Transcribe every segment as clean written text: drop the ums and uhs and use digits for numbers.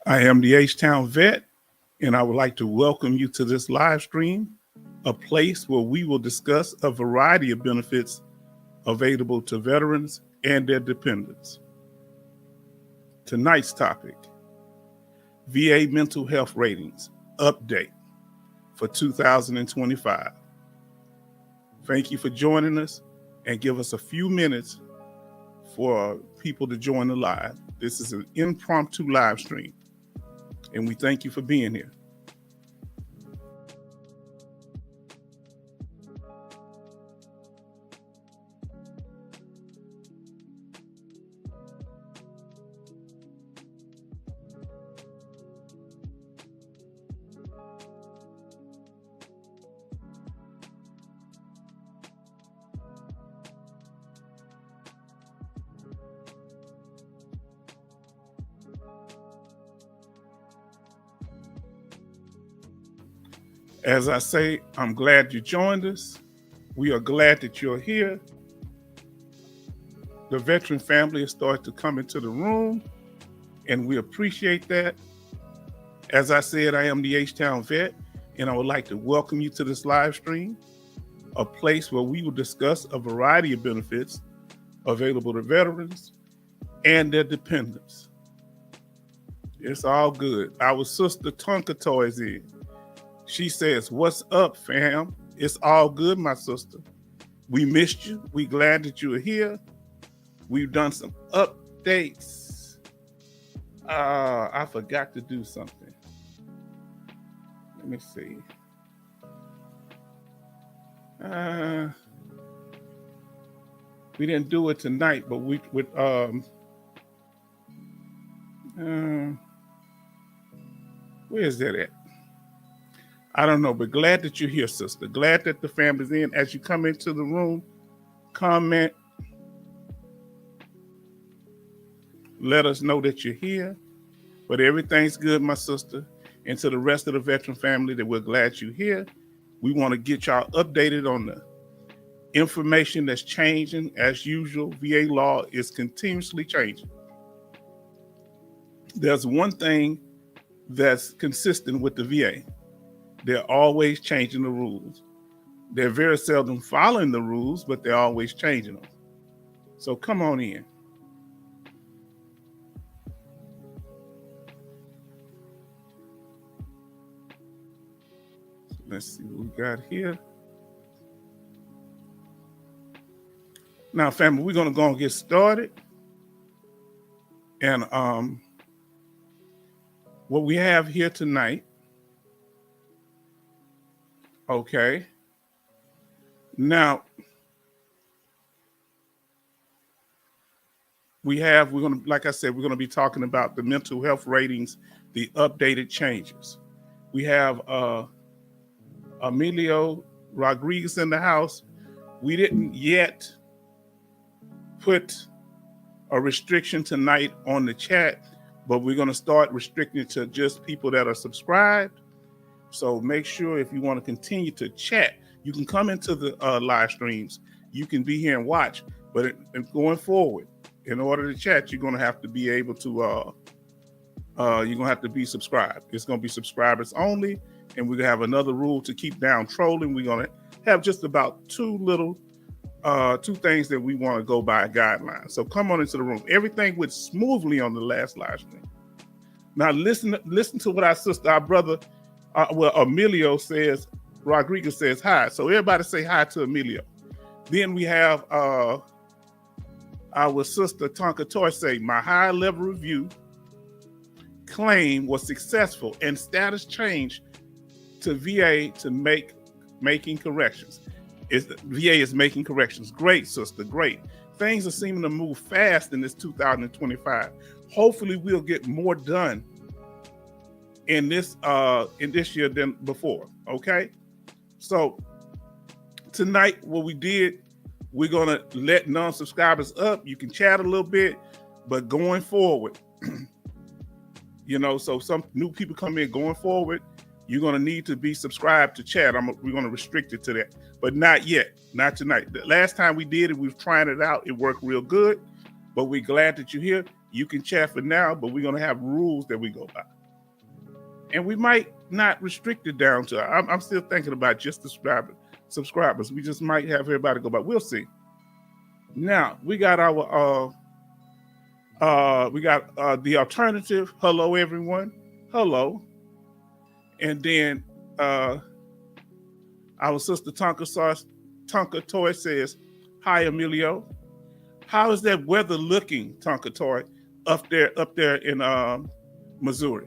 I am the H-Town Vet, and I would like to welcome you to this live stream, a place where we will discuss a variety of benefits available to veterans and their dependents. Tonight's topic, VA mental health ratings update for 2025. Thank you for joining us, and give us a few minutes for people to join the live. This is an impromptu live stream, and we thank you for being here. As I say, I'm glad you joined us. We are glad that you're here. The veteran family has started to come into the room, and we appreciate that. As I said, I am the H-Town Vet, and I would like to welcome you to this live stream, a place where we will discuss a variety of benefits available to veterans and their dependents. It's all good. Our sister Tonka Toys in. She says, "What's up, fam? It's all good, my sister. We missed you. We glad that you are here. We've done some updates. I forgot to do something. Let me see. We didn't do it tonight, but where is that at? I don't know, but glad that you're here, sister. Glad that the family's in. As you come into the room, comment. Let us know that you're here. But everything's good, my sister. And to the rest of the veteran family, that we're glad you're here. We want to get y'all updated on the information that's changing. As usual, VA law is continuously changing. There's one thing that's consistent with the VA. They're always changing the rules. They're very seldom following the rules, but they're always changing them. So come on in. Let's see what we got here. Now, family, we're going to go and get started. And what we have here tonight, okay. Now, we're going to, like I said, we're going to be talking about the mental health ratings, the updated changes. We have Emilio Rodriguez in the house. We didn't yet put a restriction tonight on the chat, but we're going to start restricting it to just people that are subscribed. So make sure if you want to continue to chat, you can come into the live streams. You can be here and watch, but going forward, in order to chat, you're going to have to be able to, you're going to have to be subscribed. It's going to be subscribers only, and we're going to have another rule to keep down trolling. We're going to have just about two things that we want to go by guidelines. So come on into the room. Everything went smoothly on the last live stream. Now listen to what our brother, Emilio says. Rodriguez says hi. So everybody say hi to Emilio. Then we have our sister Tonka Toy say, "My high level review claim was successful and status changed to VA to making corrections." VA is making corrections. Great, sister, great. Things are seeming to move fast in this 2025. Hopefully we'll get more done in this year than before. Okay. So tonight, what we did, we're gonna let non-subscribers up. You can chat a little bit, but going forward, so some new people come in going forward, you're gonna need to be subscribed to chat. We're gonna restrict it to that, but not yet, not tonight. The last time we did it, we were trying it out. It worked real good, but we're glad that you're here. You can chat for now, but we're gonna have rules that we go by. And we might not restrict it down to, I'm still thinking about just subscribers. We just might have everybody go, but we'll see. Now we got our the alternative. Hello everyone. Hello. And then our sister Tonka Toy says, hi Emilio. How is that weather looking, Tonka Toy, up there in Missouri?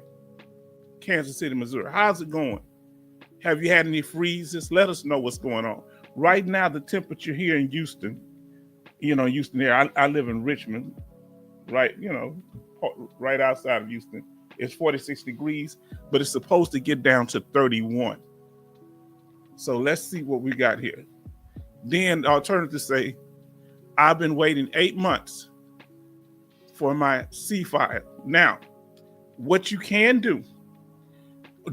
Kansas City, Missouri. How's it going? Have you had any freezes? Let us know what's going on. Right now, the temperature here in Houston, Houston there, I live in Richmond, right, right outside of Houston. It's 46 degrees, but it's supposed to get down to 31. So let's see what we got here. Then the alternative say, I've been waiting 8 months for my C-file. Now, what you can do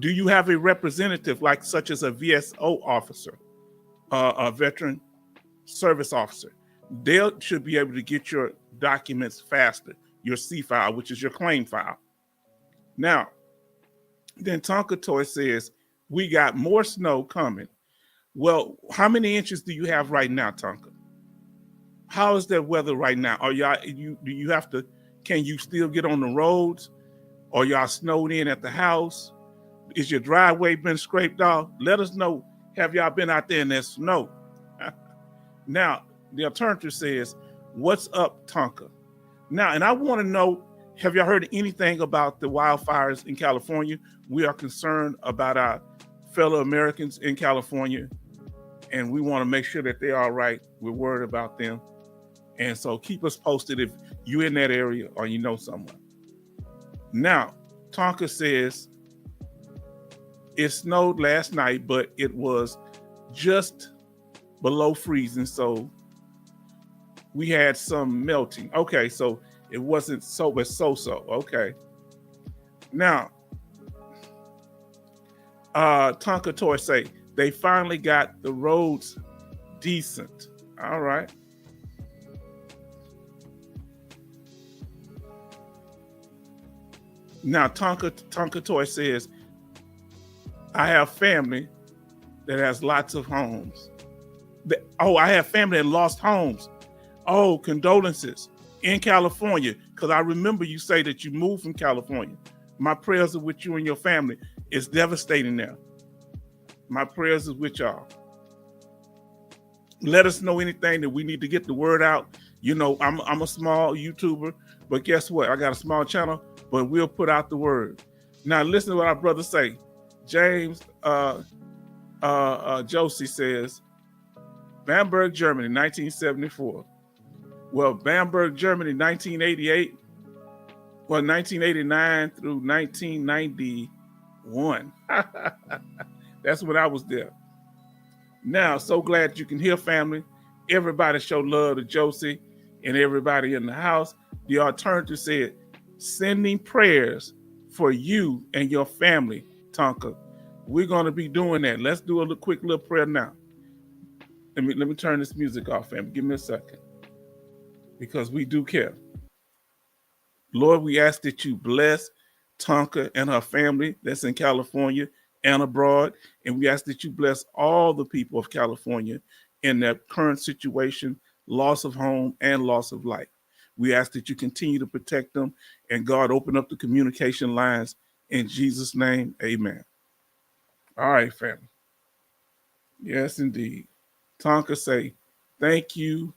you have a representative such as a VSO officer, a veteran service officer? They should be able to get your documents faster, your C-file, which is your claim file. Now, then Tonka Toy says, we got more snow coming. Well, how many inches do you have right now, Tonka? How is that weather right now? Are can you still get on the roads? Are y'all snowed in at the house? Is your driveway been scraped off? Let us know. Have y'all been out there in that snow? Now, the alternative says, what's up, Tonka? Now, and I want to know, have y'all heard anything about the wildfires in California? We are concerned about our fellow Americans in California, and we want to make sure that they're all right. We're worried about them. And so keep us posted if you're in that area or you know someone. Now, Tonka says, it snowed last night, but it was just below freezing. So we had some melting. Okay, so it wasn't so. Okay. Now, Tonka Toy say they finally got the roads decent. All right. Now, Tonka Toy says, I have family that has lots of homes. I have family that lost homes. Oh, condolences in California, because I remember you say that you moved from California. My prayers are with you and your family. It's devastating now. My prayers is with y'all. Let us know anything that we need to get the word out. I'm a small YouTuber, but guess what? I got a small channel, but we'll put out the word. Now, listen to what our brother say. James Josie says, Bamberg, Germany, 1974. Well, Bamberg, Germany, 1988. Well, 1989 through 1991. That's when I was there. Now, so glad you can hear, family. Everybody show love to Josie and everybody in the house. The alternative said, sending prayers for you and your family, Tonka. We're going to be doing that. Let's do a quick little prayer now. Let me turn this music off, family. Give me a second. Because we do care. Lord, we ask that you bless Tonka and her family that's in California and abroad. And we ask that you bless all the people of California in their current situation, loss of home and loss of life. We ask that you continue to protect them, and God, open up the communication lines in Jesus' name. Amen. All right, family. Yes, indeed. Tonka say, thank you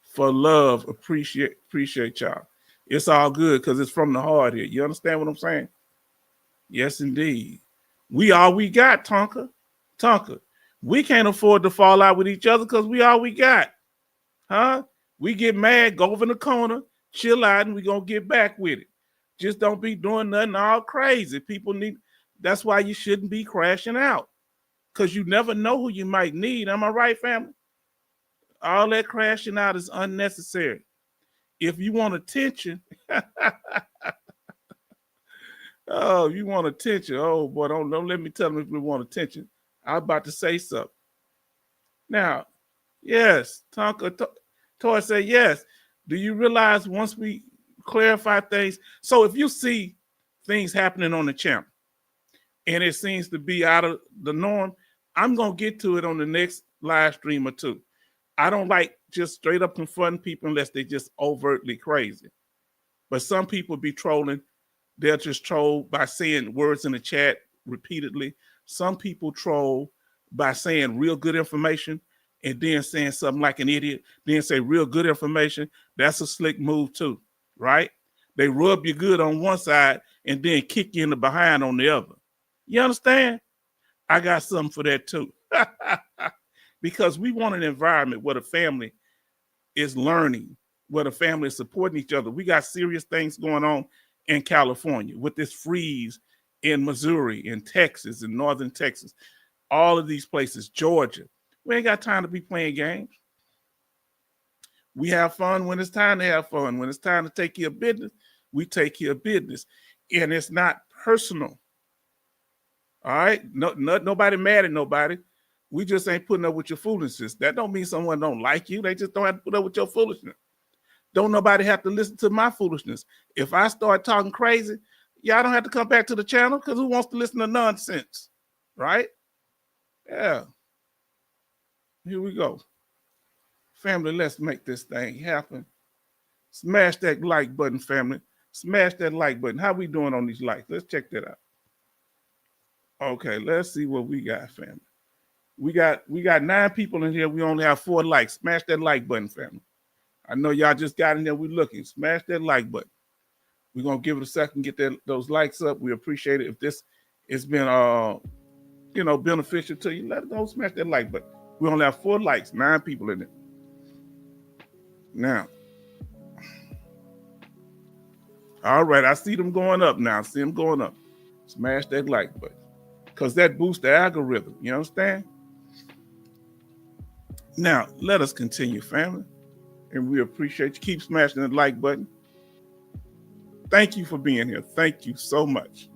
for love. Appreciate y'all. It's all good because it's from the heart here. You understand what I'm saying? Yes, indeed. We all we got, Tonka. Tonka, we can't afford to fall out with each other because we all we got. Huh? We get mad, go over in the corner, chill out, and we're going to get back with it. Just don't be doing nothing all crazy. That's why you shouldn't be crashing out, because you never know who you might need. Am I right, family? All that crashing out is unnecessary. If you want attention, oh, you want attention. Oh, boy, don't let me tell them if we want attention. I'm about to say something. Now, yes, Tonka Toy said, yes. Do you realize once we clarify things? So if you see things happening on the channel, and it seems to be out of the norm, I'm going to get to it on the next live stream or two. I don't like just straight up confronting people unless they just overtly crazy. But some people be trolling. They'll just troll by saying words in the chat repeatedly. Some people troll by saying real good information and then saying something like an idiot, then say real good information. That's a slick move too, right? They rub you good on one side and then kick you in the behind on the other. You understand? I got something for that too. Because we want an environment where the family is learning, where the family is supporting each other. We got serious things going on in California with this freeze in Missouri, in Texas, in northern Texas, all of these places, Georgia. We ain't got time to be playing games. We have fun when it's time to have fun. When it's time to take care of business, we take care of business. And it's not personal. All right? Nobody mad at nobody. We just ain't putting up with your foolishness. That don't mean someone don't like you. They just don't have to put up with your foolishness. Don't nobody have to listen to my foolishness. If I start talking crazy, y'all don't have to come back to the channel, because who wants to listen to nonsense? Right? Yeah. Here we go. Family, let's make this thing happen. Smash that like button, family. Smash that like button. How we doing on these likes? Let's check that out. Okay, let's see what we got, family. We got 9 people in here. We only have 4 likes. Smash that like button, family. I know y'all just got in there. We're looking. Smash that like button. We're gonna give it a second, get those likes up. We appreciate it. If this has been beneficial to you, let it go. Smash that like button. We only have 4 likes, 9 people in it. Now, all right, I see them going up now. I see them going up. Smash that like button, because that boosts the algorithm. You understand? Now, let us continue, family. And we appreciate you. Keep smashing the like button. Thank you for being here. Thank you so much.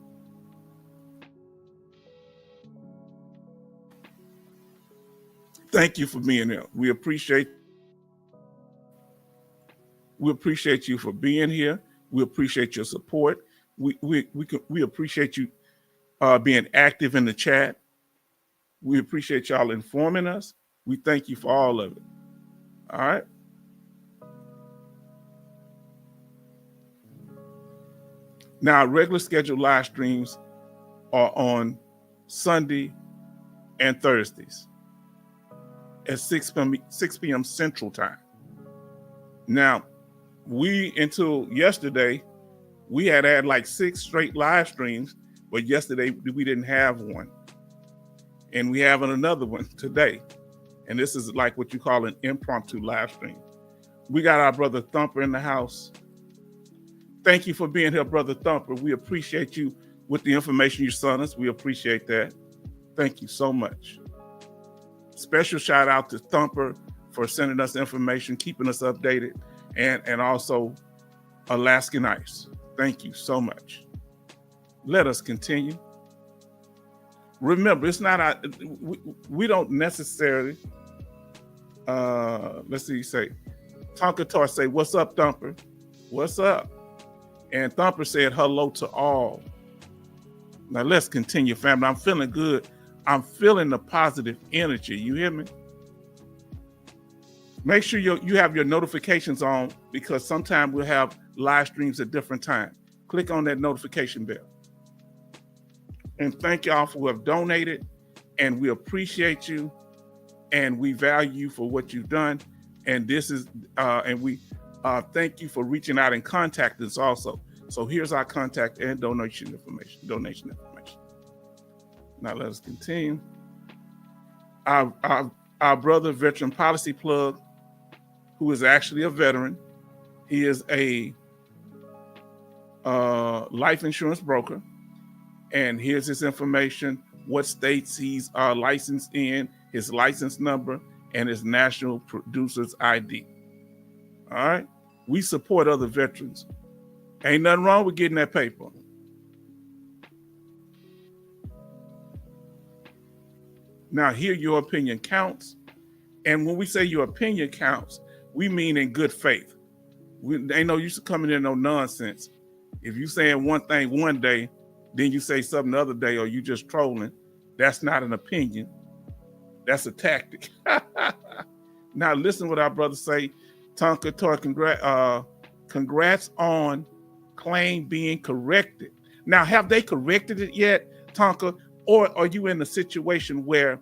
Thank you for being here. We appreciate you for being here. We appreciate your support. We appreciate you being active in the chat. We appreciate y'all informing us. We thank you for all of it. All right. Now, our regular scheduled live streams are on Sunday and Thursdays at 6 p.m. Central Time. Now, until yesterday, we had like 6 straight live streams, but yesterday we didn't have one. And we have another one today. And this is like what you call an impromptu live stream. We got our brother Thumper in the house. Thank you for being here, Brother Thumper. We appreciate you with the information you sent us. We appreciate that. Thank you so much. Special shout out to Thumper for sending us information, keeping us updated, and also Alaskan Ice. Thank you so much. Let us continue. Remember, it's not we don't necessarily, let's see, say, Tonkatar say, what's up, Thumper? What's up? And Thumper said hello to all. Now let's continue, family. I'm feeling good. I'm feeling the positive energy. You hear me? Make sure you have your notifications on, because sometimes we'll have live streams at different times. Click on that notification bell. And thank y'all for who have donated. And we appreciate you. And we value you for what you've done. And this is, and we thank you for reaching out and contacting us also. So here's our contact and donation information. Now let us continue. Our brother, Veteran Policy Plug, who is actually a veteran. He is a life insurance broker. And here's his information, what states he's licensed in, his license number, and his national producer's ID. All right? We support other veterans. Ain't nothing wrong with getting that paper. Now, here your opinion counts. And when we say your opinion counts, we mean in good faith. We ain't no use to coming in no nonsense. If you saying one thing one day then you say something the other day, or you just trolling. That's not an opinion. That's a tactic. Now listen what our brothers say. Tonka Toy, congrats on claim being corrected. Now, have they corrected it yet, Tonka? Or are you in a situation where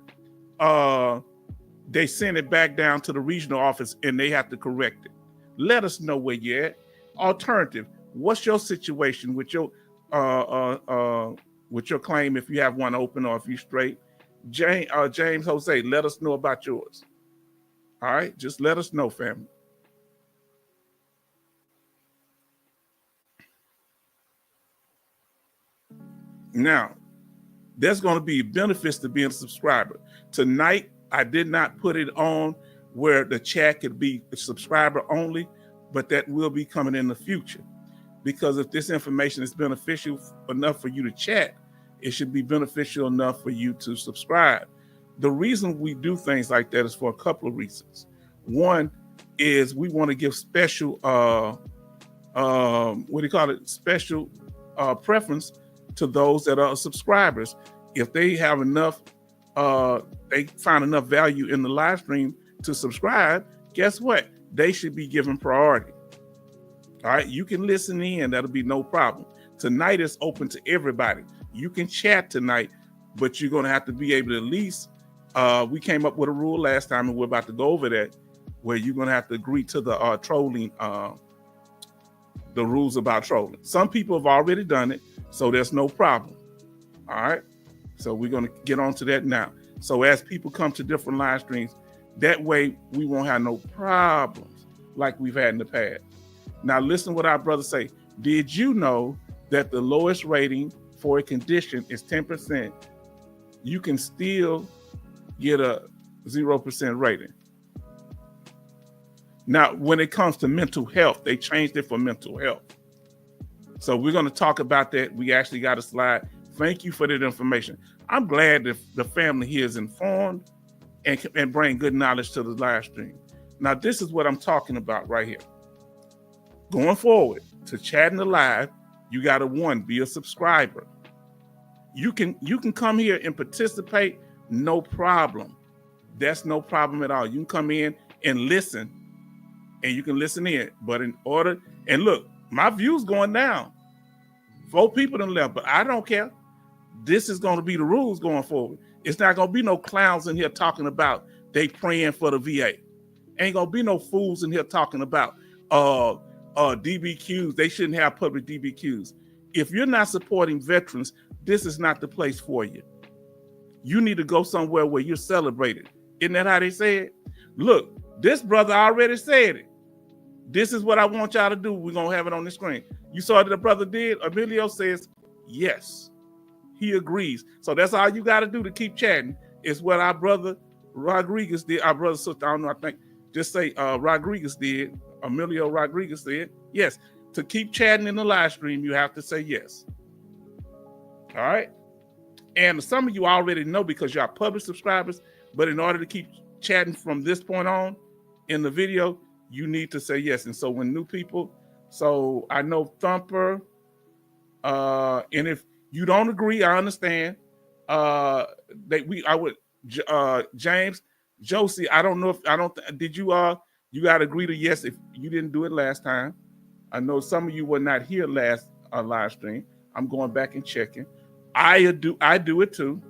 they send it back down to the regional office and they have to correct it? Let us know where you're at. Alternative, what's your situation with your claim, if you have one open or if you straight? James Jose, let us know about yours. All right, just let us know, family. Now, there's going to be benefits to being a subscriber. Tonight, I did not put it on where the chat could be subscriber only, but that will be coming in the future. Because if this information is beneficial enough for you to chat, it should be beneficial enough for you to subscribe. The reason we do things like that is for a couple of reasons. One is we want to give special, special preference to those that are subscribers. If they have enough, they find enough value in the live stream to subscribe, guess what? They should be given priority. All right, you can listen in, that'll be no problem. Tonight is open to everybody. You can chat tonight, but you're gonna have to be able to at least, we came up with a rule last time and we're about to go over that, where you're gonna have to agree to the trolling, the rules about trolling. Some people have already done it, so there's no problem. All right, so we're gonna get on to that now. So as people come to different live streams, that way we won't have no problems like we've had in the past. Now listen what our brothers say. Did you know that the lowest rating for a condition is 10%? You can still get a 0% rating. Now, when it comes to mental health, they changed it for mental health. So we're going to talk about that. We actually got a slide. Thank you for that information. I'm glad that the family here is informed and bring good knowledge to the live stream. Now, this is what I'm talking about right here. Going forward to chatting the live, you got to, one, be a subscriber. You can come here and participate, no problem. That's no problem at all. You can come in and listen, and you can listen in. But in order, and look, my view's going down. 4 people done left, but I don't care. This is going to be the rules going forward. It's not going to be no clowns in here talking about they praying for the VA. Ain't going to be no fools in here talking about DBQs. They shouldn't have public DBQs. If you're not supporting veterans, this is not the place for you. You need to go somewhere where you're celebrated. Isn't that how they say it? Look, this brother already said it. This is what I want y'all to do. We're going to have it on the screen. You saw that the brother did. Emilio says, yes, he agrees. So that's all you got to do to keep chatting. Is what our brother Rodriguez did. Our brother, sister, I don't know, I think, just say Rodriguez did. Emilio Rodriguez said, yes. To keep chatting in the live stream, you have to say yes. All right? And some of you already know because you're public subscribers, but in order to keep chatting from this point on in the video, you need to say yes. And so when new people, so I know Thumper, and if you don't agree, I understand. James, Josie, I don't know if, did you, you got to agree to yes if you didn't do it last time. I know some of you were not here last live stream. I'm going back and checking. I do it too.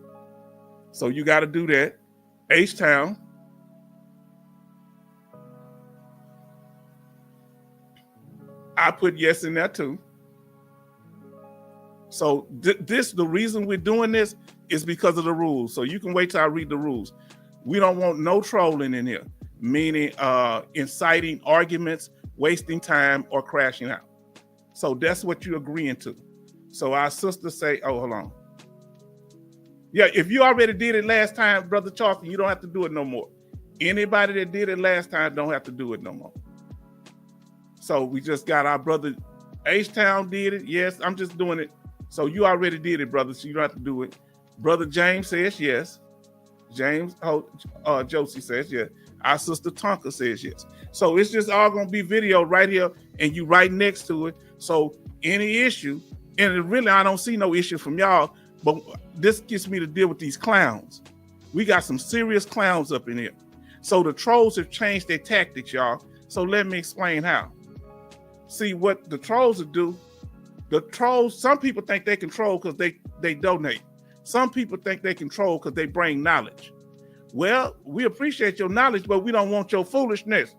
So you got to do that. H-Town. I put yes in there too. So the reason we're doing this is because of the rules. So you can wait till I read the rules. We don't want no trolling in here, meaning inciting arguments, wasting time, or crashing out. So that's what you're agreeing to. So our sister say, oh, hold on. Yeah, if you already did it last time, Brother Charleston, you don't have to do it no more. Anybody that did it last time don't have to do it no more. So we just got our brother H-Town did it. Yes, I'm just doing it. So you already did it, brother, so you don't have to do it. Brother James says yes. James Josie says yes. Our sister Tonka says yes. So it's just all going to be video right here and you right next to it. So any issue, And really, I don't see no issue from y'all, but this gets me to deal with these clowns. We got some serious clowns up in here. So the trolls have changed their tactics, y'all. So let me explain how. See, what the trolls will do, the trolls, some people think they control because they donate. Some people think they control because they bring knowledge. Well, we appreciate your knowledge, but we don't want your foolishness.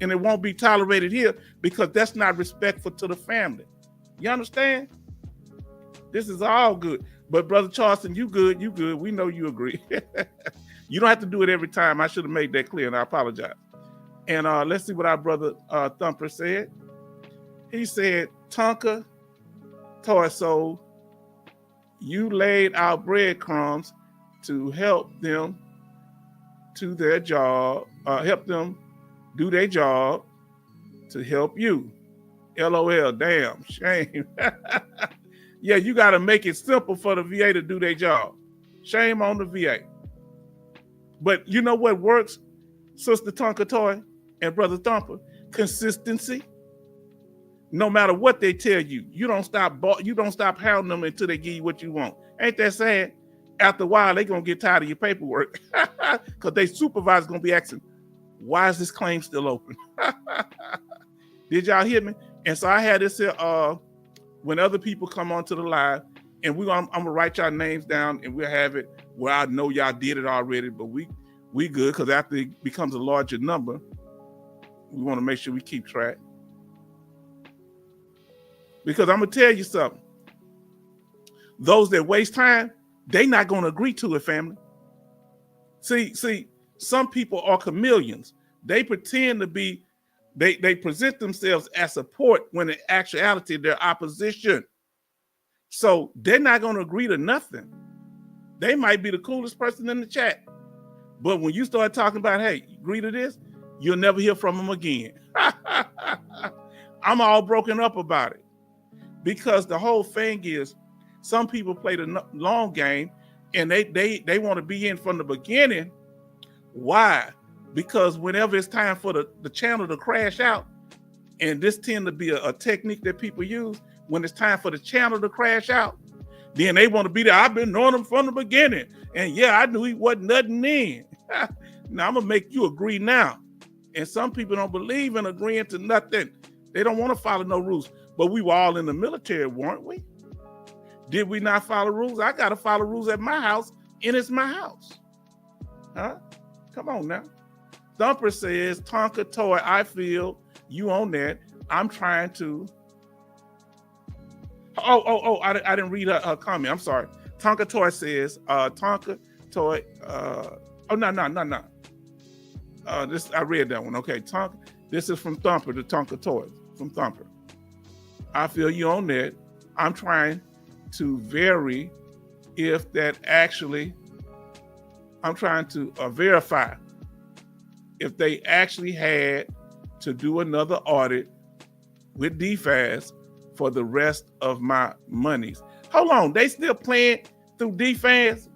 And it won't be tolerated here because that's not respectful to the family. You understand? This is all good. But Brother Charleston, you good, you good. We know you agree. You don't have to do it every time. I should have made that clear, and I apologize. And let's see what our brother Thumper said. He said, Tonka Toy Soul, you laid out breadcrumbs to help them to their job, help them do their job to help you. LOL, damn, shame. Yeah, you got to make it simple for the VA to do their job. Shame on the VA. But you know what works, Sister Tonka Toy and Brother Thumper? Consistency. No matter what they tell you, you don't stop hounding them until they give you what you want. Ain't that sad? After a while, they're going to get tired of your paperwork because their supervisor's going to be asking, why is this claim still open? Did y'all hear me? And so I had this here, when other people come onto the live, and I'm going to write y'all names down, and we'll have it where I know y'all did it already, but we good, because after it becomes a larger number, we want to make sure we keep track. Because I'm going to tell you something. Those that waste time, they not going to agree to it, family. See, some people are chameleons. They pretend to be, they present themselves as support when in actuality they're opposition. So they're not going to agree to nothing. They might be the coolest person in the chat. But when you start talking about, hey, agree to this, you'll never hear from them again. I'm all broken up about it. Because the whole thing is, some people play the long game and they want to be in from the beginning. Why? Because whenever it's time for the channel to crash out, and this tend to be a technique that people use, when it's time for the channel to crash out, then they want to be there. I've been knowing him from the beginning. And yeah, I knew he wasn't nothing then. Now I'm going to make you agree now. And some people don't believe in agreeing to nothing. They don't want to follow no rules. But we were all in the military, weren't we? Did we not follow rules? I got to follow rules at my house, and it's my house. Huh? Come on now. Thumper says, Tonka Toy, I feel you on that. I'm trying to. I didn't read her comment. I'm sorry. Tonka Toy says, Tonka Toy. No. This I read that one. Okay, Tonka. This is from Thumper, the Tonka Toy from Thumper. I feel you on that. I'm trying to vary if that actually. I'm trying to verify if they actually had to do another audit with DFAS for the rest of my monies. Hold on, they still playing through DFAS?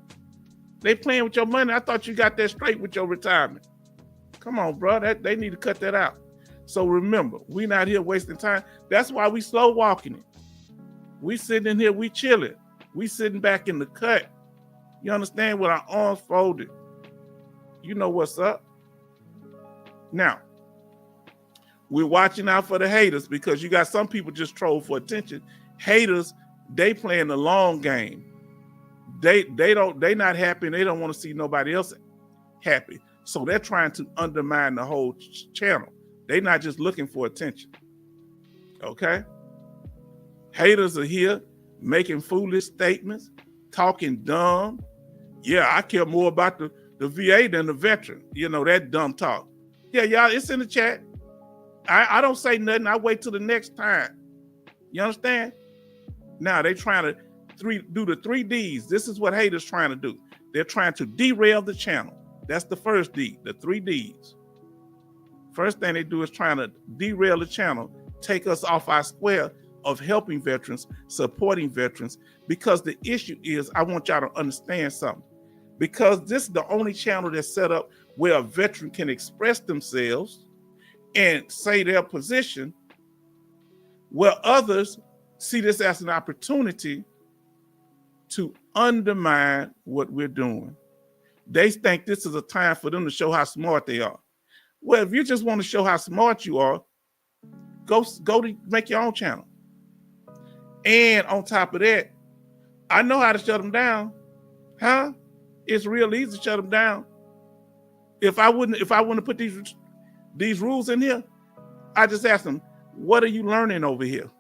They playing with your money? I thought you got that straight with your retirement. Come on, bro, they need to cut that out. So remember, we not here wasting time. That's why we slow walking it. We sitting in here, we chilling. We sitting back in the cut. You understand, with our arms folded. You know what's up. Now, we're watching out for the haters, because you got some people just troll for attention. Haters, they playing the long game. They not happy, and they don't want to see nobody else happy. So they're trying to undermine the whole channel. They're not just looking for attention. Okay? Haters are here making foolish statements, talking dumb. Yeah, I care more about the VA than the veteran. You know, that dumb talk. Yeah, y'all, it's in the chat. I don't say nothing. I wait till the next time. You understand? Now they trying to do the 3 Ds. This is what haters trying to do. They're trying to derail the channel. That's the first D, the 3 Ds. First thing they do is trying to derail the channel, take us off our square of helping veterans, supporting veterans, because the issue is, I want y'all to understand something. Because this is the only channel that's set up where a veteran can express themselves and say their position, where others see this as an opportunity to undermine what we're doing. They think this is a time for them to show how smart they are. Well, if you just want to show how smart you are, go to make your own channel. And on top of that, I know how to shut them down. Huh? It's real easy to shut them down. If I wouldn't have put these rules in here, I just ask them, what are you learning over here?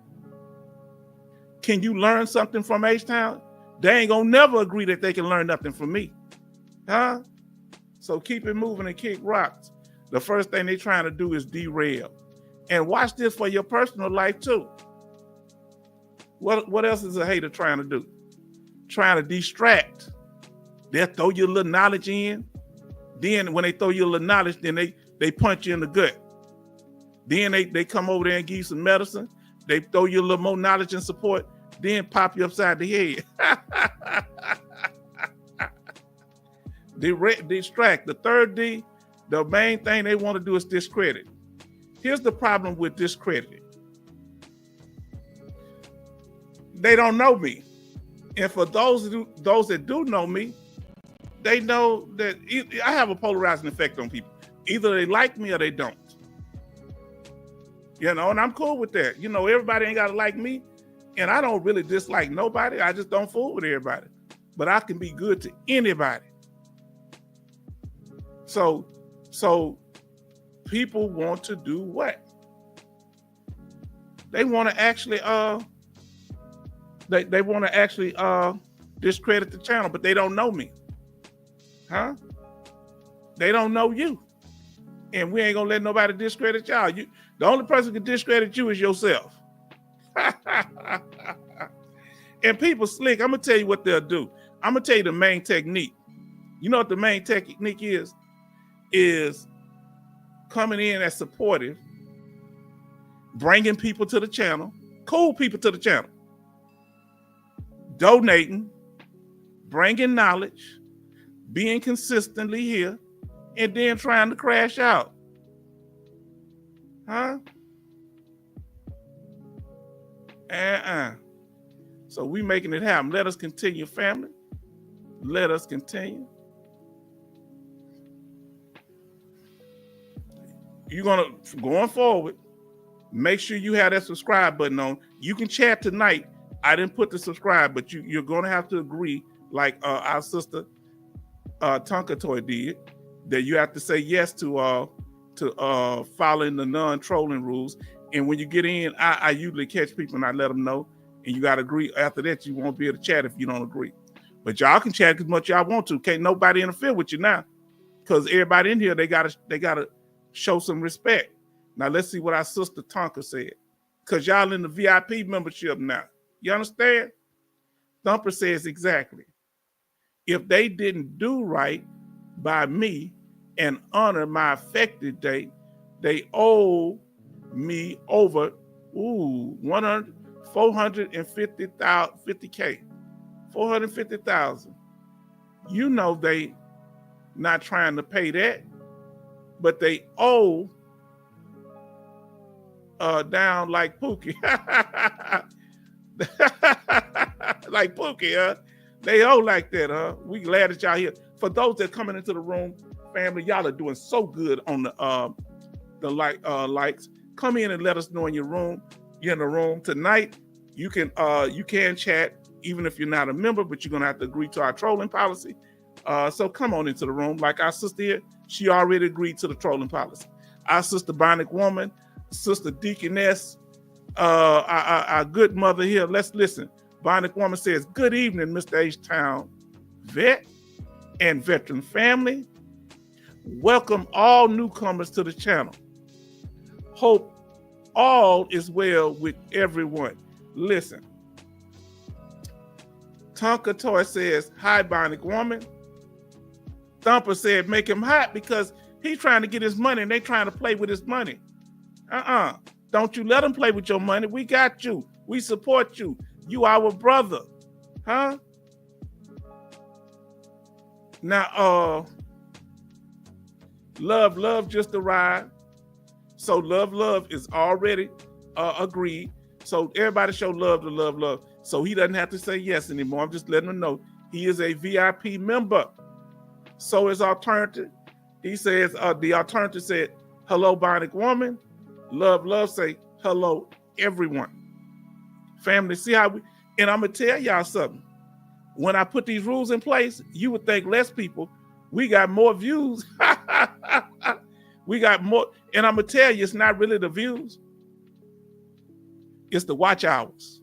Can you learn something from H-Town? They ain't gonna never agree that they can learn nothing from me. Huh? So keep it moving and kick rocks. The first thing they're trying to do is derail. And watch this for your personal life too. What else is a hater trying to do? Trying to distract. They'll throw you a little knowledge in. Then when they throw you a little knowledge, then they punch you in the gut. Then they come over there and give you some medicine. They throw you a little more knowledge and support, then pop you upside the head. Distract. The third D, the main thing they want to do is discredit. Here's the problem with discrediting. They don't know me. And for those that do know me, they know that I have a polarizing effect on people. Either they like me or they don't. You know, and I'm cool with that. You know, everybody ain't got to like me. And I don't really dislike nobody. I just don't fool with everybody. But I can be good to anybody. So people want to do what? They want to actually they want to actually discredit the channel, but they don't know me. Huh? They don't know you. And we ain't gonna let nobody discredit y'all. The only person who can discredit you is yourself. And people slick. I'm gonna tell you what they'll do. I'm gonna tell you the main technique. You know what the main technique is? Is coming in as supportive, bringing people to the channel, cool people to the channel, donating, bringing knowledge, being consistently here, and then trying to crash out. Huh? So we making it happen. Let us continue, family. Let us continue. You're going forward, make sure you have that subscribe button on. You can chat tonight. I didn't put the subscribe, but you're going to have to agree, like our sister Tonka Toy did, that you have to say yes to following the non-trolling rules. And when you get in, I usually catch people and I let them know. And you got to agree. After that, you won't be able to chat if you don't agree. But y'all can chat as much as y'all want to. Can't nobody interfere with you now, because everybody in here they gotta show some respect. Now let's see what our sister Tonka said, because y'all in the VIP membership now. You understand? Thumper says exactly. If they didn't do right by me and honor my effective date, they owe me over 450,000. You know they not trying to pay that, but they owe down like Pookie. Like Pookie, huh? They owe like that, huh? We glad that y'all here. For those that coming into the room, family, y'all are doing so good on the likes. Come in and let us know in your room. You're in the room tonight. You can chat even if you're not a member, but you're gonna have to agree to our trolling policy. So come on into the room. Like our sister here, she already agreed to the trolling policy. Our sister Bionic Woman, Sister Deaconess, our good mother here. Let's listen. Bionic Woman says, "Good evening, Mr. H-Town vet and veteran family. Welcome all newcomers to the channel. Hope all is well with everyone." Listen. Tonka Toy says, "Hi, Bionic Woman." Thumper said, "Make him hot because he's trying to get his money and they trying to play with his money." Don't you let them play with your money. We got you. We support you. You our brother. Huh? Now, Love just arrived. So Love is already agreed. So everybody show love to love. So he doesn't have to say yes anymore. I'm just letting him know he is a VIP member. So his alternative, he says, the alternative said, hello, Bionic Woman. Love, say, hello, everyone. Family, see how we, and I'm going to tell y'all something. When I put these rules in place, you would think less people, we got more views. We got more, and I'm going to tell you, it's not really the views. It's the watch hours.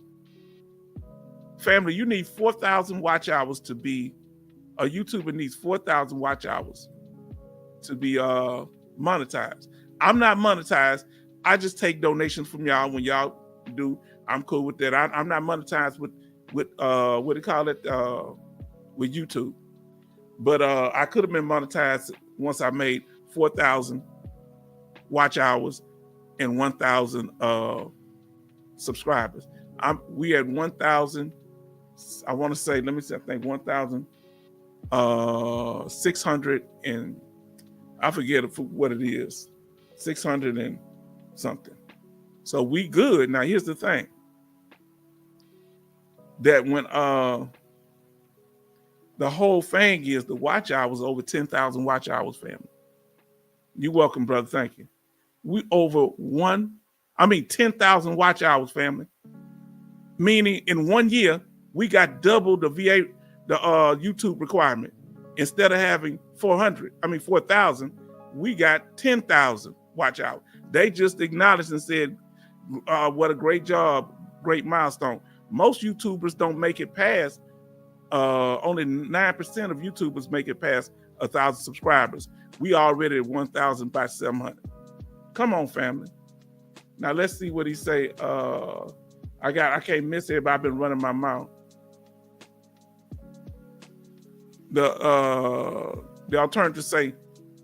Family, you need 4,000 watch hours to be, a YouTuber needs 4,000 watch hours to be monetized. I'm not monetized. I just take donations from y'all when y'all do. I'm cool with that. I'm not monetized with what do you call it, with YouTube. But I could have been monetized once I made 4,000 watch hours and 1,000 subscribers. We had 1,000, I want to say, let me see, I think 1,600 and I forget what it is, 600 and something. So we good. Now here's the thing. That when the whole thing is the watch hours, over 10,000 watch hours, family. You're welcome, brother. Thank you. We over 10,000 watch hours, family. Meaning in 1 year, we got double the YouTube requirement. Instead of having 4,000, we got 10,000 watch hours. They just acknowledged and said, what a great job, great milestone. Most YouTubers don't make it past, only 9% of YouTubers make it past 1,000 subscribers. We already at 1,700. Come on, family. Now let's see what he say. I can't miss it, but I've been running my mouth. The alternative say,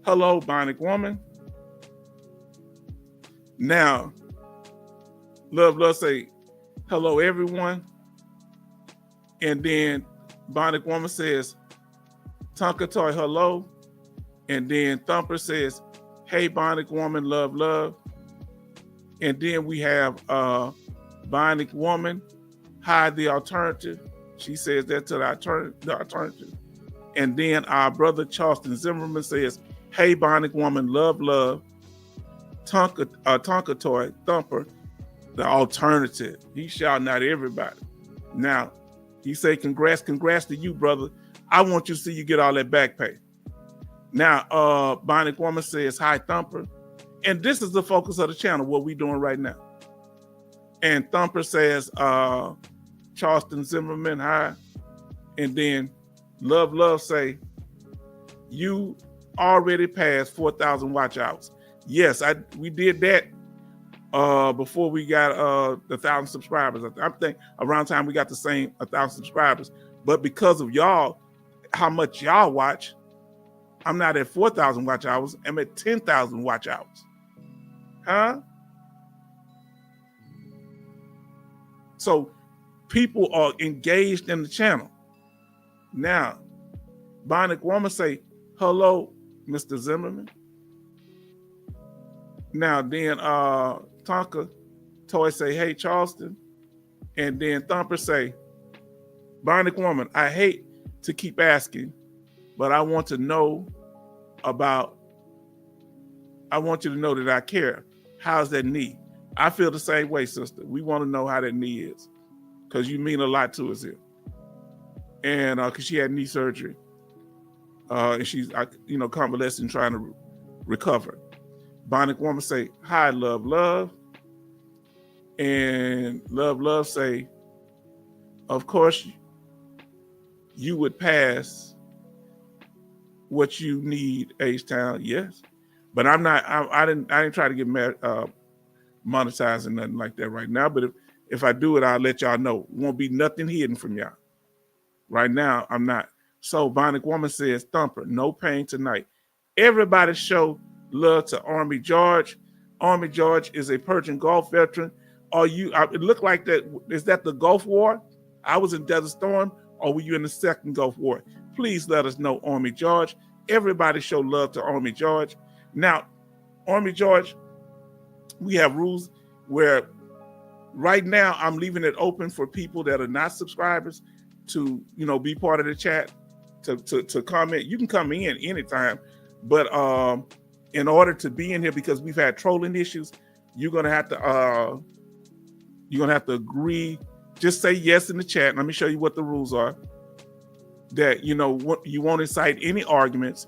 hello, Bionic Woman. Now, love say, hello, everyone. And then Bionic Woman says, Tonka Toy, hello. And then Thumper says, hey, Bionic Woman, love. And then we have Bionic Woman, hi, the alternative. She says that to the alternative. And then our brother Charleston Zimmerman says, hey, Bionic Woman, love. Tonka Toy, Thumper, the alternative. He's shouting out everybody. Now, he say, congrats to you, brother. I want you to see you get all that back pay. Now, Bionic Woman says, hi, Thumper. And this is the focus of the channel, what we doing right now. And Thumper says, Charleston Zimmerman, hi. And then love say, you already passed 4,000 watch hours. Yes, we did that before we got the 1,000 subscribers. I think around time we got the same 1,000 subscribers. But because of y'all, how much y'all watch, I'm not at 4,000 watch hours. I'm at 10,000 watch hours. Huh? So people are engaged in the channel. Now, Bionic Woman say, hello, Mr. Zimmerman. Now then Tonka Toy say, hey, Charleston. And then Thumper say, Bionic Woman, I hate to keep asking, but I want you to know that I care. How's that knee? I feel the same way, sister. We want to know how that knee is because you mean a lot to us here. And because she had knee surgery and she's, convalescing, trying to recover. Bionic Woman say, hi, love. And love say, of course, you would pass what you need, H-Town. Yes. But I'm not, I didn't try to get monetized and nothing like that right now. But if I do it, I'll let y'all know. Won't be nothing hidden from y'all. Right now, I'm not. So Bionic Woman says, Thumper, no pain tonight. Everybody show love to Army George. Army George is a Persian Gulf veteran. It looked like that. Is that the Gulf War? I was in Desert Storm, or were you in the second Gulf War? Please let us know, Army George. Everybody show love to Army George. Now, Army George, we have rules where Right now, I'm leaving it open for people that are not subscribers to, be part of the chat, to comment. You can come in anytime, but in order to be in here, because we've had trolling issues, you're gonna have to agree. Just say yes in the chat. Let me show you what the rules are. That you won't incite any arguments.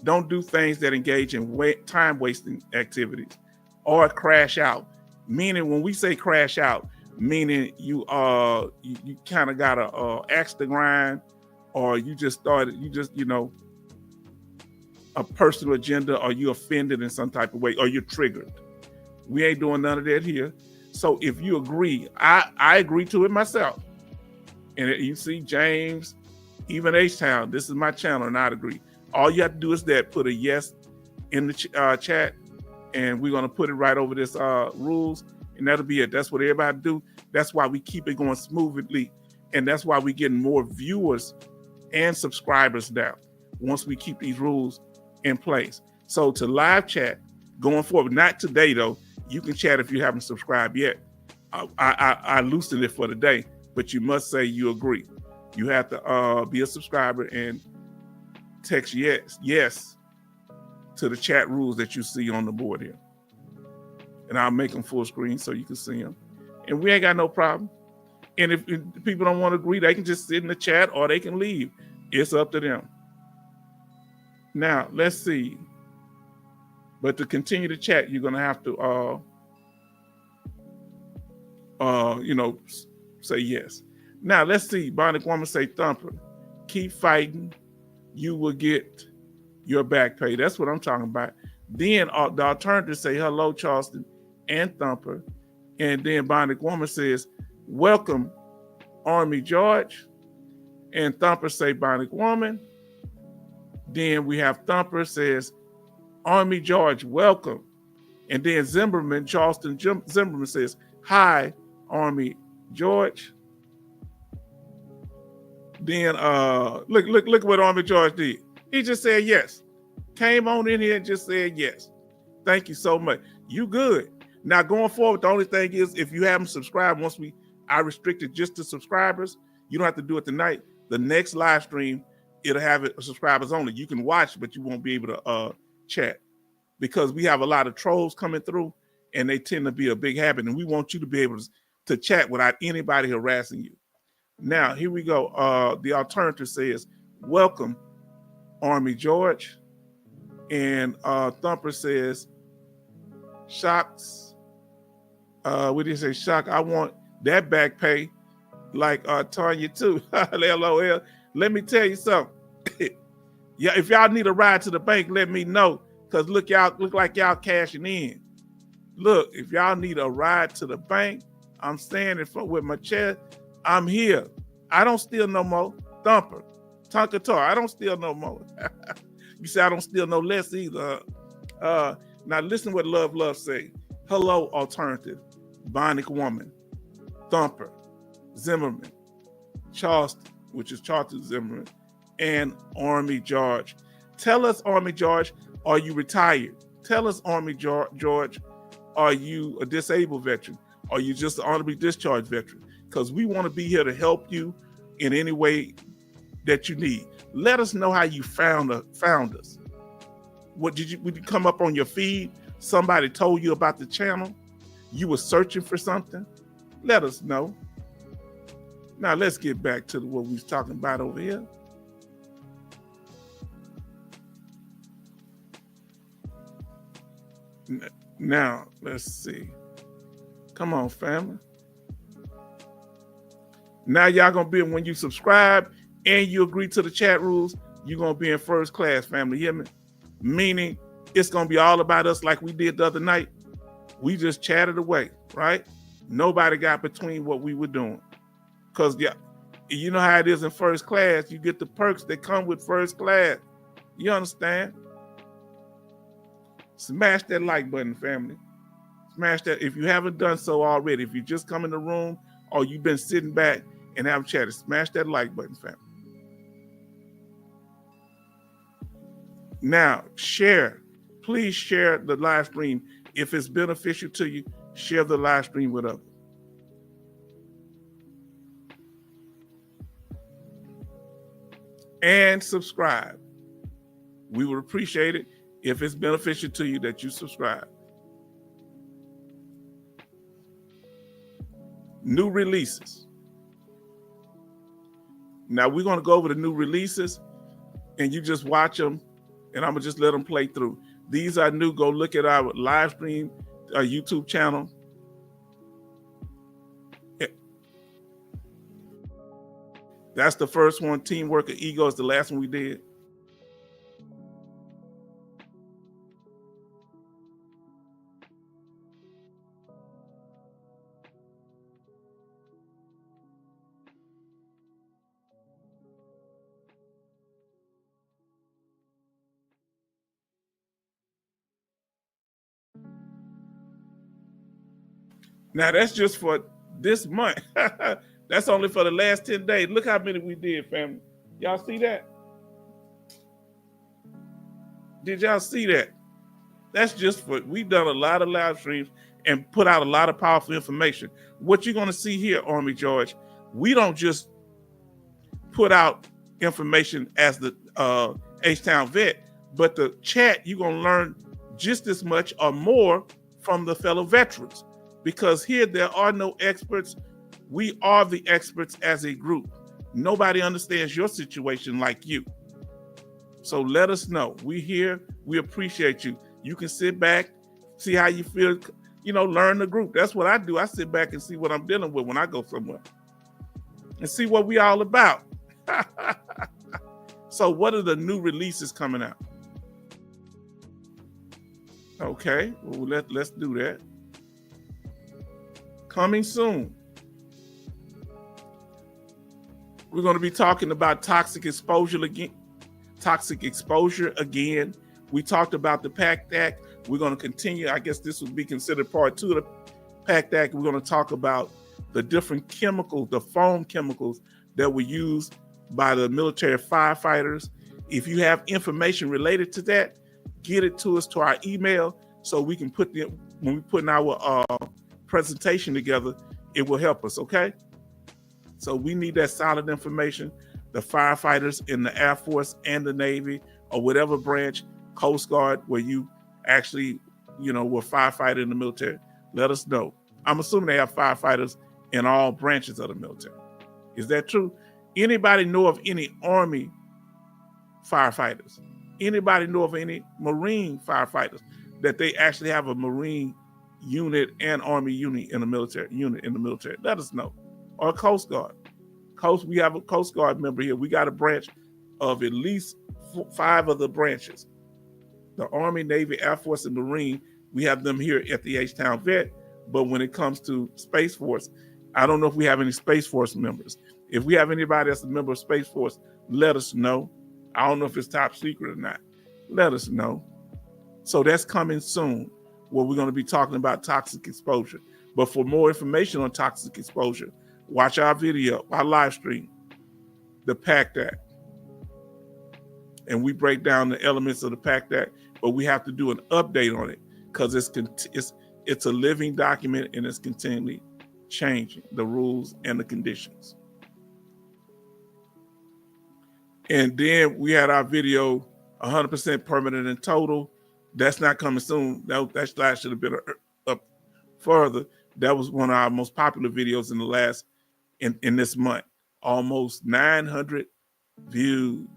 Don't do things that engage in time wasting activities, or crash out. Meaning, when we say crash out, meaning you kind of gotta axe the grind, or you just a personal agenda, or you offended in some type of way, or you're triggered. We ain't doing none of that here. So if you agree, I agree to it myself. And you see James, even H-Town, this is my channel and I'd agree. All you have to do is put a yes in the chat, and we're gonna put it right over this rules, and that'll be it. That's what everybody do. That's why we keep it going smoothly, and that's why we get more viewers and subscribers now once we keep these rules in place. So to live chat going forward, not today though. You can chat if you haven't subscribed yet. I loosened it for today, but you must say you agree. You have to be a subscriber and text yes to the chat rules that you see on the board here. And I'll make them full screen so you can see them. And we ain't got no problem. And if people don't want to agree, they can just sit in the chat or they can leave. It's up to them. Now, let's see. But to continue to chat, you're going to have to, say yes. Now, let's see. Bionic Woman say, Thumper, keep fighting. You will get your back pay. That's what I'm talking about. Then the alternative say, hello, Charleston and Thumper. And then Bionic Woman says, welcome, Army George. And Thumper say, Bionic Woman. Then we have Thumper says, Army George, welcome. And then Zimmerman, Charleston Zimmerman says, hi, Army George. Then look what Army George did. He just said yes. Came on in here and just said yes. Thank you so much. You good. Now going forward, the only thing is, if you haven't subscribed, I restricted just to subscribers. You don't have to do it tonight. The next live stream, it'll have it subscribers only. You can watch, but you won't be able to chat, because we have a lot of trolls coming through and they tend to be a big habit, and we want you to be able to chat without anybody harassing you. Now, here we go. The alternative says, welcome, Army George. And Thumper says, shocks. What did he say? Shock, I want that back pay like Tanya too. LOL. Let me tell you something. Yeah, if y'all need a ride to the bank, let me know. Because look like y'all cashing in. Look, if y'all need a ride to the bank, I'm standing with my chest. I'm here. I don't steal no more. Thumper, Tonka Tar, I don't steal no more. You say I don't steal no less either. Now listen what Love say. Hello, alternative, Bionic Woman, Thumper, Zimmerman, Charleston, which is Charleston Zimmerman, and Army George. Tell us, Army George, are you retired? Tell us, Army George, are you a disabled veteran? Are you just an honorably discharged veteran? Because we want to be here to help you in any way that you need. Let us know how you found us. What did you come up on your feed? Somebody told you about the channel? You were searching for something? Let us know. Now let's get back to what we was talking about over here. Now, let's see. Come on, family. Now y'all gonna be, when you subscribe and you agree to the chat rules, you're gonna be in first class, family. Hear me? Meaning it's gonna be all about us like we did the other night. We just chatted away, right? Nobody got between what we were doing. Because you know how it is in first class. You get the perks that come with first class. You understand? Smash that like button, family. Smash that if you haven't done so already. If you just come in the room or you've been sitting back and have chatted, smash that like button, family. Now, share. Please share the live stream. If it's beneficial to you, share the live stream with others. and subscribe. We would appreciate it if it's beneficial to you that you subscribe. New releases. Now we're going to go over the new releases and you just watch them and I'm going to just let them play through. These are new. Go look at our live stream, our YouTube channel. That's the first one. Teamwork and Ego is the last one we did. Now that's just for this month. That's only for the last 10 days. Look how many we did, family. Y'all see that? Did y'all see that? That's just for, we've done a lot of live streams and put out a lot of powerful information. What you're going to see here, Army George, we don't just put out information as the H-Town vet, but the chat, you're going to learn just as much or more from the fellow veterans. Because here there are no experts. We are the experts as a group. Nobody understands your situation like you. So let us know. We here. We appreciate you. You can sit back, see how you feel, learn the group. That's what I do. I sit back and see what I'm dealing with when I go somewhere and see what we all about. So what are the new releases coming out? Okay, well, let's do that. Coming soon. We're going to be talking about toxic exposure again. We talked about the PACT Act. We're going to continue. I guess this would be considered part 2 of the PACT Act. We're going to talk about the different chemicals, the foam chemicals that were used by the military firefighters. If you have information related to that, get it to us to our email so we can put it when we put in our presentation together. It will help us, okay? So we need that solid information. The firefighters in the Air Force and the Navy or whatever branch, Coast Guard, where you actually, were firefighter in the military, let us know. I'm assuming they have firefighters in all branches of the military. Is that true? Anybody know of any Army firefighters? Anybody know of any Marine firefighters that they actually have a Marine unit and Army unit in the military? Let us know. Or Coast Guard. We have a Coast Guard member here. We got a branch of at least 5 of the branches. The Army, Navy, Air Force, and Marine, we have them here at the H-Town Vet. But when it comes to Space Force, I don't know if we have any Space Force members. If we have anybody that's a member of Space Force, let us know. I don't know if it's top secret or not. Let us know. So that's coming soon, where we're going to be talking about toxic exposure. But for more information on toxic exposure, watch our video, our live stream, the PACT Act. And we break down the elements of the PACT Act, but we have to do an update on it because it's a living document and it's continually changing the rules and the conditions. And then we had our video, 100% permanent and total. That's not coming soon. That slide should have been up further. That was one of our most popular videos in this month. Almost 900 views.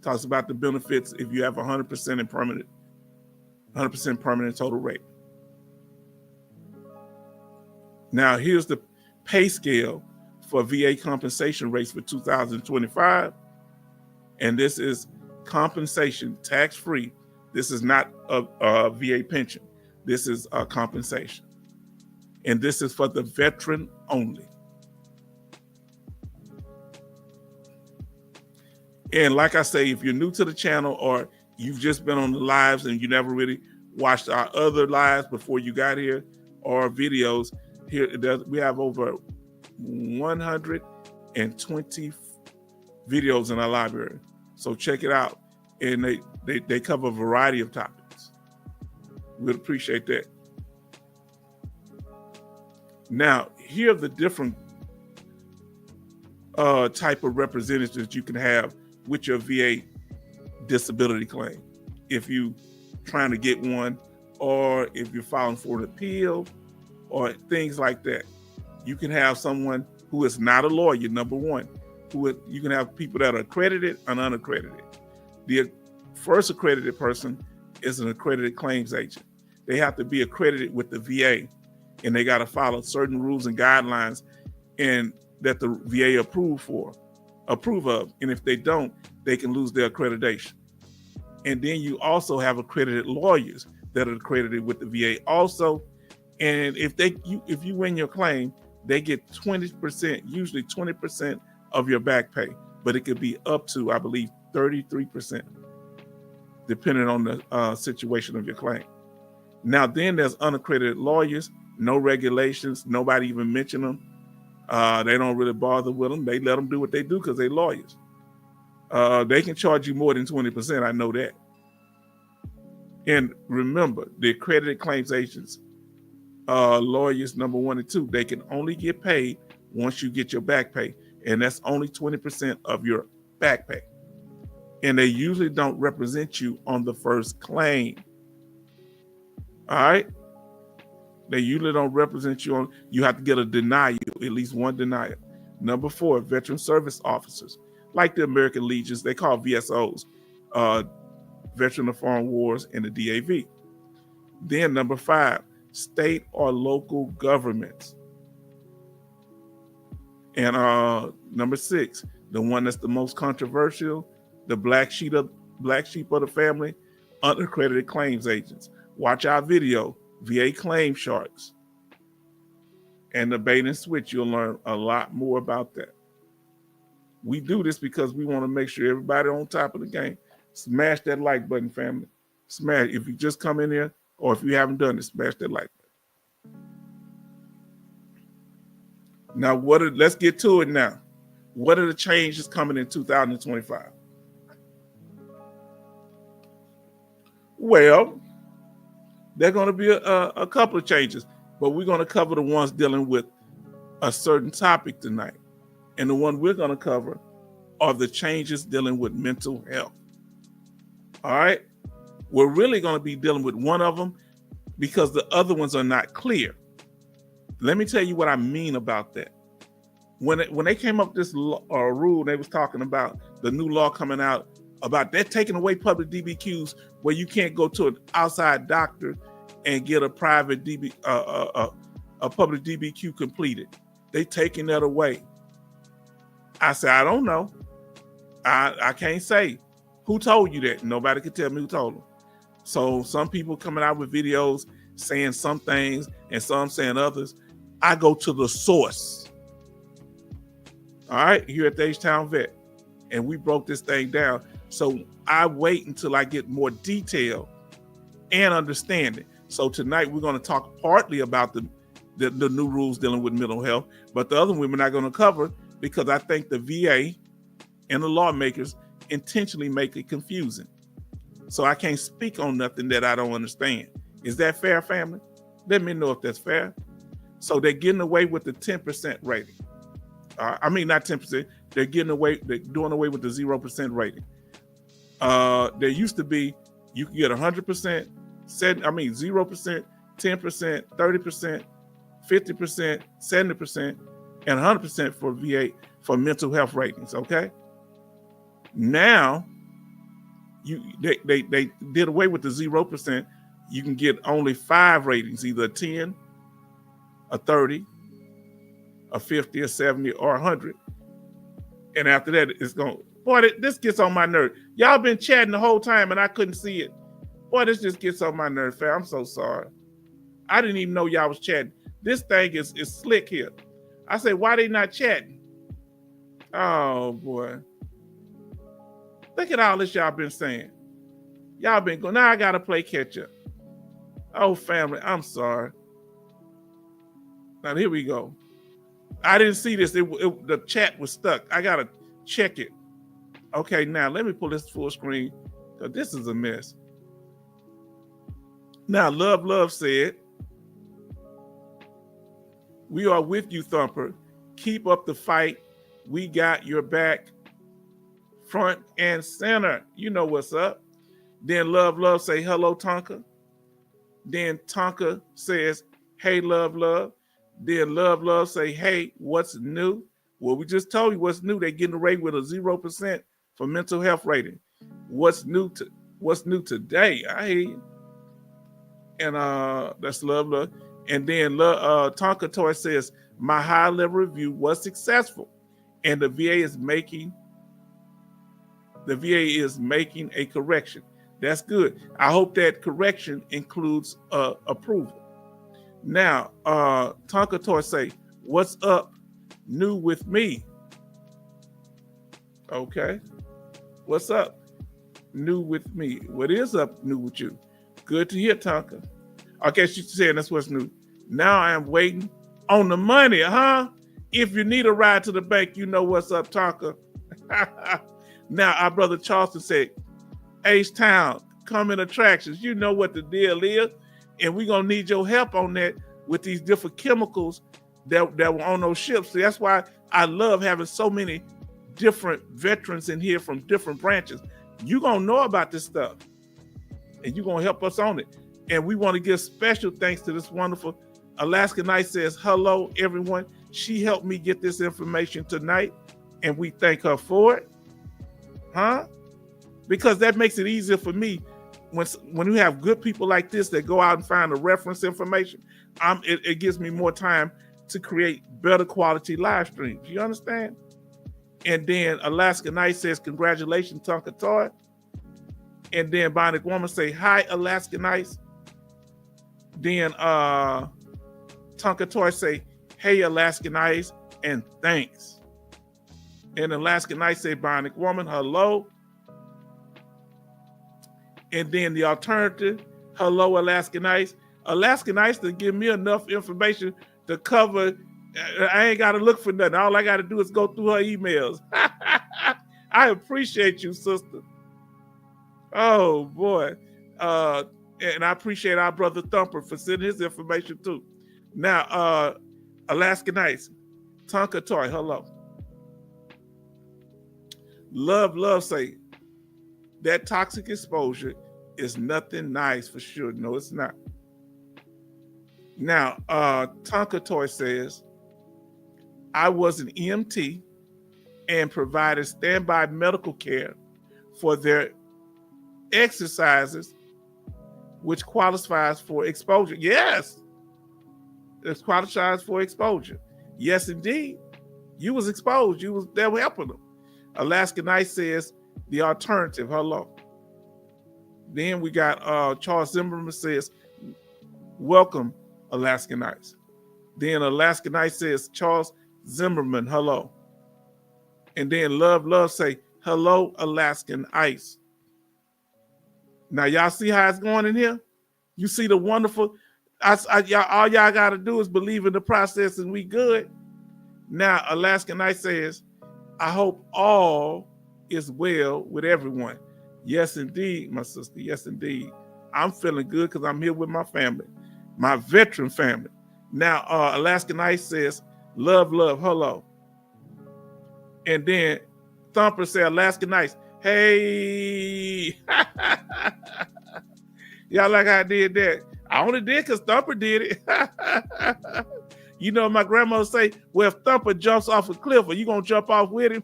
Talks about the benefits if you have 100% permanent total rate. Now here's the pay scale for VA compensation rates for 2025. And this is compensation, tax-free. This is not a VA pension. This is a compensation. And this is for the veteran only. And like I say, if you're new to the channel or you've just been on the lives and you never really watched our other lives before you got here or videos, here we have over 120 videos in our library. So check it out. And they cover a variety of topics. We'd appreciate that. Now, here are the different type of representatives you can have with your VA disability claim. If you trying to get one, or if you're filing for an appeal, or things like that, you can have someone who is not a lawyer. Number one, you can have people that are accredited and unaccredited. The first accredited person is an accredited claims agent. They have to be accredited with the VA, and they got to follow certain rules and guidelines and that the VA approve of. And if they don't, they can lose their accreditation. And then you also have accredited lawyers that are accredited with the VA also. And if you win your claim, they get 20%, usually 20% of your back pay, but it could be up to, I believe, 33%, depending on the situation of your claim. Now, then there's unaccredited lawyers, no regulations, nobody even mention them. They don't really bother with them. They let them do what they do because they're lawyers. They can charge you more than 20%, I know that. And remember, the accredited claims agents, lawyers number 1 and 2, they can only get paid once you get your back pay, and that's only 20% of your back pay. And they usually don't represent you on the first claim. All right? They usually don't represent you you have to get a denial, at least one denial. Number 4, veteran service officers, like the American Legions, they call VSOs, Veteran of Foreign Wars, and the DAV. Then number 5, state or local governments. And number 6, the one that's the most controversial, the black sheep of the family, unaccredited claims agents. Watch our video, VA Claim Sharks, and the bait and switch. You'll learn a lot more about that. We do this because we want to make sure everybody on top of the game. Smash that like button, family. Smash. If you just come in here, or if you haven't done it, smash that like button. Now, let's get to it now. What are the changes coming in 2025? Well, there are going to be a couple of changes, but we're going to cover the ones dealing with a certain topic tonight. And the one we're going to cover are the changes dealing with mental health. All right? We're really going to be dealing with one of them because the other ones are not clear. Let me tell you what I mean about that. When they came up with this rule, they was talking about the new law coming out about that taking away public DBQs, where you can't go to an outside doctor and get a private a public DBQ completed. They taking that away. I said, I don't know. I can't say. Who told you that? Nobody could tell me who told them. So some people coming out with videos saying some things and some saying others. I go to the source. All right, here at the H-Town Vet. And we broke this thing down. So I wait until I get more detail and understanding. So tonight we're going to talk partly about the new rules dealing with mental health, but the other one we're not going to cover because I think the VA and the lawmakers intentionally make it confusing. So I can't speak on nothing that I don't understand. Is that fair, family? Let me know if that's fair. So they're getting away with the 10% rating. I mean, not 10%. They're doing away with the 0% rating. There used to be, you could get 100%, 0%, 10%, 30%, 50%, 70%, and 100% for VA for mental health ratings. Okay. Now, they did away with the 0%. You can get only 5 ratings, either a 10, a 30, a 50, a 70, or 100. And after that, it's going. Boy, this gets on my nerve. Y'all been chatting the whole time and I couldn't see it. Boy, this just gets on my nerve, fam. I'm so sorry. I didn't even know y'all was chatting. This thing is slick here. I said, why they not chatting? Oh, boy. Look at all this y'all been saying. Y'all been going, now I got to play catch up. Oh, family, I'm sorry. Now, here we go. I didn't see this. The chat was stuck. I got to check it. Okay, now let me pull this full screen because this is a mess. Now, Love said, we are with you, Thumper. Keep up the fight We got your back, front and center. You know what's up. Then Love say, hello, Tonka. Then Tonka says, hey, Love. Then Love say, hey, what's new? Well, we just told you what's new. They're getting away with a 0% for mental health rating. What's new today? I hear you. And that's Love. And then Tonka Toy says, my high level review was successful. And the VA is making a correction. That's good. I hope that correction includes approval. Now, Tonka Toy say, what's up new with me? Okay. What's up new with me? What is up new with you? Good to hear, Tonka. Okay, she's saying that's what's new. Now I am waiting on the money, huh? If you need a ride to the bank, you know what's up, Tonka. Now, our brother Charleston said, H-Town, coming attractions. You know what the deal is. And we're going to need your help on that with these different chemicals that were on those ships. So that's why I love having so many different veterans in here from different branches. You're going to know about this stuff. And you're going to help us on it. And we want to give special thanks to this wonderful Alaska Night says, hello, everyone. She helped me get this information tonight. And we thank her for it. Huh? Because that makes it easier for me when you have good people like this that go out and find the reference information. It gives me more time to create better quality live streams. You understand? And then Alaska Night says, congratulations, Tonka Toy. And then Bionic Woman say, hi, Alaska Nights. Then Tonka Toy say, hey, Alaska Nights, and thanks. And Alaska Night say, Bionic Woman, hello. And then the alternative, hello, Alaska Nights. Alaska Nights to give me enough information to cover. I ain't got to look for nothing. All I got to do is go through her emails. I appreciate you, sister. Oh, boy. And I appreciate our brother Thumper for sending his information, too. Now, Alaska Nights, Tonka Toy, hello. Love say, that toxic exposure is nothing nice for sure. No, it's not. Now, Tonka Toy says, I was an EMT and provided standby medical care for their exercises, which qualifies for exposure. Yes, it qualifies for exposure. Yes, indeed. You was exposed. You was there helping them. Alaska Night says, the alternative, hello. Then we got Charles Zimmerman says, welcome, Alaska Nights. Then Alaska Night says, Charles Zimmerman, hello. And then Love say, hello, Alaskan Ice. Now, y'all see how it's going in here? You see the wonderful, all y'all got to do is believe in the process and we good. Now, Alaska Night says, I hope all is well with everyone. Yes, indeed, my sister. Yes, indeed. I'm feeling good because I'm here with my family, my veteran family. Now, Alaska Night says, love, hello. And then Thumper said, Alaska Nights, hey. Y'all like I did that. I only did because Thumper did it. You know, my grandma say, well, if Thumper jumps off a cliff, are you going to jump off with him?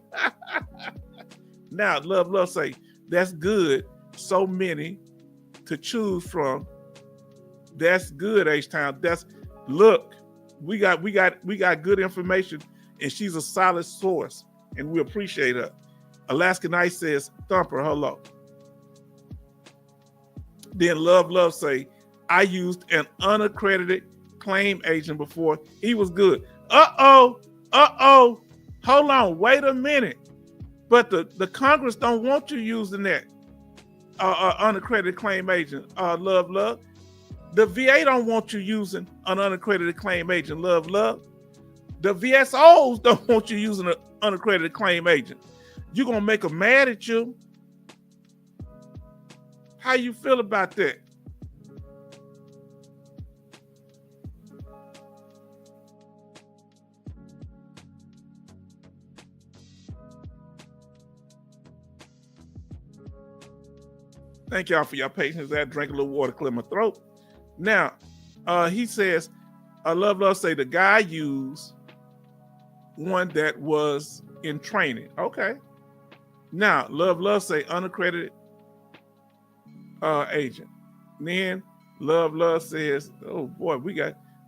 Now, Love say, that's good. So many to choose from. That's good, H-Town. Look, we got good information, and she's a solid source, and we appreciate her. Alaska Night says, Thumper, hello. Then Love say, I used an unaccredited claim agent before. He was good. Uh-oh. Hold on, wait a minute. But the Congress don't want you using that unaccredited claim agent, Love. The VA don't want you using an unaccredited claim agent, Love. The VSOs don't want you using an unaccredited claim agent. You're going to make them mad at you. How you feel about that? Thank y'all for your patience. I drank a little water, clear my throat. Now, he says, Love say the guy used one that was in training. Okay. Now, Love say unaccredited agent. Then Love says, oh boy,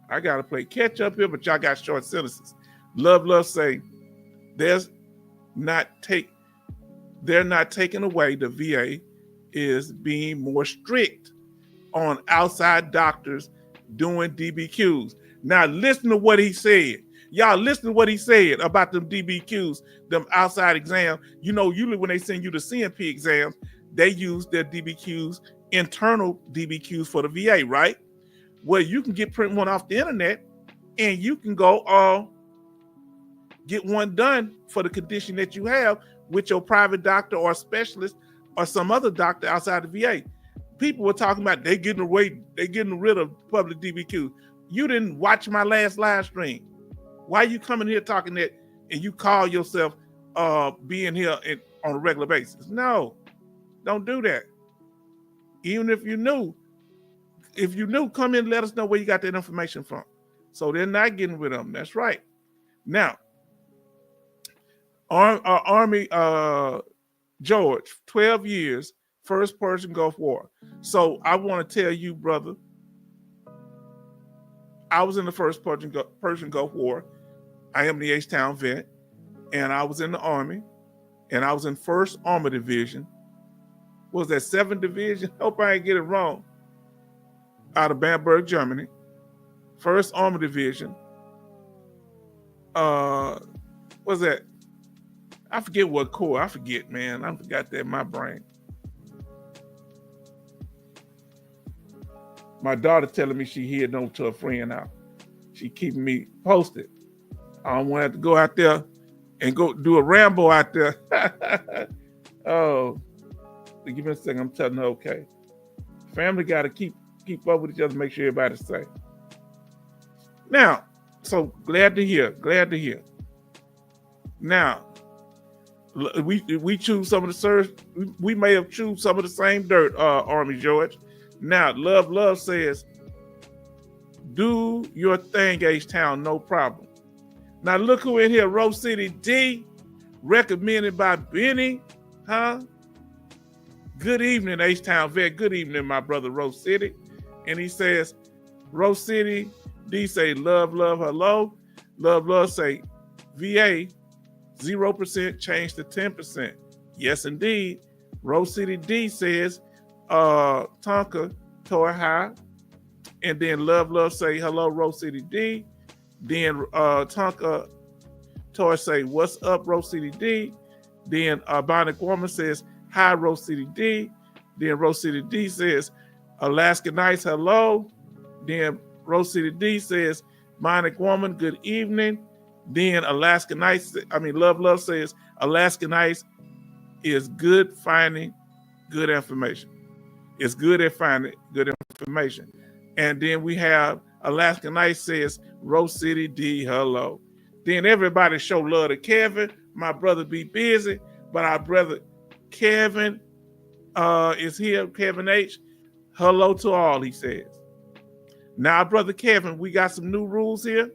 I got to play catch up here, but y'all got short sentences. Love say they're not taking away. The VA is being more strict on outside doctors doing DBQs. Now listen to what he said. Y'all listen to what he said about them DBQs, them outside exams. You know, usually when they send you the CMP exams, they use their DBQs, internal DBQs for the VA, right? Well, you can print one off the internet and you can go get one done for the condition that you have with your private doctor or specialist or some other doctor outside the VA. People were talking about they getting rid of public DBQ. You didn't watch my last live stream. Why are you coming here talking that and you call yourself being here on a regular basis? No, don't do that. Even if you knew, come in and let us know where you got that information from. So they're not getting rid of them. That's right. Now, Army George, 12 years, First Persian Gulf War. So I want to tell you, brother, I was in the First Persian Gulf War. I am the H-Town vet, and I was in the Army, and I was in 1st Armor Division. What was that, 7th Division? Hope I ain't get it wrong. Out of Bamberg, Germany. 1st Armor Division. What's that? I forget what corps. I forget, man. I forgot that in my brain. My daughter telling me she heading over to a friend now. She keeping me posted. I don't want to have to go out there and go do a Rambo out there. Oh, give me a second. I'm telling her, okay. Family got to keep up with each other, make sure everybody's safe. Now, so glad to hear. Now, we choose some of the search. We may have choose some of the same dirt, Army George. Now, Love says, do your thing, H-Town, no problem. Now, look who in here, Rose City D, recommended by Benny, huh? Good evening, H-Town vet. Good evening, my brother, Rose City. And he says, Rose City D say, love, hello. Love say, VA, 0% change to 10%. Yes, indeed. Rose City D says, Tonka Toy High, and then Love say hello, Rose City D. Then Tonka Toy say what's up, Rose City D. Then Bionic Woman says hi, Rose City D. Then Rose City D says Alaska Nights hello. Then Rose City D says Bionic Woman good evening. Then Alaska Nights, Love says Alaska Nights is good finding good information. It's good at finding good information. And then we have Alaska Nights says, Rose City D, hello. Then everybody show love to Kevin. My brother be busy, but our brother Kevin is here, Kevin H. Hello to all, he says. Now, brother Kevin, we got some new rules here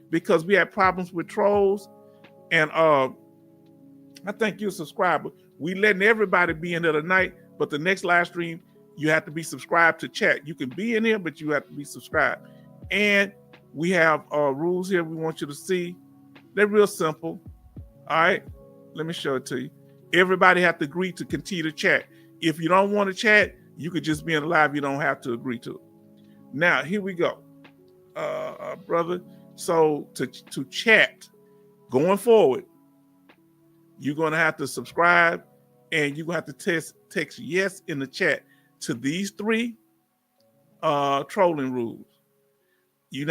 because we had problems with trolls. And I think you're a subscriber. We letting everybody be in there tonight, but the next live stream, you have to be subscribed to chat. You can be in here, but you have to be subscribed. And we have rules here we want you to see. They're real simple. All right, let me show it to you. Everybody have to agree to continue to chat. If you don't want to chat, you could just be in the live. You don't have to agree to it. Now, here we go, brother. So to chat going forward, you're going to have to subscribe and you're going to have to text yes in the chat to these 3 trolling rules. You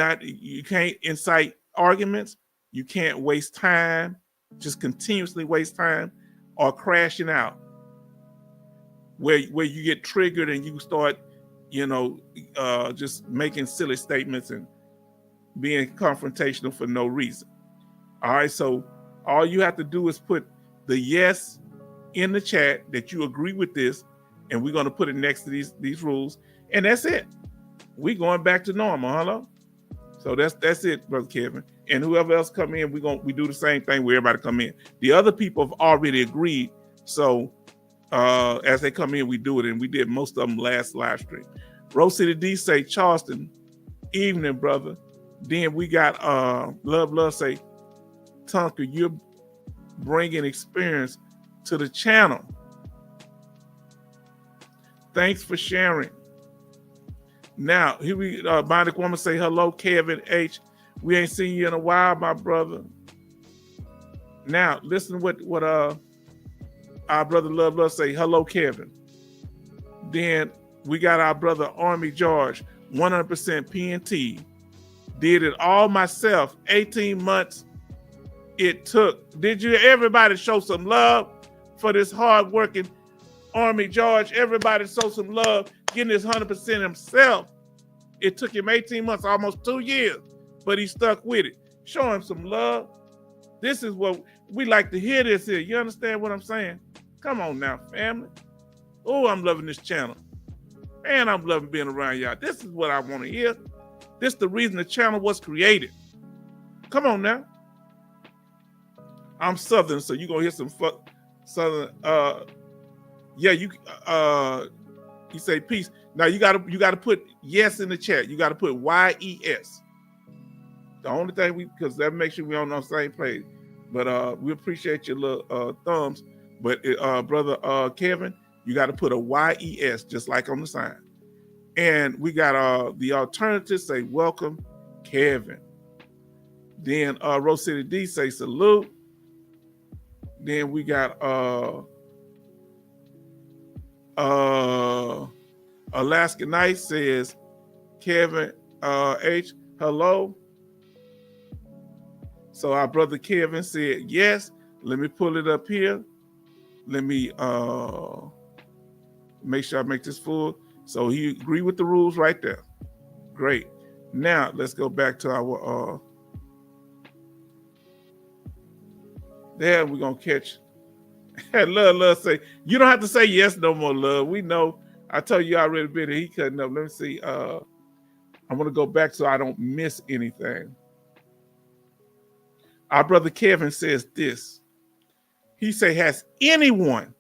can't incite arguments. You can't waste time, just continuously waste time, or crashing out where you get triggered and you start, just making silly statements and being confrontational for no reason. All right, so all you have to do is put the yes in the chat that you agree with this, and we're going to put it next to these rules, and that's it. We going back to normal. Hello. So that's it, Brother Kevin. And whoever else come in, we do the same thing where everybody come in. The other people have already agreed. So as they come in, we do it, and we did most of them last live stream. Rose City D say, Charleston, evening, brother. Then we got Love say, Tonka, you're bringing experience to the channel. Thanks for sharing. Now, here we Bionic Woman say, hello, Kevin H. We ain't seen you in a while, my brother. Now, listen to what our brother Love say, hello, Kevin. Then we got our brother Army George, 100% PNT. Did it all myself, 18 months it took. Did you everybody show some love for this hard-working Army George? Everybody show some love, getting this 100% himself. It took him 18 months, almost 2 years, but he stuck with it. Show him some love. This is what we like to hear this here. You understand what I'm saying? Come on now, family. Oh, I'm loving this channel. And I'm loving being around y'all. This is what I want to hear. This is the reason the channel was created. Come on now. I'm Southern, so you're gonna hear some Southern. Yeah, you say peace. Now you gotta put yes in the chat. You gotta put YES. The only thing because that makes sure we on the same page. But we appreciate your little thumbs. But brother Kevin, you got to put a YES just like on the sign. And we got the alternative say welcome, Kevin. Then Rose City D say salute. Then we got Alaska Night says Kevin H, hello. So our brother Kevin said yes. Let me pull it up here. Let me make sure I make this full. So he agreed with the rules right there. Great. Now let's go back to our there we're gonna catch. Love say, you don't have to say yes no more, Love. We know. I told you already been here. He cutting up. Let me see. I want to go back so I don't miss anything. Our brother Kevin says this. He say, has anyone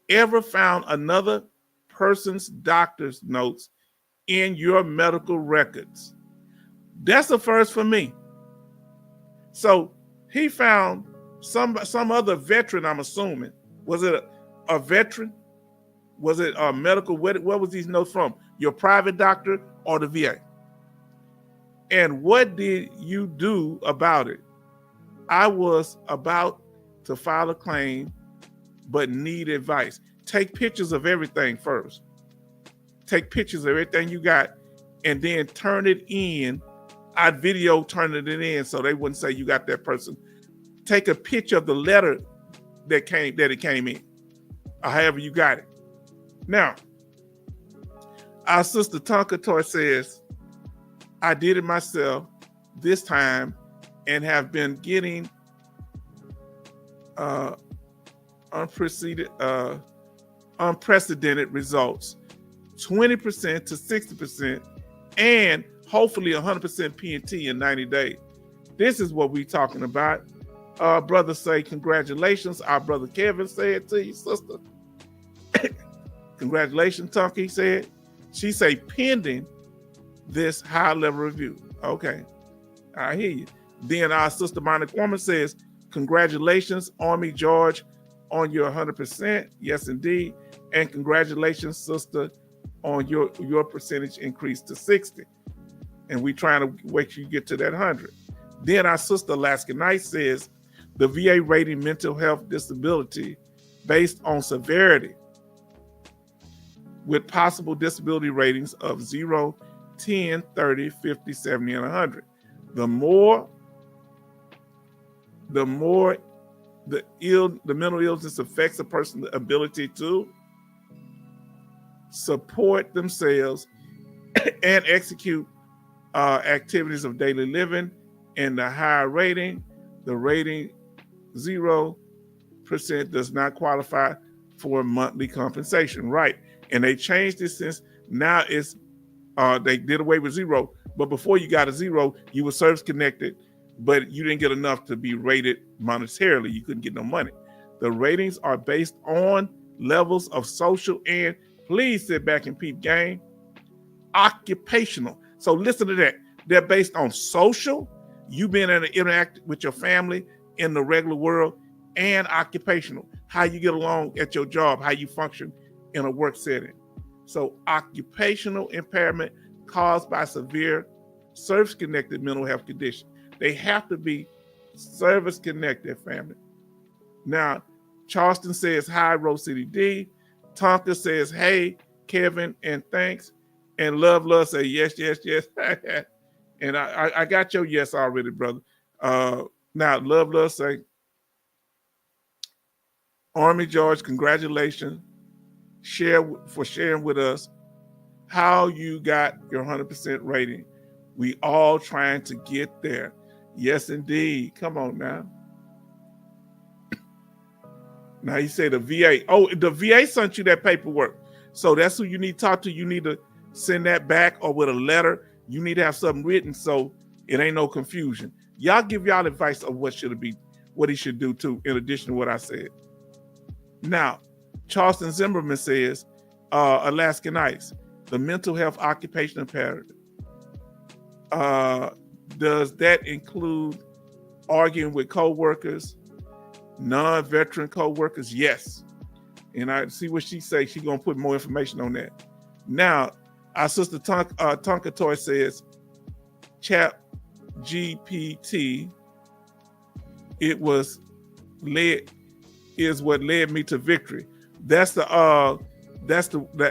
ever found another person's doctor's notes in your medical records? That's the first for me. So he found some other veteran, I'm assuming. Was it a veteran? Was it a medical? Where was these notes from? Your private doctor or the VA? And what did you do about it? I was about to file a claim, but need advice. Take pictures of everything first. Take pictures of everything you got and then turn it in. I'd video turning it in so they wouldn't say you got that person. Take a picture of the letter that it came in, or however you got it. Now, our sister Tonka Toy says, I did it myself this time and have been getting unprecedented results, 20% to 60%, and hopefully 100% PNT in 90 days. This is what we're talking about. Brother say, congratulations. Our brother Kevin said to you, sister. Congratulations, Tonka said. She say, pending this high-level review. Okay, I hear you. Then our sister Bionic Woman says, congratulations, Army George, on your 100%. Yes, indeed. And congratulations, sister, on your percentage increase to 60. And we trying to wait till you get to that 100. Then our sister Alaska Night says, the VA rating mental health disability based on severity with possible disability ratings of 0, 10, 30, 50, 70, and 100. The more the mental illness affects a person's ability to support themselves and execute activities of daily living, and the higher rating, the rating 0% does not qualify for monthly compensation, right? And they changed it since now it's they did away with zero. But before you got a zero, you were service connected, but you didn't get enough to be rated monetarily. You couldn't get no money. The ratings are based on levels of social and, please sit back and peep game, occupational. So listen to that. They're based on social, you being able to interact with your family in the regular world, and occupational, how you get along at your job, how you function in a work setting. So occupational impairment caused by severe service-connected mental health condition. They have to be service-connected, family. Now, Charleston says, hi, Rose City D. Tonka says, hey, Kevin, and thanks. And Love say, yes, yes, yes. And I got your yes already, brother. Now, Love say, Army George, congratulations. For sharing with us how you got your 100% rating. We all trying to get there. Yes, indeed. Come on now. Now you say the VA. Oh, the VA sent you that paperwork. So that's who you need to talk to. You need to send that back, or with a letter. You need to have something written so it ain't no confusion. Y'all give y'all advice of what he should do too, in addition to what I said. Now, Charleston Zimmerman says, Alaskan Ice, the mental health occupation imperative. Does that include arguing with co-workers, non-veteran co-workers? Yes. And I see what she says. She's going to put more information on that. Now, our sister Tonka Toy says, Chat GPT, is what led me to victory. That's the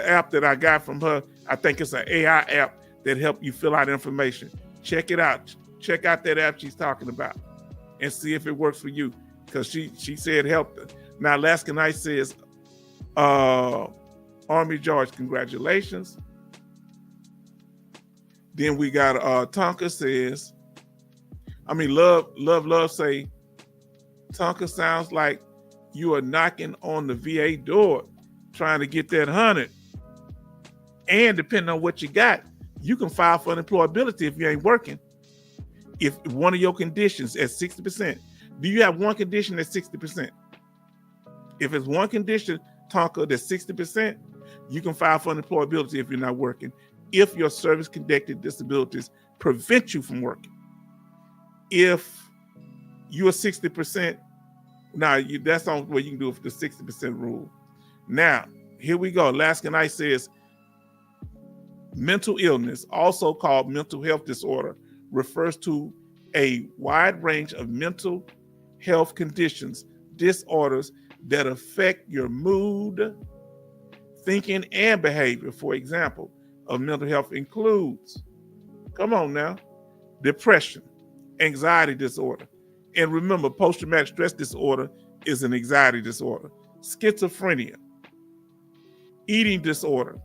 app that I got from her. I think it's an AI app that help you fill out information. Check it out. Check out that app she's talking about and see if it works for you, because she said it helped her. Now, Alaskan Ice says, Army George, congratulations. Then we got Tonka says, Love say, Tonka sounds like you are knocking on the VA door trying to get that 100. And depending on what you got, you can file for unemployability if you ain't working. If one of your conditions at 60%, do you have one condition at 60%? If it's one condition, Tonka, that's 60%, you can file for unemployability if you're not working, if your service-connected disabilities prevent you from working. If you're 60%, now that's the only way you can do it for the 60% rule. Now, here we go. Alaskan Ice says, mental illness, also called mental health disorder, refers to a wide range of mental health conditions, disorders that affect your mood, thinking, and behavior. For example, of mental health includes, come on now, depression, anxiety disorder. And remember, post-traumatic stress disorder is an anxiety disorder. Schizophrenia, eating disorder,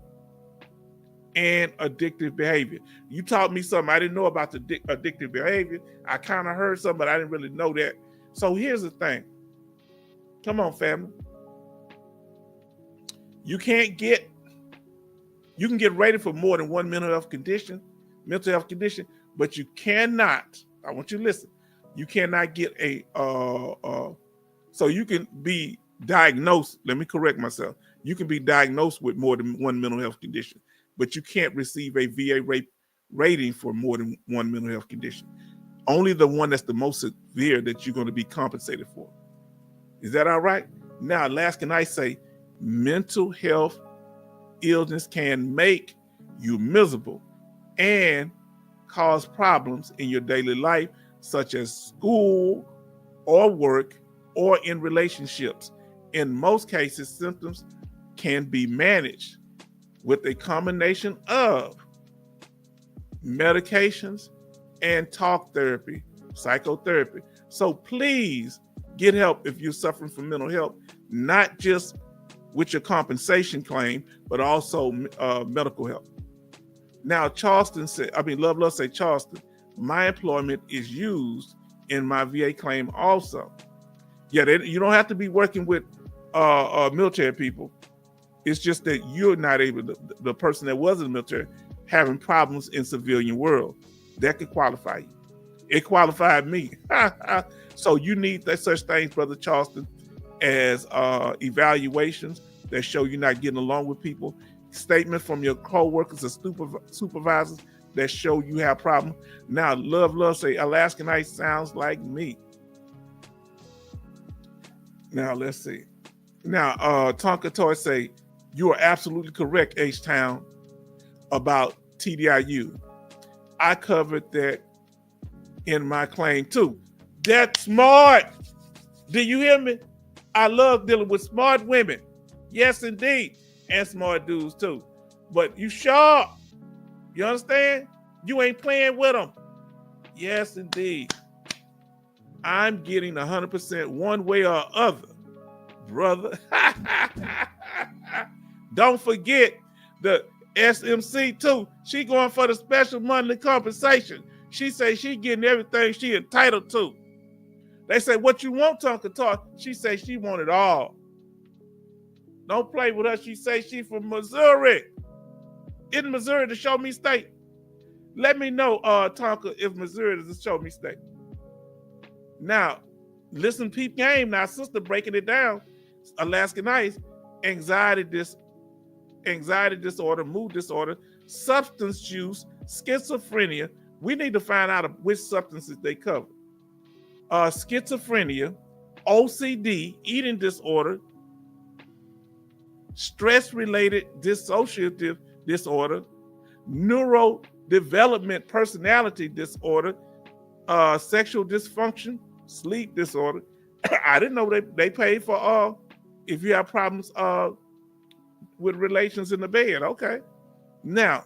and addictive behavior. You taught me something I didn't know about the addictive behavior. I kind of heard something, but I didn't really know that. So here's the thing. Come on, family. You can get rated for more than one mental health condition, but you cannot, I want you to listen, you cannot get so you can be diagnosed, let me correct myself, you can be diagnosed with more than one mental health condition, but you can't receive a VA rating for more than one mental health condition. Only the one that's the most severe that you're going to be compensated for. Is that all right? Now, last can I say, mental health illness can make you miserable and cause problems in your daily life, such as school or work or in relationships. In most cases, symptoms can be managed with a combination of medications and talk therapy, psychotherapy. So please get help if you're suffering from mental health, not just with your compensation claim, but also medical help. Now, Charleston said, Love say, Charleston, my employment is used in my VA claim also. Yeah, you don't have to be working with military people. It's just that you're not able to, the person that was in the military having problems in civilian world. That could qualify you. It qualified me. So you need that such things, Brother Charleston, as evaluations that show you're not getting along with people, statements from your co-workers or supervisors that show you have problems. Now, love say Alaskanite sounds like me. Now let's see. Now Tonka Toy say you are absolutely correct, H-Town, about TDIU. I covered that in my claim too. That's smart. Do you hear me? I love dealing with smart women. Yes, indeed. And smart dudes too. But you sharp. You understand? You ain't playing with them. Yes, indeed. I'm getting 100% one way or other, brother. Don't forget the SMC too. She going for the special monthly compensation. She say she getting everything she entitled to. They say, what you want, Tonka Talk? She say she want it all. Don't play with her. She say she from Missouri. In Missouri, the Show Me State. Let me know, Tonka, if Missouri is the Show Me State. Now, listen, peep game. Now, sister breaking it down. Alaskan Ice, anxiety disorder, mood disorder, substance use, schizophrenia. We need to find out which substances they cover. Schizophrenia, OCD, eating disorder, stress-related dissociative disorder, neurodevelopment personality disorder, sexual dysfunction, sleep disorder. I didn't know they paid for if you have problems with relations in the bed. Okay. Now,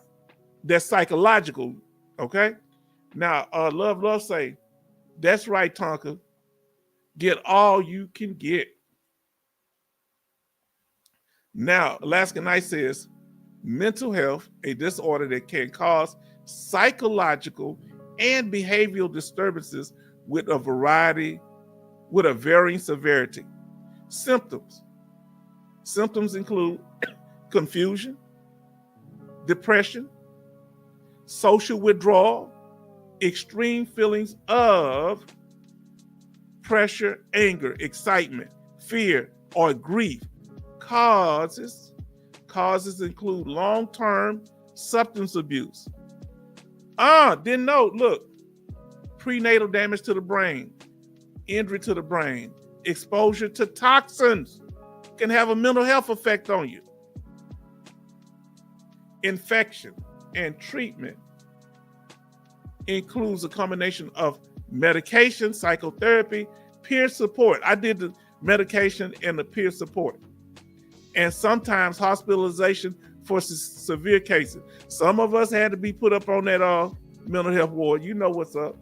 that's psychological. Okay. Now, love say, that's right, Tonka. Get all you can get. Now, Alaskan Night says, mental health, a disorder that can cause psychological and behavioral disturbances with a varying severity. Symptoms include confusion, depression, social withdrawal, extreme feelings of pressure, anger, excitement, fear, or grief. Causes include long-term substance abuse. Didn't know. Look, prenatal damage to the brain, injury to the brain, exposure to toxins can have a mental health effect on you. Infection and treatment includes a combination of medication, psychotherapy, peer support. I did the medication and the peer support. And sometimes hospitalization for severe cases. Some of us had to be put up on that mental health ward. You know what's up.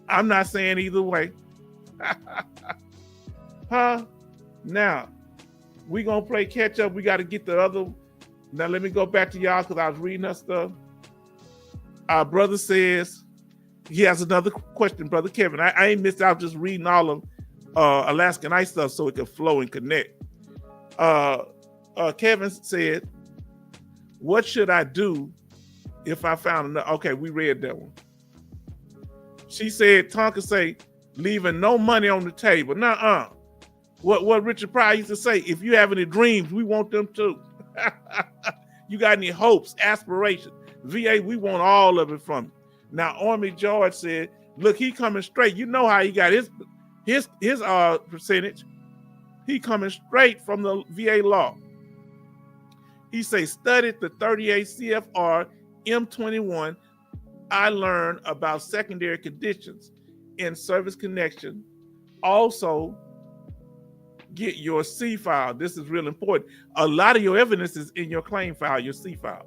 I'm not saying either way. Now, we gonna play catch up. We got to get the other. Now let me go back to y'all because I was reading her stuff. Our brother says he has another question, Brother Kevin. I ain't missed out just reading all of Alaskan Ice stuff so it can flow and connect. Kevin said, what should I do if I found another? Okay, we read that one. She said, Tonka say, leaving no money on the table. Nuh-uh. What Richard Pryor used to say, if you have any dreams, we want them too. You got any hopes, aspirations? VA, we want all of it from you. Now, Army George said, look, he coming straight. You know how he got his percentage. He coming straight from the VA law. He say, studied the 38 CFR M21. I learned about secondary conditions in service connection. Also, get your C file. This is real important. A lot of your evidence is in your claim file, your C file.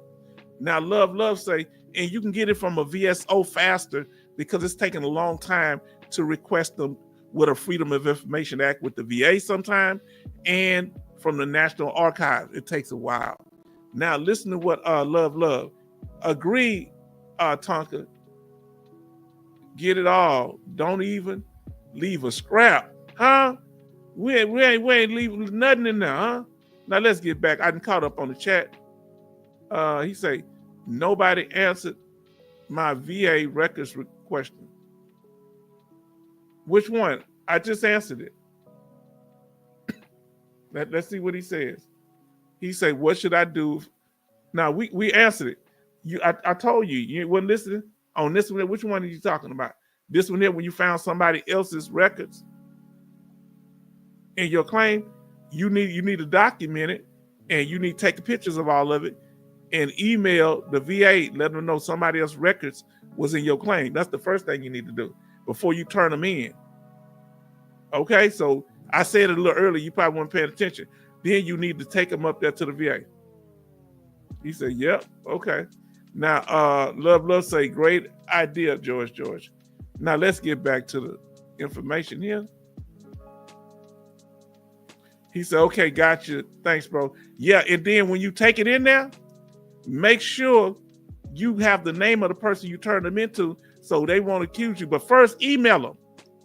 Now, love say, and you can get it from a VSO faster because it's taking a long time to request them with a Freedom of Information Act with the VA sometime, and from the National Archives. It takes a while. Now, listen to what love. Agree, Tonka. Get it all. Don't even leave a scrap. We ain't leaving nothing in there, huh? Now let's get back. I done caught up on the chat. He say, nobody answered my VA records question. Which one? I just answered it. Let's see what he says. He say, what should I do? Now we answered it. I told you, you weren't listening on this one. Which one are you talking about? This one here, when you found somebody else's records in your claim, you need to document it, and you need to take pictures of all of it and email the VA, let them know somebody else's records was in your claim. That's the first thing you need to do before you turn them in. Okay, so I said it a little earlier, you probably weren't paying attention. Then you need to take them up there to the VA. He said, yep, okay. Now, Love say, great idea, George. Now let's get back to the information here. He said, okay, gotcha. Thanks, bro. Yeah, and then when you take it in there, make sure you have the name of the person you turn them into so they won't accuse you. But first, email them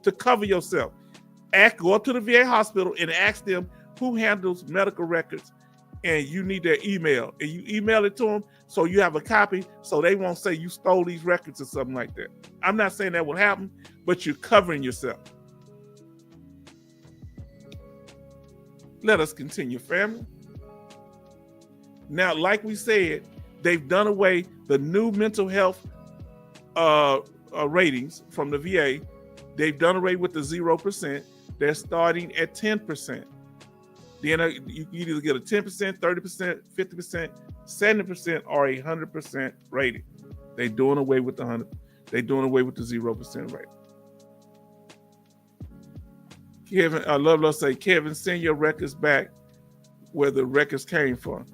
to cover yourself. Go up to the VA hospital and ask them who handles medical records, and you need their email. And you email it to them so you have a copy so they won't say you stole these records or something like that. I'm not saying that will happen, but you're covering yourself. Let us continue, family. Now, like we said, they've done away the new mental health ratings from the VA. They've done away with the 0%. They're starting at 10%. Then you either get a 10%, 30%, 50%, 70%, or 100% rating. They're doing away with the 100. They're doing away with the 0% rating. Kevin, Love say, Kevin, send your records back where the records came from.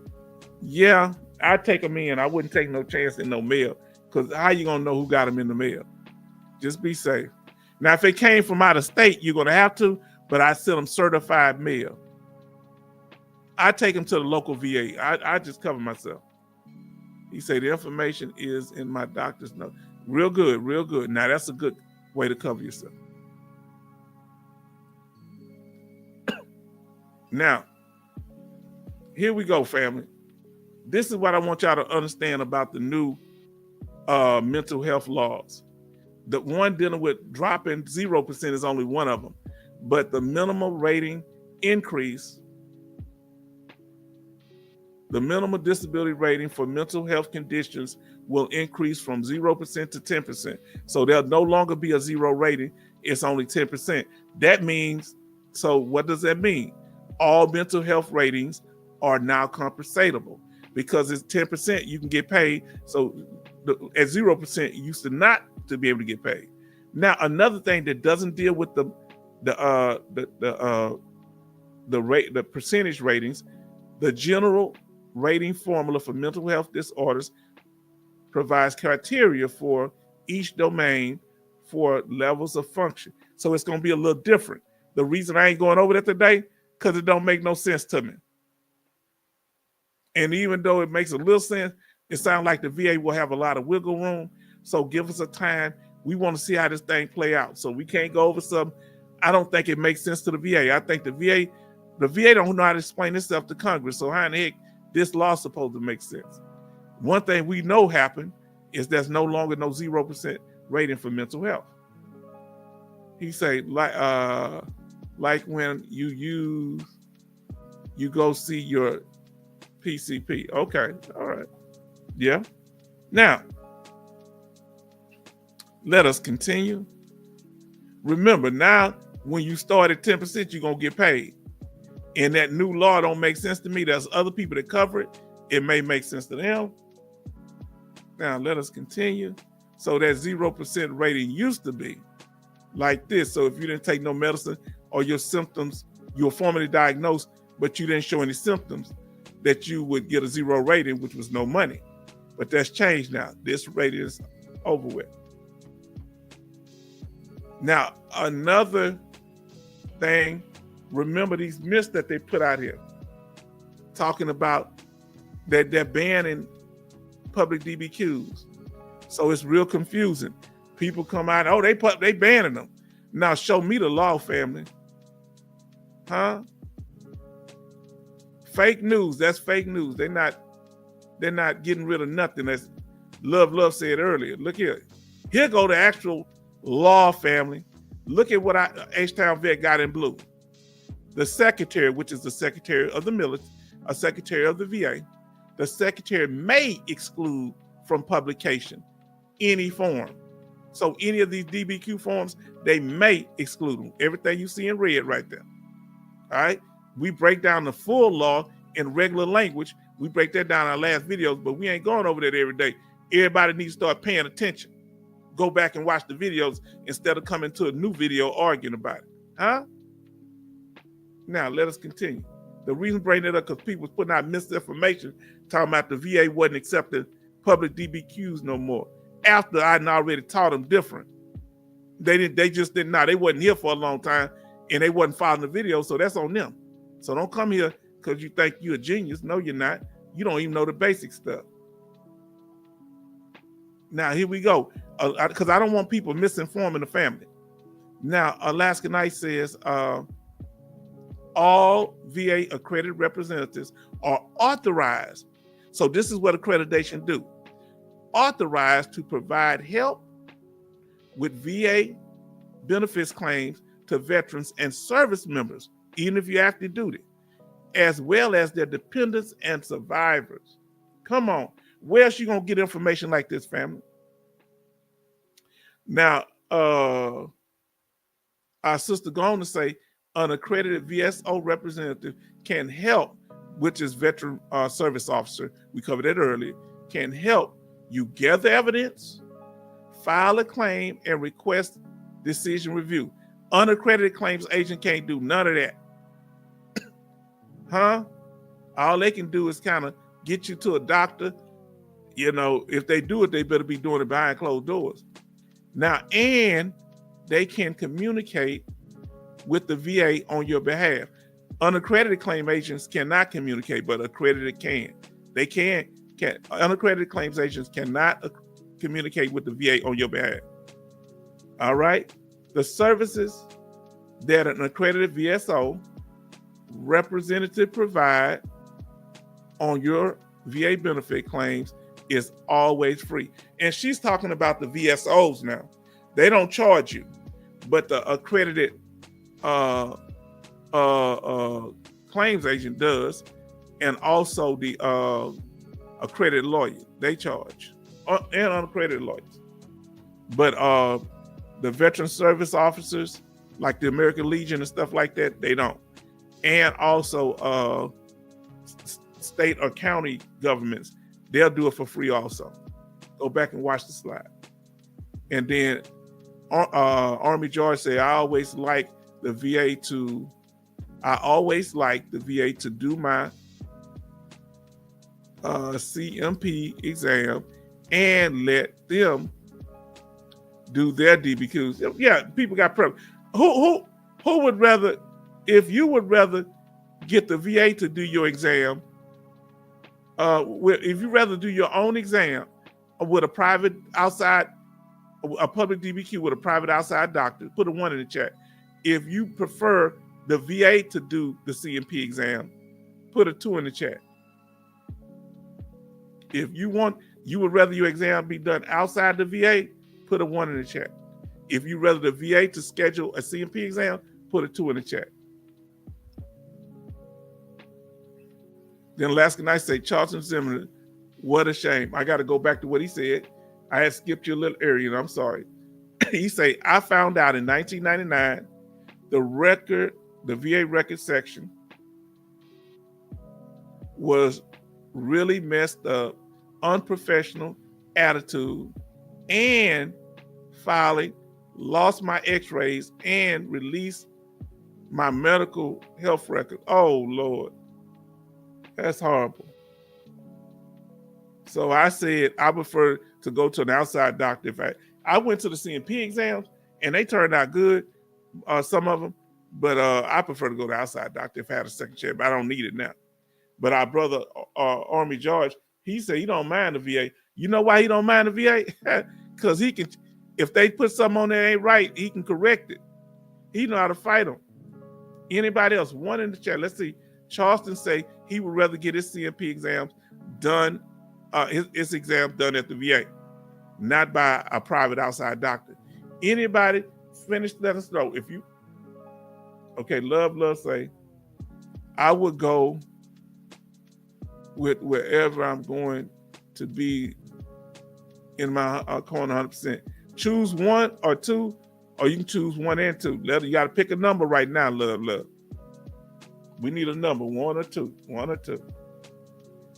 Yeah, I'd take them in. I wouldn't take no chance in no mail, because how you gonna know who got them in the mail? Just be safe. Now, if they came from out of state, you're gonna have to, but I send them certified mail. I take them to the local VA. I just cover myself. He said the information is in my doctor's note. Real good, real good. Now that's a good way to cover yourself. Now, here we go, family. This is what I want y'all to understand about the new mental health laws. The one dealing with dropping 0% is only one of them, but the minimum rating increase, the minimum disability rating for mental health conditions will increase from 0% to 10%. So there'll no longer be a 0 rating. It's only 10%. That means, so what does that mean? All mental health ratings are now compensatable because it's 10%. You can get paid. So at 0%, you used to not to be able to get paid. Now, another thing that doesn't deal with the percentage ratings, the general rating formula for mental health disorders provides criteria for each domain for levels of function. So it's going to be a little different. The reason I ain't going over that today, because it don't make no sense to me. And even though it makes a little sense, it sounds like the VA will have a lot of wiggle room. So give us a time. We want to see how this thing play out. So we can't go over something. I don't think it makes sense to the VA. I think the VA don't know how to explain itself to Congress. So how in the heck this law is supposed to make sense? One thing we know happened is there's no longer no 0% rating for mental health. He say like when you go see your PCP. Okay, all right. Yeah. Now, let us continue. Remember, now when you start at 10%, you're going to get paid. And that new law don't make sense to me. There's other people that cover it. It may make sense to them. Now, let us continue. So that 0% rating used to be like this. So if you didn't take no medicine or your symptoms, you were formally diagnosed, but you didn't show any symptoms, that you would get a 0 rating, which was no money. But that's changed now. This rating is over with. Now, another thing, remember these myths that they put out here, talking about that they're banning public DBQs. So it's real confusing. People come out, oh, they banning them. Now show me the law, family. Huh? Fake news. That's fake news. They're not getting rid of nothing. As Love said earlier. Look here. Here go the actual law, family. Look at what H-Town Vet got in blue. The secretary, which is the secretary of the military, a secretary of the VA, the secretary may exclude from publication any form. So any of these DBQ forms, they may exclude them. Everything you see in red right there. All right. We break down the full law in regular language. We break that down in our last videos, but we ain't going over that every day. Everybody needs to start paying attention. Go back and watch the videos instead of coming to a new video arguing about it. Huh? Now, let us continue. The reason bringing it up because people was putting out misinformation talking about the VA wasn't accepting public DBQs no more. After I had already taught them different. They just didn't know. They wasn't here for a long time and they wasn't following the video, so that's on them. So don't come here because you think you're a genius. No, you're not. You don't even know the basic stuff. Now, here we go. Because I don't want people misinforming the family. Now, Alaska Knight says, all VA accredited representatives are authorized. So this is what accreditation do. Authorized to provide help with VA benefits claims to veterans and service members, even if you're active duty, as well as their dependents and survivors. Come on. Where else you going to get information like this, family? Now, our sister going to say, an accredited VSO representative can help, which is veteran service officer, we covered that earlier, can help you gather evidence, file a claim, and request decision review. Unaccredited claims agent can't do none of that. Huh? All they can do is kind of get you to a doctor. You know, if they do it, they better be doing it behind closed doors. Now, and they can communicate with the VA on your behalf. Unaccredited claim agents cannot communicate, but accredited can. They can. Unaccredited claims agents cannot communicate with the VA on your behalf. All right? The services that an accredited VSO representative provide on your VA benefit claims is always free. And she's talking about the VSOs now. They don't charge you, but the accredited claims agent does, and also the accredited lawyer, they charge, and unaccredited lawyers. But the veteran service officers, like the American Legion and stuff like that, they don't. And also state or county governments, they'll do it for free also. Go back and watch the slide. And then Army George said, I always like the VA to do my CMP exam and let them do their DBQs. Yeah, people got preference. Who would rather, if you would rather get the VA to do your exam, if you rather do your own exam with a private outside, a public DBQ with a private outside doctor, put a 1 in the chat. If you prefer the VA to do the CMP exam, put a 2 in the chat. If you would rather your exam be done outside the VA, put a 1 in the chat. If you rather the VA to schedule a CMP exam, put a 2 in the chat. Then Alaska Knight say, Charlton Zimmerman, what a shame. I got to go back to what he said. I had skipped you a little area, and I'm sorry. He say, I found out in 1999, the VA record section was really messed up, unprofessional attitude, and finally lost my x-rays and released my medical health record. Oh, Lord. That's horrible. So I said I prefer to go to an outside doctor. In fact, I went to the CMP exams and they turned out good, some of them, but I prefer to go to outside doctor if I had a second chair, but I don't need it now. But our brother, Army George, he said he don't mind the VA. You know why he don't mind the VA? Because he can, if they put something on there that ain't right, he can correct it. He know how to fight them. Anybody else? One in the chat. Let's see. Charleston say he would rather get his CMP exams done, his exam done at the VA, not by a private outside doctor. Anybody finish? Let us know. If you, okay, love say, I would go with wherever I'm going to be in my corner 100%. Choose one or two, or you can choose 1 and 2. You got to pick a number right now, love. We need a number, 1 or 2. 1 or 2.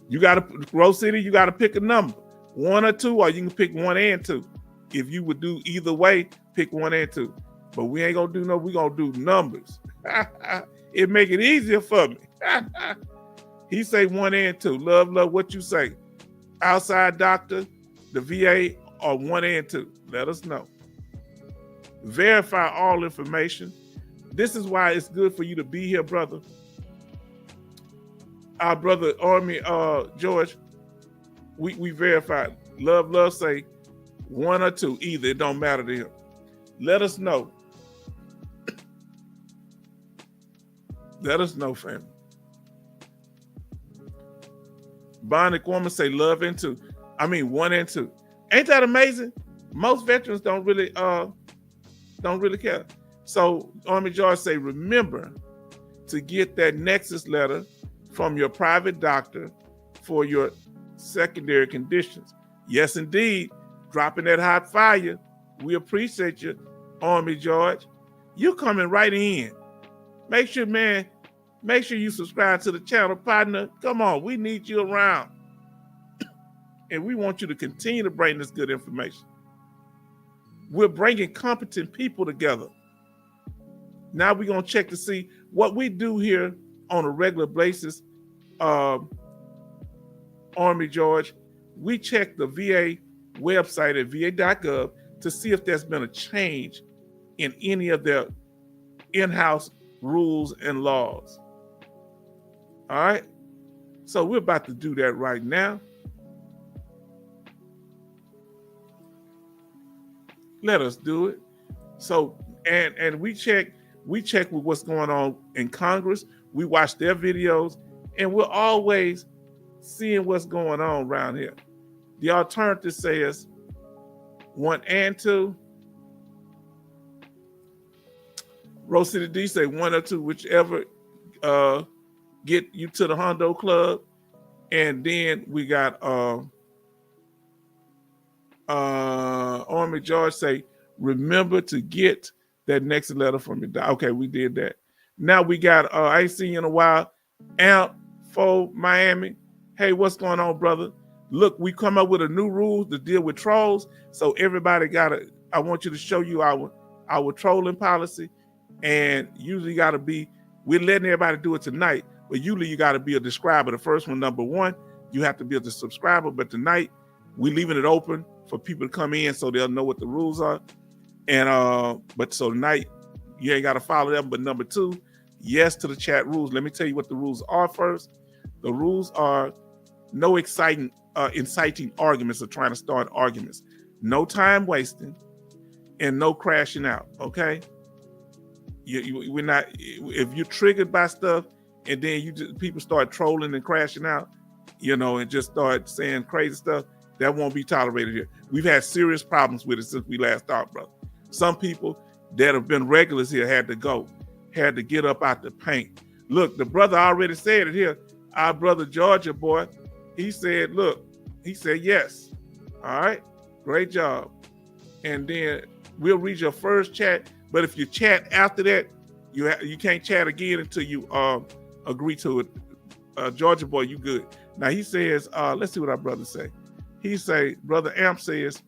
You got to, Rose City, you got to pick a number, 1 or 2, or you can pick 1 and 2. If you would do either way, pick 1 and 2. But we ain't going to do no, we going to do numbers. It make it easier for me. He say 1 and 2. Love, what you say? Outside doctor, the VA, or 1 and 2? Let us know. Verify all information. This is why it's good for you to be here, brother. Our brother Army George, we verified. Love say 1 or 2, either. It don't matter to him. Let us know. Let us know, family. Bonnie Woman say love and 2. I mean 1 and 2. Ain't that amazing? Most veterans don't really care. So Army George say, remember to get that Nexus letter from your private doctor for your secondary conditions. Yes, indeed. Dropping that hot fire. We appreciate you, Army George. You coming right in. Make sure you subscribe to the channel, partner. Come on, we need you around. And we want you to continue to bring this good information. We're bringing competent people together. Now we're going to check to see what we do here on a regular basis. Army George, we check the VA website at va.gov to see if there's been a change in any of their in-house rules and laws. All right. So we're about to do that right now. Let us do it. So, and we check with what's going on in Congress. We watch their videos, and we're always seeing what's going on around here. The alternative says 1 and 2. Rose City D say 1 or 2, whichever get you to the Hondo Club. And then we got Army George say, remember to get that next letter from your doctor. Okay, we did that. Now we got, I ain't seen you in a while, Amp for Miami. Hey, what's going on, brother? Look, we come up with a new rule to deal with trolls. So everybody I want you to show you our trolling policy. And usually we're letting everybody do it tonight, but usually you got to be a subscriber. The first one, number 1, you have to be a subscriber. But tonight, we're leaving it open for people to come in so they'll know what the rules are. And but so tonight, you ain't got to follow them. But number 2, yes to the chat rules. Let me tell you what the rules are first. The rules are no inciting arguments or trying to start arguments, no time wasting, and no crashing out. Okay. We're not. If you're triggered by stuff, and then people start trolling and crashing out, and just start saying crazy stuff, that won't be tolerated here. We've had serious problems with it since we last talked, brother. Some people that have been regulars here had to get up out the paint. Look, the brother already said it here. Our brother Georgia boy, he said yes. All right, great job. And then we'll read your first chat. But if you chat after that, you can't chat again until you agree to it. Georgia boy, you good. Now he says, let's see what our brother say. He say, Brother Amp says,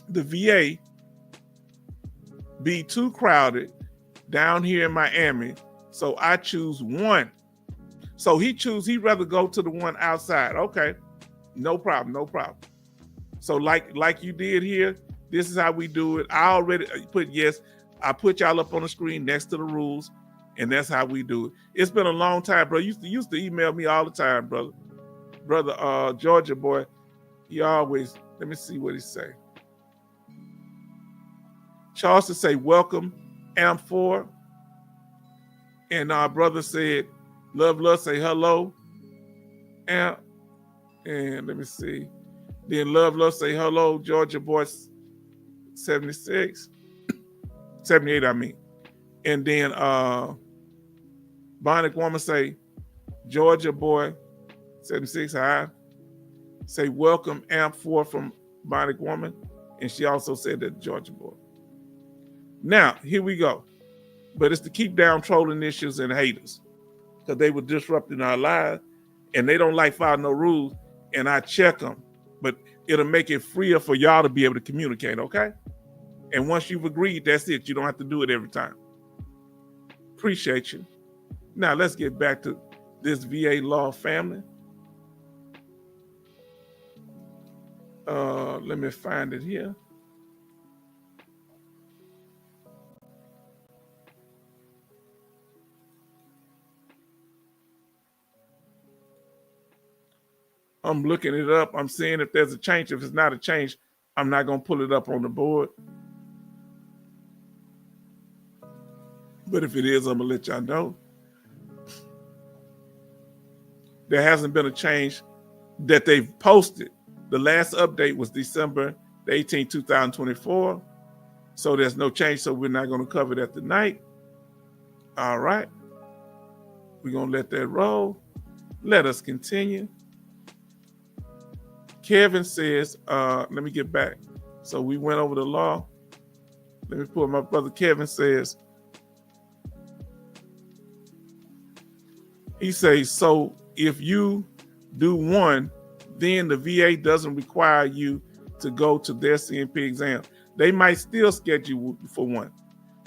the VA be too crowded down here in Miami, so I choose 1. So he'd rather go to the one outside. Okay, no problem. So like you did here, this is how we do it. I already put yes. I put y'all up on the screen next to the rules, and that's how we do it. It's been a long time, bro. You used to email me all the time, brother. Brother Georgia boy, he always, let me see what he say. Charleston say, welcome, Am4. And our brother said, love, say hello. And let me see. Then love, say hello, Georgia boy 76. 78, I mean. And then Bionic Woman say, Georgia boy 76, hi. Say welcome Amp 4 from Bionic Woman. And she also said that Georgia boy. Now, here we go. But it's to keep down trolling issues and haters, because they were disrupting our lives and they don't like following no rules, and I check them. But it'll make it freer for y'all to be able to communicate, okay? And once you've agreed, that's it. You don't have to do it every time. Appreciate you. Now let's get back to this VA law family. Let me find it here. I'm looking it up. I'm seeing if there's a change. If it's not a change, I'm not going to pull it up on the board. But if it is, I'm going to let y'all know. There hasn't been a change that they've posted. The last update was December the 18th, 2024. So there's no change. So we're not going to cover that tonight. All right. We're going to let that roll. Let us continue. Kevin says, let me get back. So we went over the law. Let me pull my brother Kevin says, he says, so if you do one, then the VA doesn't require you to go to their CMP exam. They might still schedule you for one,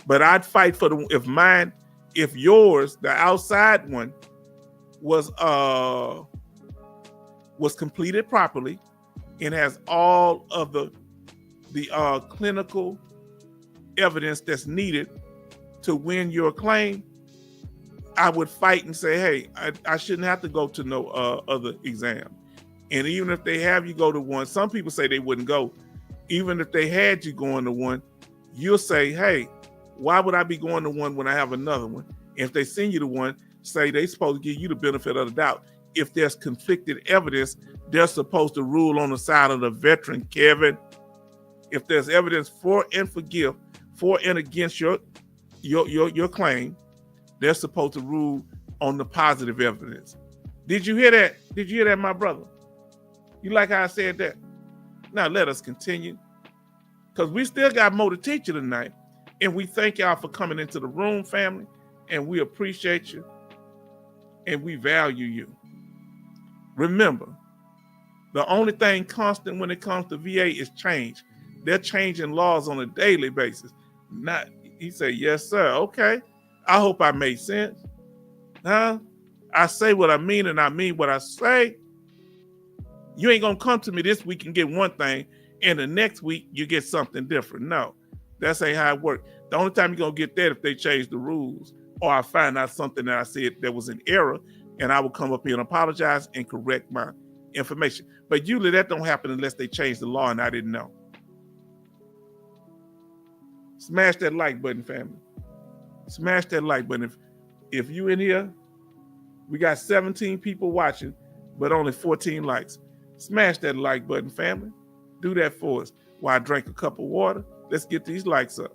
but I'd fight for if yours, the outside one, was completed properly and has all of the clinical evidence that's needed to win your claim, I would fight and say, hey, I shouldn't have to go to no other exam. And even if they have you go to one, some people say they wouldn't go. Even if they had you going to one, you'll say, hey, why would I be going to one when I have another one? If they send you to one, say they're supposed to give you the benefit of the doubt. If there's conflicted evidence, they're supposed to rule on the side of the veteran, Kevin. If there's evidence for and against your claim, they're supposed to rule on the positive evidence. Did you hear that? Did you hear that, my brother? You like how I said that? Now let us continue, because we still got more to teach you tonight. And we thank y'all for coming into the room, family. And we appreciate you. And we value you. Remember, the only thing constant when it comes to VA is change. They're changing laws on a daily basis. He said, yes, sir. Okay. I hope I made sense. Huh? I say what I mean and I mean what I say. You ain't going to come to me this week and get one thing and the next week you get something different. No, that's ain't how it works. The only time you're going to get that if they change the rules or I find out something that I said that was an error and I will come up here and apologize and correct my information. But usually that don't happen unless they change the law and I didn't know. Smash that like button, family. Smash that like button. If you in here, we got 17 people watching, but only 14 likes. Smash that like button, family. Do that for us while I drink a cup of water. Let's get these likes up.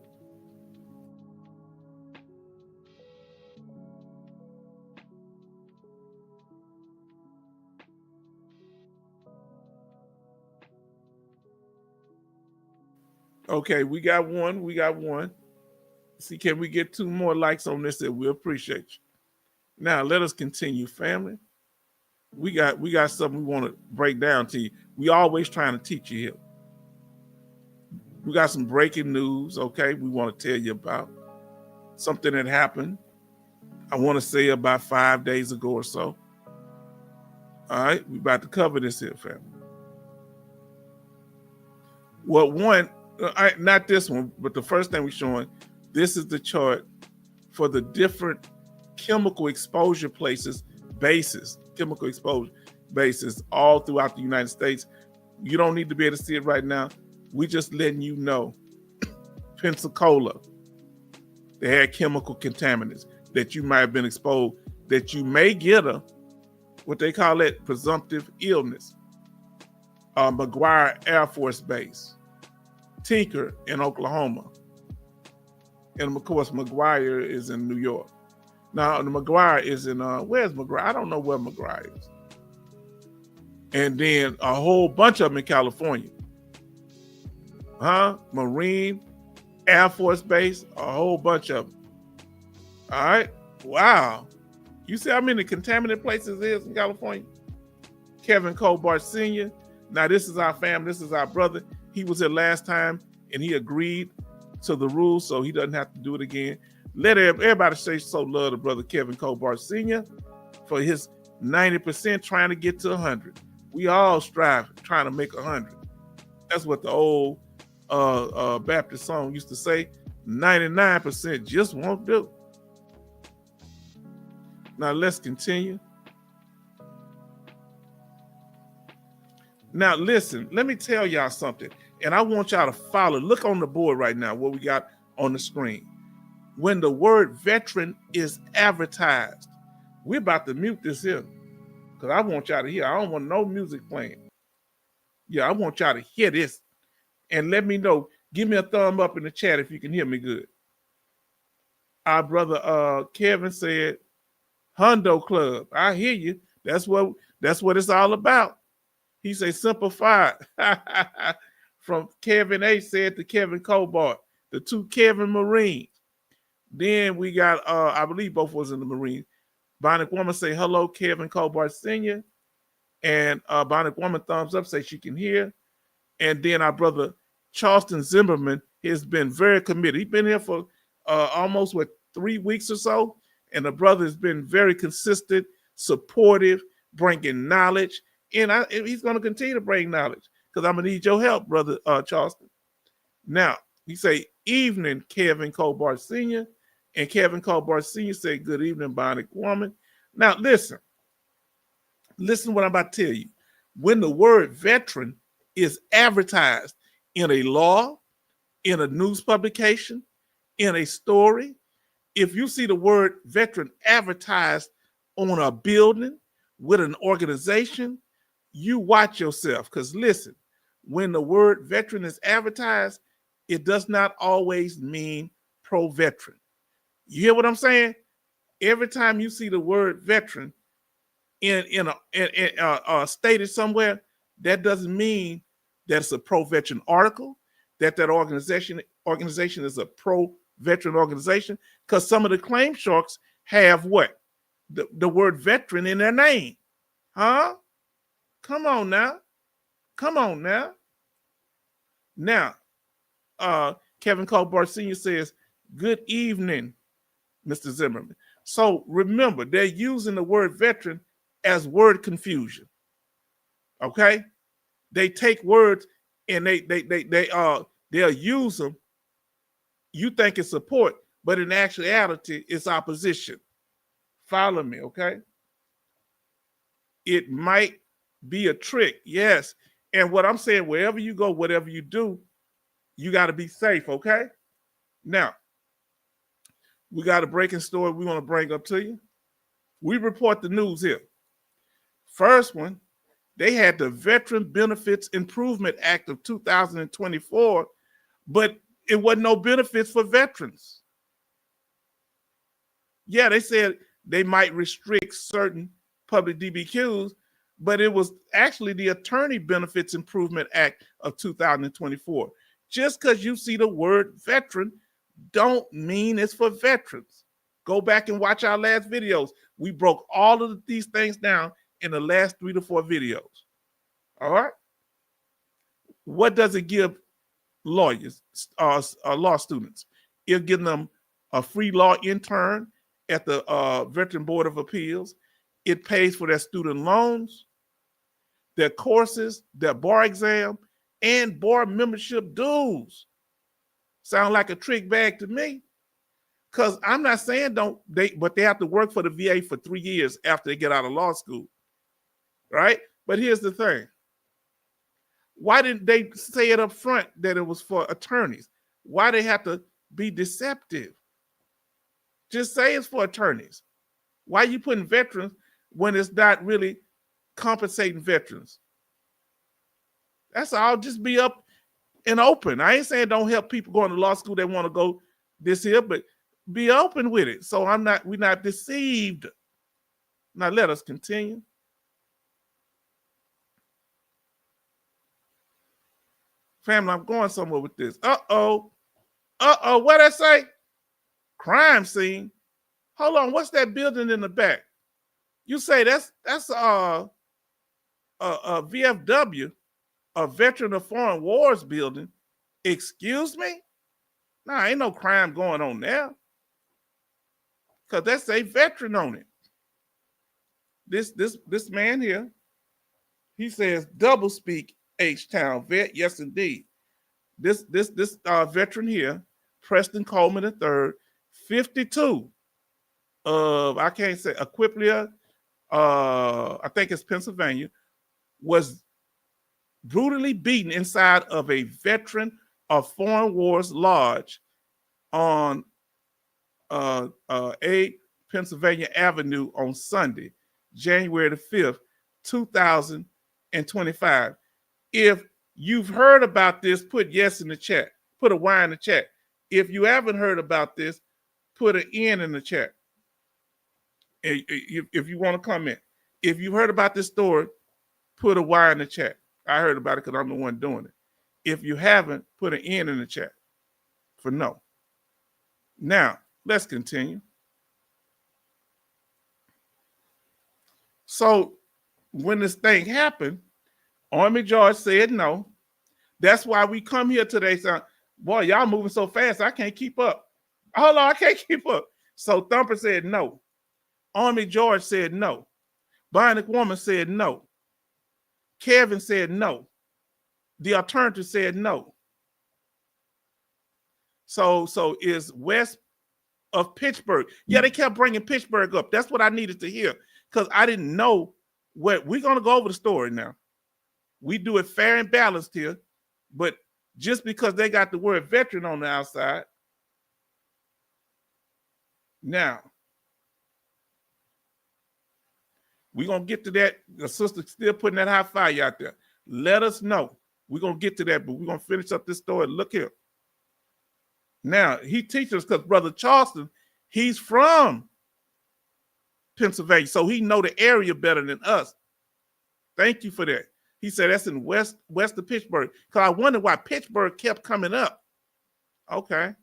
Okay, we got one. See, can we get 2 more likes on this? And we appreciate you. Now let us continue, family. We got something we want to break down to you. We always trying to teach you here. We got some breaking news, okay? We want to tell you about something that happened. I want to say about 5 days ago or so. All right, we about to cover this here, family. Well, not this one, but the first thing we're showing, this is the chart for the different chemical exposure chemical exposure bases all throughout the United States. You don't need to be able to see it right now. We just letting you know. Pensacola, they had chemical contaminants. that you might have been exposed, that you may get what they call it, presumptive illness. McGuire Air Force Base, Tinker in Oklahoma, and of course McGuire is in New York. Now the McGuire is in where's McGuire? I don't know where McGuire is. And then a whole bunch of them in California. Marine Air Force Base, a whole bunch of them. All right. Wow. You see how many contaminated places there is in California? Kevin Colbart Sr. Now, this is our family. This is our brother. He was here last time, and he agreed to the rules, so he doesn't have to do it again. Let everybody say so love to brother Kevin Colbart Sr. for his 90% trying to get to 100. We all strive trying to make 100. That's what the old Baptist song used to say. 99% just won't do. Now let's continue. Now listen, let me tell y'all something, and I want y'all to follow. Look on the board right now what we got on the screen. When the word veteran is advertised, we're about to mute this here because I want y'all to hear. I don't want no music playing. Yeah, I want y'all to hear this and let me know. Give me a thumb up in the chat if you can hear me good. Our brother Kevin said, Hundo Club. I hear you. That's what it's all about. He said simplified. From Kevin A said to Kevin Colbart, the two Kevin Marines. Then we got I believe both was in the Marines. Bionic Woman say hello, Kevin Colbart Sr. And Bionic Woman thumbs up, say she can hear. And then our brother Charleston Zimmerman has been very committed. He's been here for almost 3 weeks or so. And the brother has been very consistent, supportive, bringing knowledge. And he's going to continue to bring knowledge because I'm going to need your help, brother Charleston. Now, he say, evening, Kevin Colbart Sr. And Kevin Colbart Sr. say, good evening, Bionic Woman. Now, listen what I'm about to tell you. When the word veteran is advertised in a law, in a news publication, in a story, if you see the word veteran advertised on a building with an organization, you watch yourself. Because listen, when the word veteran is advertised, it does not always mean pro-veteran. You hear what I'm saying? Every time you see the word veteran in stated somewhere, that doesn't mean that it's a pro-veteran article, that organization is a pro-veteran organization, because some of the claim sharks have what? The word veteran in their name. Huh? Come on now. Now, Kevin Colbart Sr. says, good evening, Mr. Zimmerman. So remember, they're using the word veteran as word confusion. Okay? They take words and they'll use them. You think it's support, but in actuality, it's opposition. Follow me, okay? It might be a trick, yes. And what I'm saying, wherever you go, whatever you do, you got to be safe, okay? Now, we got a breaking story we want to bring up to you. We report the news here. First one, they had the Veteran Benefits Improvement Act of 2024, but it wasn't no benefits for veterans. Yeah, they said they might restrict certain public DBQs, but it was actually the Attorney Benefits Improvement Act of 2024. Just because you see the word veteran don't mean it's for veterans. Go back and watch our last videos. We broke all of these things down in the last 3 to 4 videos. All right? What does it give lawyers, law students? It'll give them a free law intern at the Veteran Board of Appeals. It pays for their student loans, their courses, their bar exam, and bar membership dues. Sound like a trick bag to me. Because I'm not saying but they have to work for the VA for 3 years after they get out of law school. Right? But here's the thing. Why didn't they say it up front that it was for attorneys? Why they have to be deceptive? Just say it's for attorneys. Why are you putting veterans when it's not really compensating veterans? That's all. Just be up and open. I ain't saying don't help people going to law school that want to go this here, but be open with it. So we're not deceived. Now let us continue. Family, I'm going somewhere with this. Uh-oh. What'd I say? Crime scene. Hold on, what's that building in the back? You say that's a VFW, a Veteran of Foreign Wars building. Excuse me? Nah, ain't no crime going on there. Because that's a veteran on it. This man here, he says double speak H-Town vet. Yes, indeed. This veteran here, Preston Coleman III, 52 of, I can't say, Aquiplia, I think it's Pennsylvania, was brutally beaten inside of a Veteran of Foreign Wars lodge on 8 Pennsylvania Avenue on Sunday, January the 5th, 2025. If you've heard about this, put yes in the chat. Put a Y in the chat. If you haven't heard about this, put an N in the chat. If you want to comment. If you heard about this story, put a Y in the chat. I heard about it because I'm the one doing it. If you haven't, put an N in the chat for no. Now, let's continue. So when this thing happened, Army George said no. That's why we come here today saying, boy, y'all moving so fast, I can't keep up. Hold on, I can't keep up. So Thumper said no. Army George said no. Bionic Woman said no. Kevin said no. The alternative said no. So is west of Pittsburgh. Yeah, they kept bringing Pittsburgh up. That's what I needed to hear because I didn't know what. We're going to go over the story now. We do it fair and balanced here, but just because they got the word veteran on the outside. Now, we're going to get to that. The sister still putting that high fire out there. Let us know. We're going to get to that, but we're going to finish up this story. Look here. Now, he teaches us because Brother Charleston, he's from Pennsylvania, so he know the area better than us. Thank you for that. He said that's in west of Pittsburgh. Because I wonder why Pittsburgh kept coming up. Okay.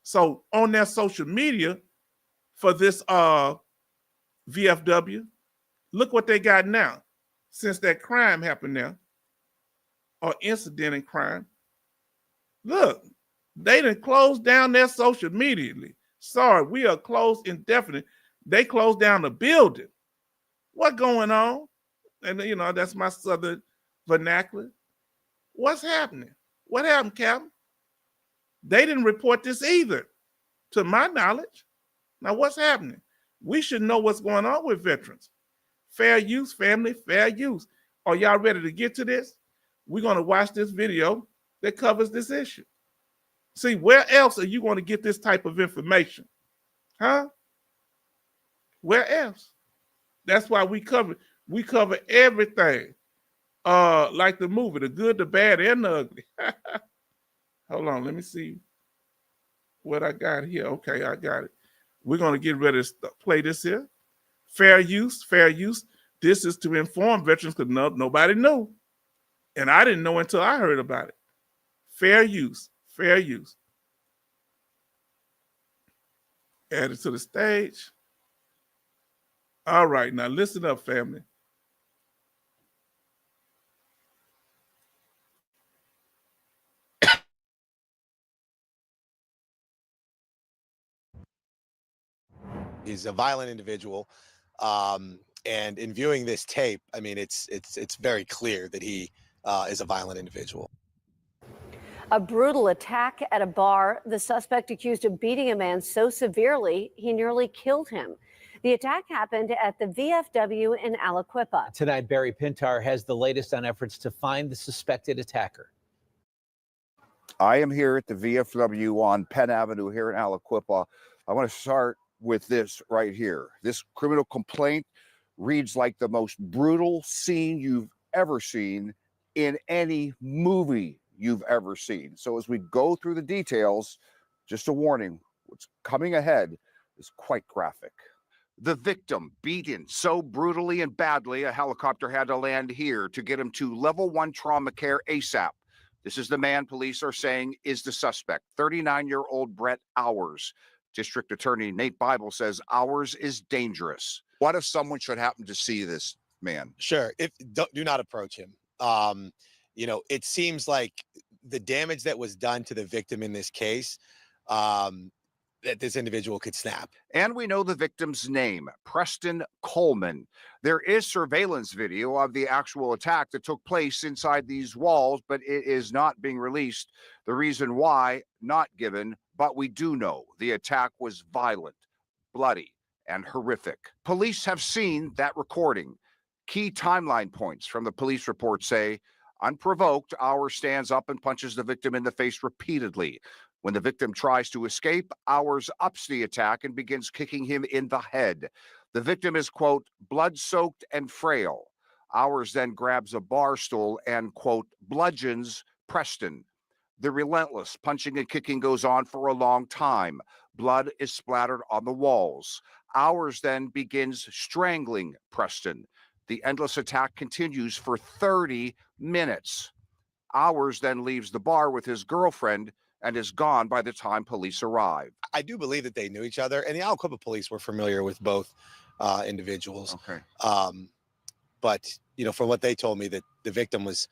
So on their social media for this VFW, look what they got now. Since that crime happened there, or incident in crime, look, they done closed down their social immediately. Sorry, we are closed indefinitely. They closed down the building. What going on? And you know, that's my southern vernacular. What's happening? What happened, Captain? They didn't report this either, to my knowledge. Now, what's happening? We should know what's going on with veterans. Fair use, family, fair use. Are y'all ready to get to this? We're going to watch this video that covers this issue. See, where else are you going to get this type of information? Huh? Where else? That's why we cover everything. Like the movie, the good, the bad, and the ugly. Hold on, let me see what I got here. Okay, I got it. We're going to get ready to play this here. Fair use, fair use. This is to inform veterans because nobody knew. And I didn't know until I heard about it. Fair use, fair use. Add it to the stage. All right, now listen up, family. He's a violent individual. And in viewing this tape, I mean, it's very clear that he is a violent individual. A brutal attack at a bar. The suspect accused of beating a man so severely he nearly killed him. The attack happened at the VFW in Aliquippa. Tonight, Barry Pintar has the latest on efforts to find the suspected attacker. I am here at the VFW on Penn Avenue here in Aliquippa. I want to start with this right here. This criminal complaint reads like the most brutal scene you've ever seen in any movie you've ever seen. So as we go through the details, just a warning, what's coming ahead is quite graphic. The victim beaten so brutally and badly, a helicopter had to land here to get him to level 1 trauma care ASAP. This is the man police are saying is the suspect, 39-year-old Brett Owers. District Attorney Nate Bible says Owers is dangerous. What if someone should happen to see this man? Sure. Do not approach him. It seems like the damage that was done to the victim in this case, that this individual could snap. And we know the victim's name, Preston Coleman. There is surveillance video of the actual attack that took place inside these walls, but it is not being released. The reason why, not given, but we do know the attack was violent, bloody, and horrific. Police have seen that recording. Key timeline points from the police report say, unprovoked, Owers stands up and punches the victim in the face repeatedly. When the victim tries to escape, Owers ups the attack and begins kicking him in the head. The victim is, quote, blood-soaked and frail. Owers then grabs a bar stool and, quote, bludgeons Preston. The relentless punching and kicking goes on for a long time. Blood is splattered on the walls. Owers then begins strangling Preston. The endless attack continues for 30 minutes. Owers then leaves the bar with his girlfriend and is gone by the time police arrive. I do believe that they knew each other, and the Aliquippa police were familiar with both individuals. Okay. But from what they told me, that the victim was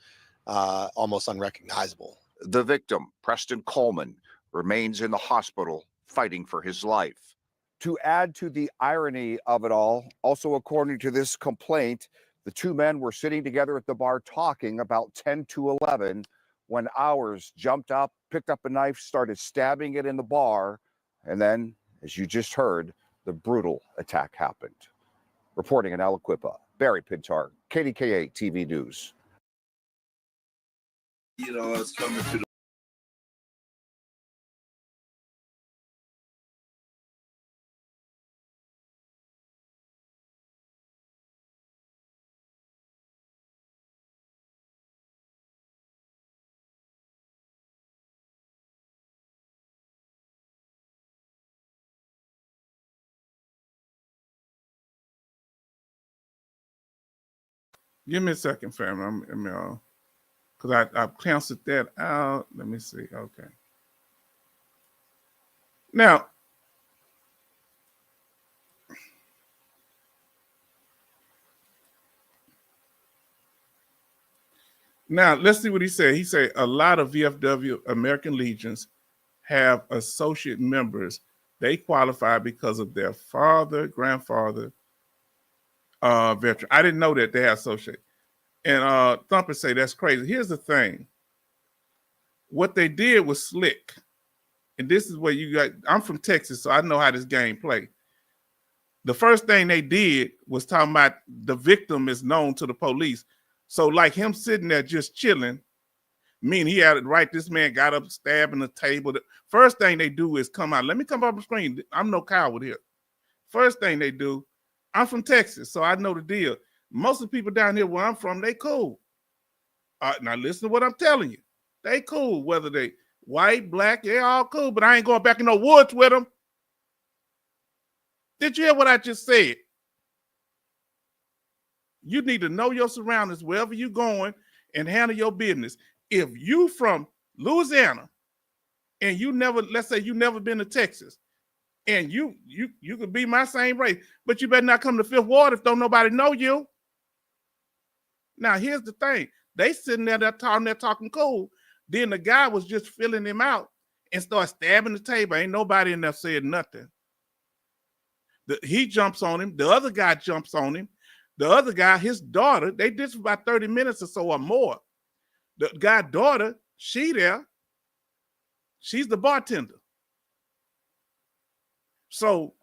almost unrecognizable. The victim, Preston Coleman, remains in the hospital fighting for his life. To add to the irony of it all, also according to this complaint, the two men were sitting together at the bar talking about 10 to 11 when Owers jumped up, picked up a knife, started stabbing it in the bar, and then, as you just heard, the brutal attack happened. Reporting in Aliquippa, Barry Pintar, KDKA TV News. It's coming to the Give me a second, family. Because I've canceled that out. Let me see. Okay. Now, let's see what he said. He said a lot of VFW American Legions have associate members. They qualify because of their father, grandfather, veteran. I didn't know that they had associate. And Thumper say that's crazy. Here's the thing. What they did was slick. And this is where you got, I'm from Texas, so I know how this game play. The first thing they did was talking about the victim is known to the police. So like him sitting there just chilling, meaning he had it right. This man got up, stabbing the table. The first thing they do is come out. Let me come up on the screen. I'm no coward here. First thing they do, I'm from Texas, so I know the deal. Most of the people down here where I'm from, they cool. Now listen to what I'm telling you. They cool, whether they white, black, they all cool, but I ain't going back in no woods with them. Did you hear what I just said? You need to know your surroundings wherever you're going and handle your business. If you from Louisiana and you never, let's say you never been to Texas, and you could be my same race, but you better not come to Fifth Ward if don't nobody know you. Now, here's the thing. They sitting there talking cool. Then the guy was just filling him out and start stabbing the table. Ain't nobody in there said nothing. He jumps on him. The other guy jumps on him. The other guy, his daughter, they did for about 30 minutes or so or more. The guy's daughter, she's the bartender. So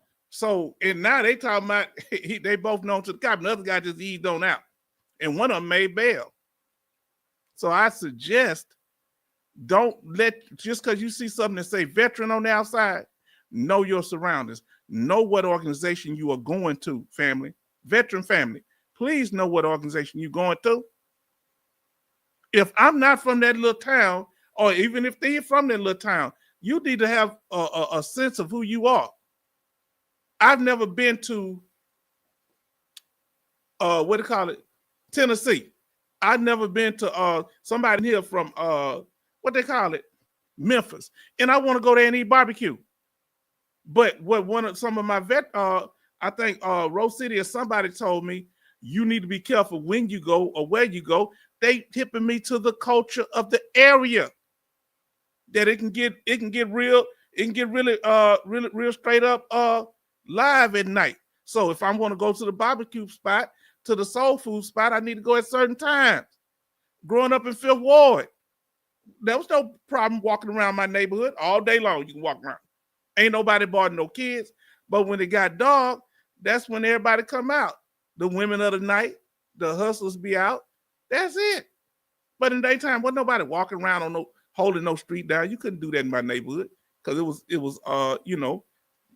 and now they talking about they both known to the cop. Another guy just eased on out, and one of them made bail. So I suggest don't let, just because you see something that say veteran on the outside, Know your surroundings. Know what organization you are going to, family. Veteran family, please know what organization you're going to. If I'm not from that little town, or even if they're from that little town, you need to have a sense of who you are. I've never been to, what do you call it, Tennessee. I've never been to somebody here from, what they call it, Memphis. And I want to go there and eat barbecue. But what one of some of my I think Rose City or somebody told me, you need to be careful when you go or where you go. They tipping me to the culture of the area. That it can get real, it can get really straight up live at night. So if I'm going to go to the barbecue spot, to the soul food spot, I need to go at certain times. Growing up in Fifth Ward, there was no problem walking around my neighborhood all day long. You can walk around. Ain't nobody bought no kids. But when it got dark, that's when everybody come out. The women of the night, the hustlers be out. That's it. But in daytime, wasn't nobody walking around on holding no street down. You couldn't do that in my neighborhood because it was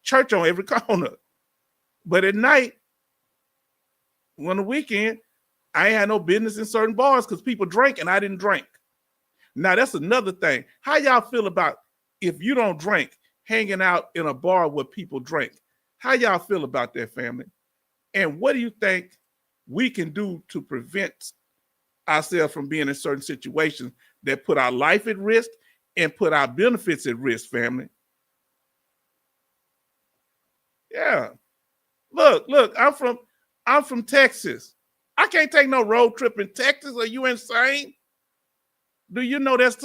church on every corner. But at night, on the weekend, I ain't had no business in certain bars because people drank and I didn't drink. Now that's another thing. How y'all feel about if you don't drink, hanging out in a bar where people drink? How y'all feel about that, family? And what do you think we can do to prevent ourselves from being in certain situations that put our life at risk and put our benefits at risk, family? Yeah. Look, I'm from Texas. I can't take no road trip in Texas. Are you insane? Do you know there's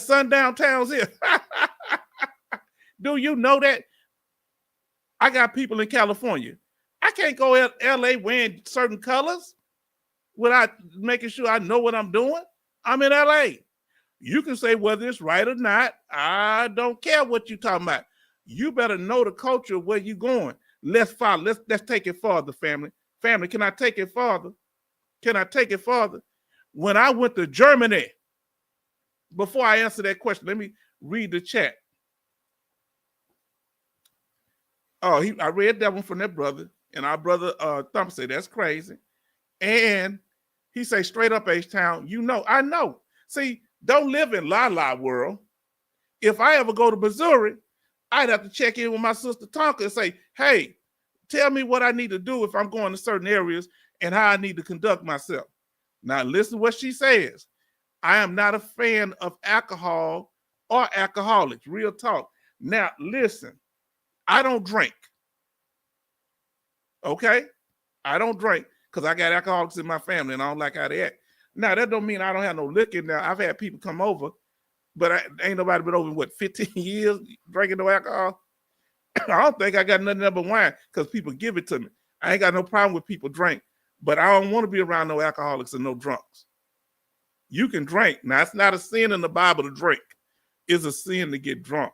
sundown towns here? Do you know that? I got people in California. I can't go to LA wearing certain colors without making sure I know what I'm doing. I'm in LA. You can say whether it's right or not. I don't care what you're talking about. You better know the culture of where you're going. Let's follow. Let's take it farther, family. Family, can I take it farther? Can I take it farther? When I went to Germany, before I answer that question, let me read the chat. Oh, I read that one from that brother, and our brother Thump said that's crazy. And he say straight up H-Town, I know. See, don't live in la world. If I ever go to Missouri, I'd have to check in with my sister Tonka and say, hey, tell me what I need to do if I'm going to certain areas and how I need to conduct myself. Now listen to what she says. I am not a fan of alcohol or alcoholics. Real talk. Now listen. I don't drink. Okay? I don't drink because I got alcoholics in my family and I don't like how they act. Now, that don't mean I don't have no liquor now. I've had people come over, but ain't nobody been over, 15 years drinking no alcohol? I don't think I got nothing but wine because people give it to me. I ain't got no problem with people drink, but I don't want to be around no alcoholics and no drunks. You can drink. Now, it's not a sin in the Bible to drink. It's a sin to get drunk.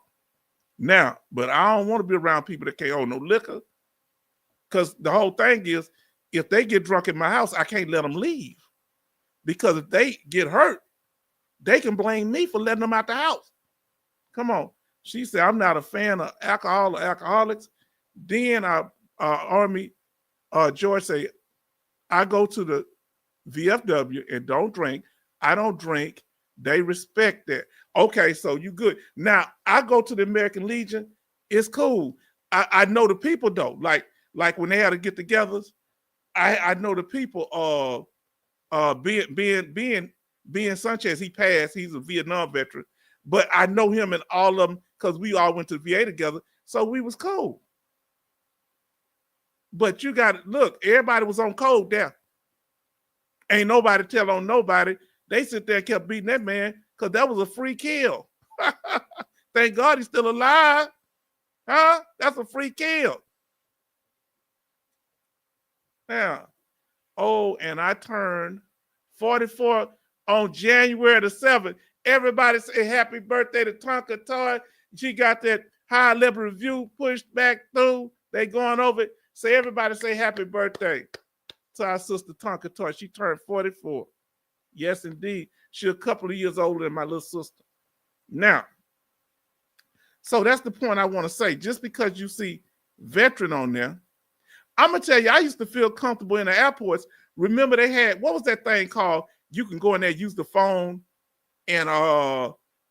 Now, but I don't want to be around people that can't hold no liquor because the whole thing is if they get drunk in my house, I can't let them leave because if they get hurt, they can blame me for letting them out the house. Come on. She said, I'm not a fan of alcohol or alcoholics. Then Army George say, I go to the VFW and don't drink. I don't drink. They respect that. Okay, so you good. Now, I go to the American Legion. It's cool. I know the people, though. Like when they had to get togethers, I know the people. Ben Sanchez, he passed. He's a Vietnam veteran. But I know him and all of them because we all went to the VA together. So we was cool. But you got to look, everybody was on code there. Ain't nobody tell on nobody. They sit there and kept beating that man because that was a free kill. Thank God he's still alive. Huh? That's a free kill. Now, and I turned 44 on January the 7th. Everybody say happy birthday to Tonka Toy. She got that high level review pushed back through. They going over it. Say everybody say happy birthday to our sister Tonka Toy. She turned 44. Yes, indeed. She's a couple of years older than my little sister. Now, So that's the point I want to say. Just because you see veteran on there, I'm gonna tell you, I used to feel comfortable in the airports. Remember, they had, what was that thing called? You can go in there, use the phone, and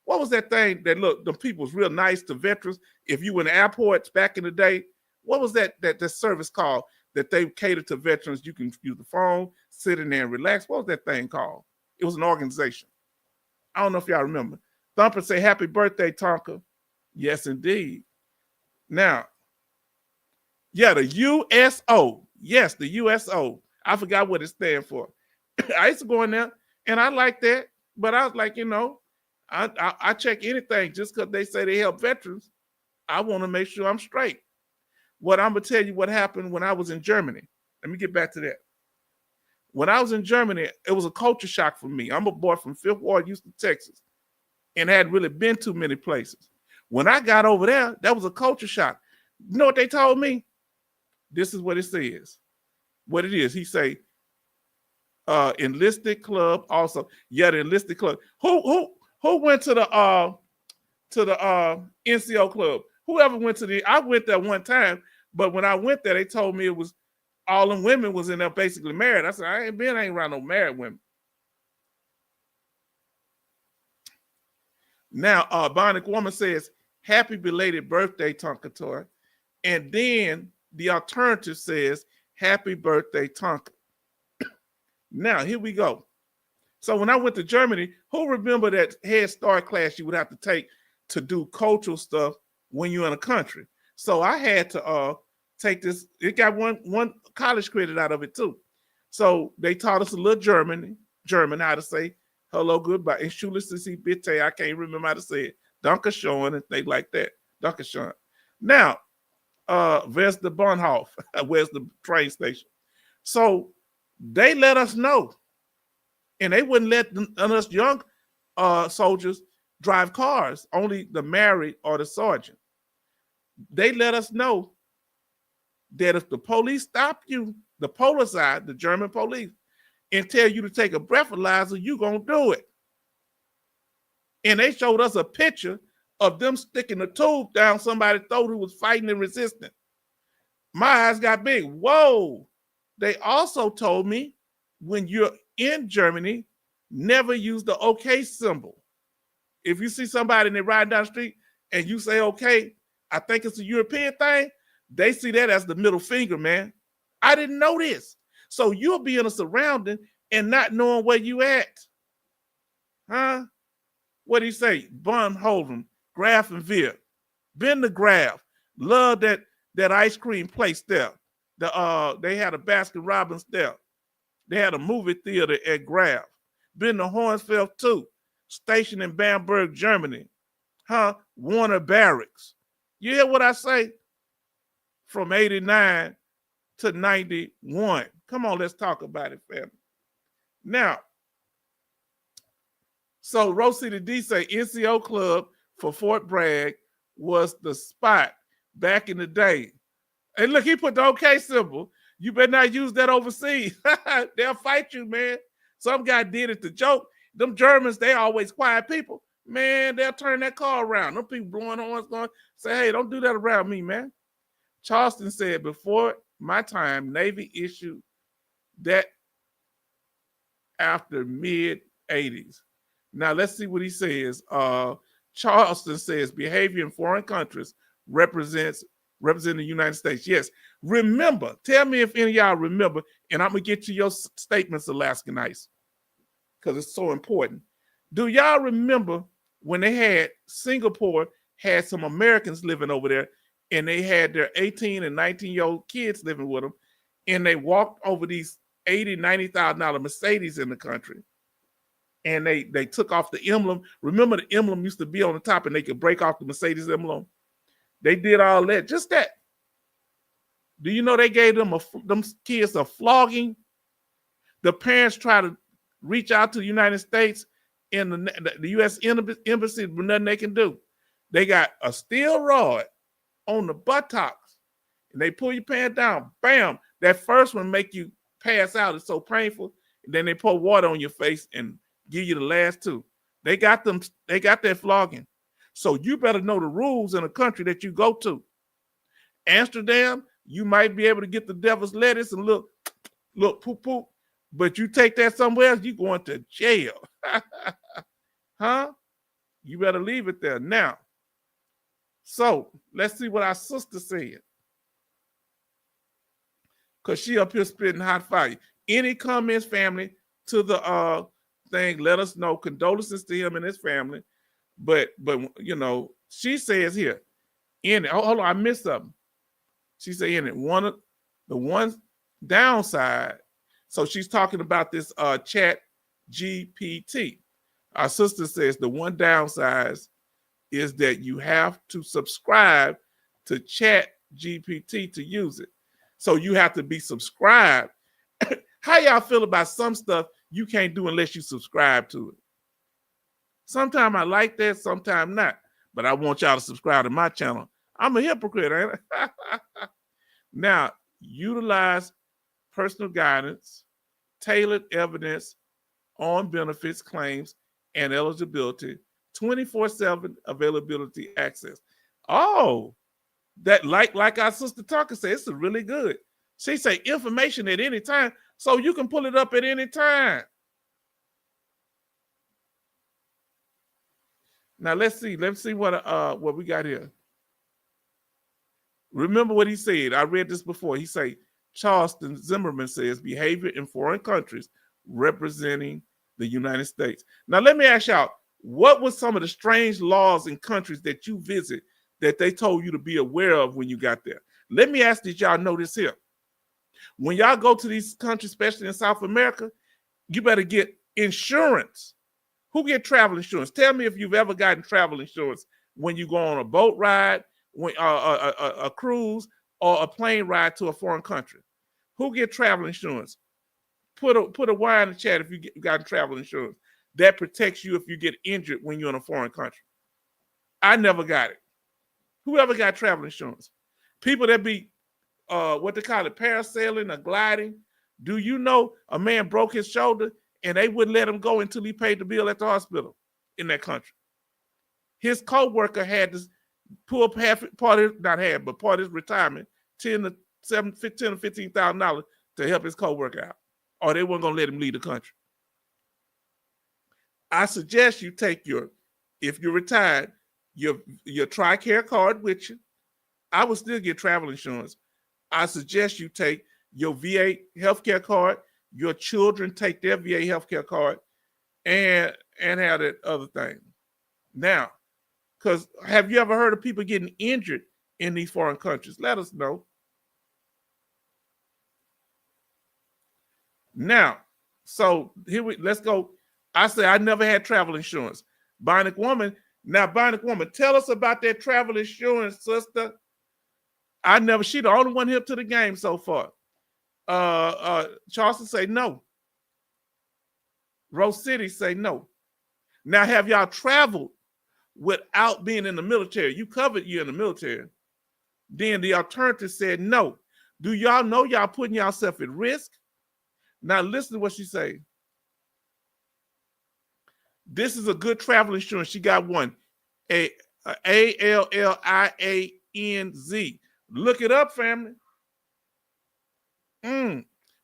what was that thing that, look, the people was real nice to veterans. If you were in the airports back in the day, what was that service called that they catered to veterans? You can use the phone, sit in there and relax. What was that thing called? It was an organization. I don't know if y'all remember. Thumper say, happy birthday, Tonka. Yes, indeed. Now, yeah, the USO. Yes, the USO. I forgot what it stands for. I used to go in there, and I like that. But I was like, I check anything just because they say they help veterans. I want to make sure I'm straight. What I'm going to tell you what happened when I was in Germany. Let me get back to that. When I was in Germany, it was a culture shock for me. I'm a boy from Fifth Ward, Houston, Texas, and hadn't really been to many places. When I got over there, that was a culture shock. You know what they told me? This is what it says. What it is. He say, enlisted club also. Yeah, the enlisted club. Who went to the NCO club? Whoever went to I went there one time, but when I went there, they told me it was all them women was in there basically married. I said, I ain't around no married women. Now, Bionic Woman says, happy belated birthday, Tonka Toy. And then the alternative says, happy birthday, Tonka. Now, here we go. So when I went to Germany, who remember that Head Start class you would have to take to do cultural stuff when you're in a country? So I had to take this. It got one college credit out of it too. So they taught us a little German, how to say hello, goodbye. And Schulissi bitte, I can't remember how to say it. Dankeschön and things like that. Dankeschön. Now, where's the Bahnhof? Where's the train station? So they let us know. And they wouldn't let us young soldiers drive cars, only the married or the sergeant. They let us know that if the police stop you, the Polizei, the German police, and tell you to take a breathalyzer, you're going to do it. And they showed us a picture of them sticking a tube down somebody's throat who was fighting and resisting. My eyes got big. Whoa. They also told me when you're in Germany, never use the OK symbol. If you see somebody and they're riding down the street and you say OK, I think it's a European thing, they see that as the middle finger, man. I didn't know this. So you'll be in a surrounding and not knowing where you at. Huh? What do you say? Bun Hold'em, Graf and Veer. Been to Graf. Love that ice cream place there. They had a Baskin Robbins there. They had a movie theater at Graf. Been to Hornsfeld too. Stationed in Bamberg, Germany. Huh? Warner Barracks. You hear what I say? From 89 to 91. Come on, let's talk about it, family. Now, so Rose City D say NCO Club for Fort Bragg was the spot back in the day. And look, he put the OK symbol. You better not use that overseas. They'll fight you, man. Some guy did it to joke. Them Germans, they always quiet people. Man, they'll turn that car around. Them people blowing horns, going, say, hey, don't do that around me, man. Charleston said, before my time, Navy issued that after mid-80s. Now, let's see what he says. Charleston says, behavior in foreign countries represent the United States. Yes. Remember, tell me if any of y'all remember, and I'm going to get to your statements, Alaskan Ice, because it's so important. Do y'all remember when they had Singapore had some Americans living over there, and they had their 18 and 19-year-old kids living with them, and they walked over these $80,000, $90,000 Mercedes in the country, and they took off the emblem. Remember, the emblem used to be on the top, and they could break off the Mercedes emblem. They did all that, just that. Do you know they gave them kids a flogging? The parents try to reach out to the United States and the U.S. embassy, but nothing they can do. They got a steel rod on the buttocks, and they pull your pants down. Bam! That first one make you pass out. It's so painful. And then they pour water on your face and give you the last two. They got that flogging. So you better know the rules in a country that you go to. Amsterdam, you might be able to get the devil's lettuce and look poop poop, but you take that somewhere else, you going to jail. Huh? You better leave it there now. So let's see what our sister said. Because she up here spitting hot fire. Any comments, family, to the thing, let us know. Condolences to him and his family. But you know, she says here, in it, hold on, I missed something. She said in it, the one downside. So she's talking about this chat GPT. Our sister says the one downside is that you have to subscribe to chat GPT to use it. So you have to be subscribed. How y'all feel about some stuff you can't do unless you subscribe to it? Sometimes I like that, sometimes not. But I want y'all to subscribe to my channel. I'm a hypocrite, ain't I? Now, utilize personal guidance, tailored evidence on benefits, claims, and eligibility, 24/7 availability access. Oh, that like our sister Tucker said, it's really good. She say information at any time, so you can pull it up at any time. Now let's see what we got here. Remember what he said. I read this before. He say Charleston Zimmerman says behavior in foreign countries representing the United States. Now let me ask y'all, what were some of the strange laws in countries that you visit that they told you to be aware of when you got there? Let me ask, did y'all know this here? When y'all go to these countries, especially in South America, you better get insurance. Who get travel insurance? Tell me if you've ever gotten travel insurance when you go on a boat ride, when a cruise, or a plane ride to a foreign country. Who get travel insurance? Put a Y in the chat if you got travel insurance. That protects you if you get injured when you're in a foreign country. I never got it. Whoever got travel insurance? People that be what they call it, parasailing or gliding. Do you know a man broke his shoulder and they wouldn't let him go until he paid the bill at the hospital in that country? His co-worker had to pull up part of his retirement, $10,000 to $15,000 to help his co-worker out, or they weren't gonna let him leave the country. I suggest you take if you're retired, your TRICARE card with you. I would still get travel insurance. I suggest you take your VA healthcare card, your children take their VA healthcare card, and have that other thing. Now, because have you ever heard of people getting injured in these foreign countries? Let us know. Now, so let's go. I say I never had travel insurance. Bionic Woman. Now, Bionic Woman, tell us about that travel insurance, sister. She the only one hip to the game so far. Charleston say no. Rose City say no. Now, have y'all traveled without being in the military? You covered you in the military. Then the alternative said no. Do y'all know y'all putting yourself at risk? Now listen to what she say. This is a good travel insurance. She got one. ALLIANZ. Look it up, family.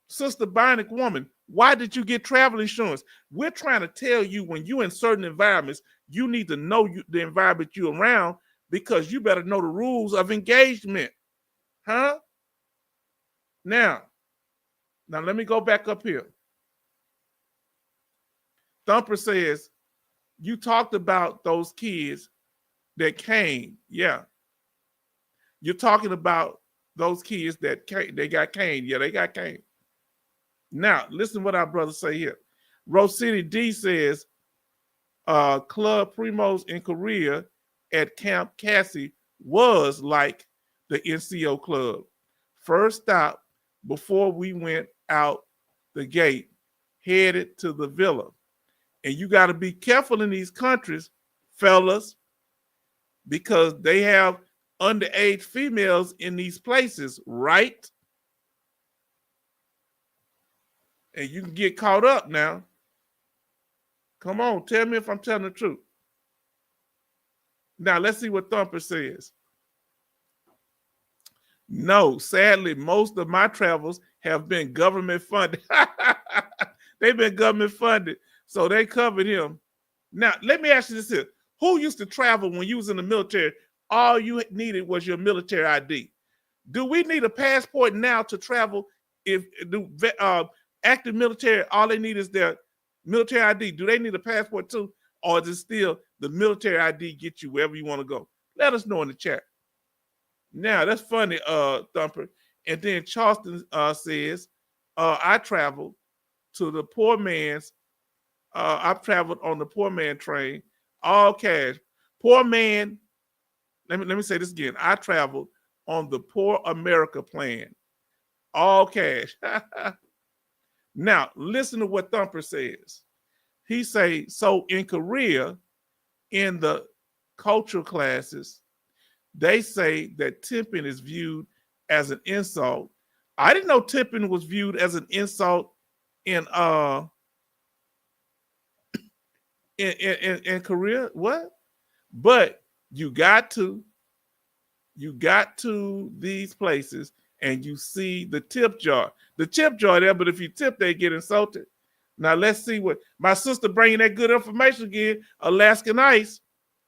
Sister Bionic Woman, why did you get travel insurance? We're trying to tell you when you're in certain environments, you need to know the environment you're around, because you better know the rules of engagement. Huh? Now let me go back up here. Thumper says, you talked about those kids that came. Yeah. You're talking about those kids that came, they got caned. Yeah, they got caned. Now, listen what our brothers say here. Rose City D says, Club Primos in Korea at Camp Cassie was like the NCO club. First stop before we went out the gate, headed to the villa. And you got to be careful in these countries, fellas, because they have underage females in these places, right? And you can get caught up now. Come on, tell me if I'm telling the truth. Now let's see what Thumper says. No, sadly, most of my travels have been government funded. They've been government funded, so they covered him. Now, let me ask you this here. Who used to travel when you was in the military? All you needed was your military ID. Do we need a passport now to travel? If active military, all they need is their military ID. Do they need a passport too? Or is it still the military ID get you wherever you want to go? Let us know in the chat. Now, that's funny, Thumper. And then Charleston says, I traveled to the poor man's, I've traveled on the poor man train, all cash. Poor man, let me say this again. I traveled on the Poor America plan, all cash. Now, listen to what Thumper says. He say, so in Korea, in the cultural classes, they say that tipping is viewed as an insult. I didn't know tipping was viewed as an insult in Korea. What? But you got to these places and you see the tip jar. The tip jar there, but if you tip, they get insulted. Now let's see what my sister bringing that good information again. Alaskan Ice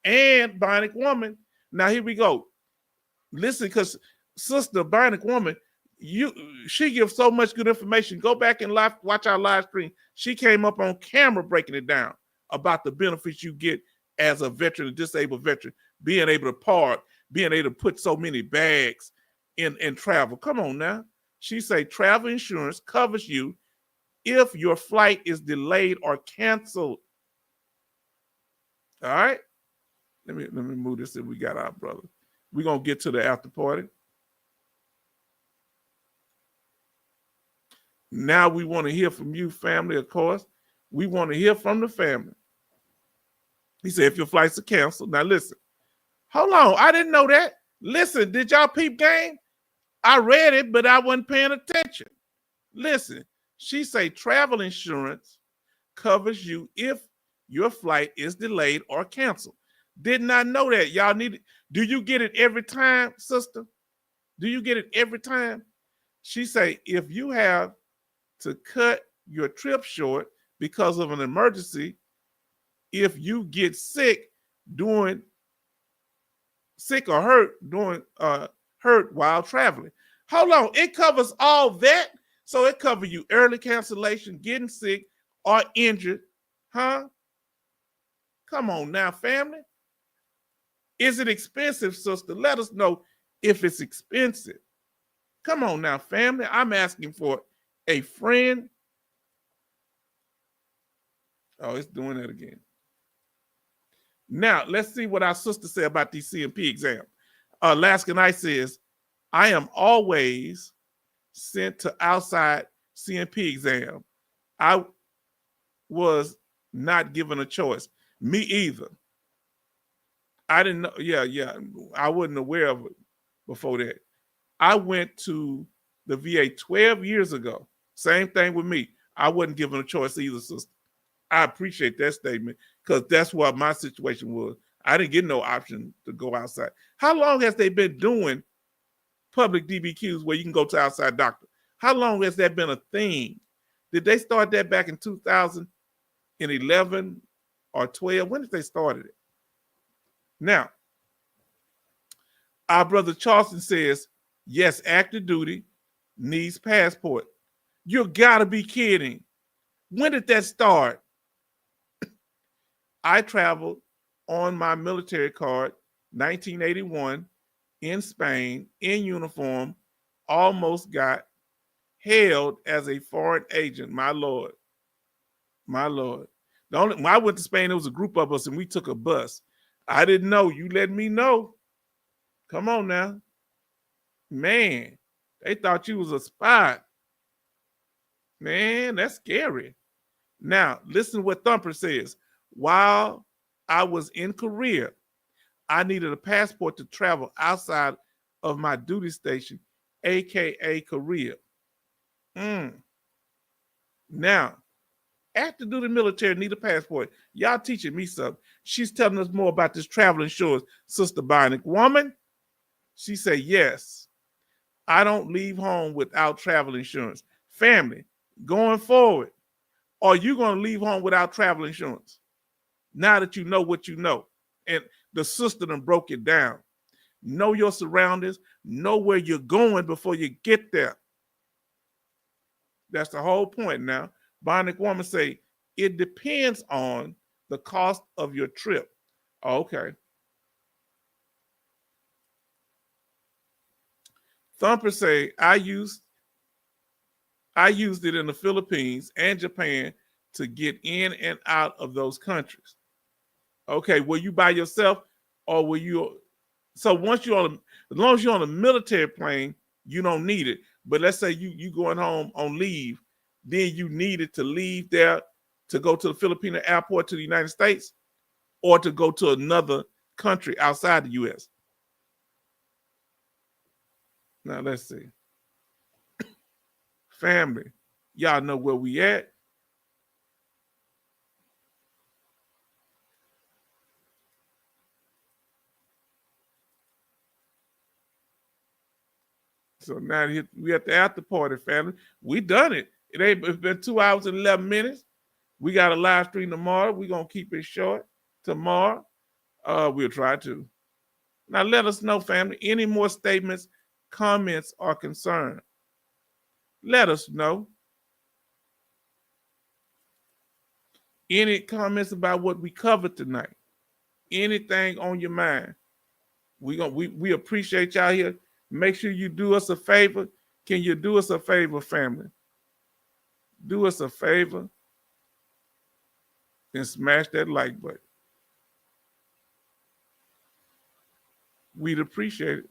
and Bionic Woman. Now here we go. Listen, because Sister Bionic Woman, she gives so much good information. Go back and watch our live stream. She came up on camera breaking it down about the benefits you get as a veteran, a disabled veteran, being able to park, being able to put so many bags in travel. Come on now. She say travel insurance covers you if your flight is delayed or canceled. All right. Let me move this in. We got our brother. We're going to get to the after party. Now we want to hear from you, family, of course. We want to hear from the family. He said, if your flights are canceled. Now listen. Hold on. I didn't know that. Listen, did y'all peep game? I read it, but I wasn't paying attention. Listen, she say travel insurance covers you if your flight is delayed or canceled. Did not know that. Y'all need it. Do you get it every time, sister? Do you get it every time? She say, if you have to cut your trip short because of an emergency, if you get sick or hurt while traveling. Hold on, it covers all that? So it covers you early cancellation, getting sick, or injured, huh? Come on now, family. Is it expensive, sister? Let us know if it's expensive. Come on now, family. I'm asking for a friend. Oh, it's doing it again. Now, let's see what our sister said about these CMP exams. Alaskan Ice says, I am always sent to outside CMP exam. I was not given a choice. Me either. I didn't know. Yeah. I wasn't aware of it before that. I went to the VA 12 years ago. Same thing with me. I wasn't given a choice either, sister. I appreciate that statement because that's what my situation was. I didn't get no option to go outside. How long has they been doing public DBQs where you can go to outside doctor? How long has that been a thing? Did they start that back in 2011 or 12? When did they start it? Now, our brother Charleston says, yes, active duty needs passport. You gotta be kidding. When did that start? I traveled on my military card, 1981, in Spain, in uniform, almost got held as a foreign agent. My Lord. My Lord. When I went to Spain, there was a group of us and we took a bus. I didn't know. You let me know. Come on now. Man, they thought you was a spy. Man, that's scary. Now, listen to what Thumper says. While I was in Korea, I needed a passport to travel outside of my duty station, aka Korea. Now, active duty military need a passport. Y'all teaching me something. She's telling us more about this travel insurance, Sister Bionic Woman. She said, yes, I don't leave home without travel insurance. Family, going forward, are you going to leave home without travel insurance? Now that you know what you know. And the sister done broke it down. Know your surroundings. Know where you're going before you get there. That's the whole point now. Bionic Woman say, it depends on the cost of your trip. Okay. Thumper say, I used it in the Philippines and Japan to get in and out of those countries. Okay, were you by yourself or were you? So once you're on, as long as you're on a military plane, you don't need it. But let's say you going home on leave, then you needed to leave there to go to the Filipino airport to the United States or to go to another country outside the U.S. Now let's see. Family, y'all know where we at. So now we at the after party, family. We done it. It's been 2 hours and 11 minutes. We got a live stream tomorrow. We're going to keep it short tomorrow. We'll try to. Now let us know, family, any more statements, comments, or concern. Let us know. Any comments about what we covered tonight? Anything on your mind? We appreciate y'all here. Make sure you do us a favor. Can you do us a favor, family? Do us a favor and smash that like button. We'd appreciate it.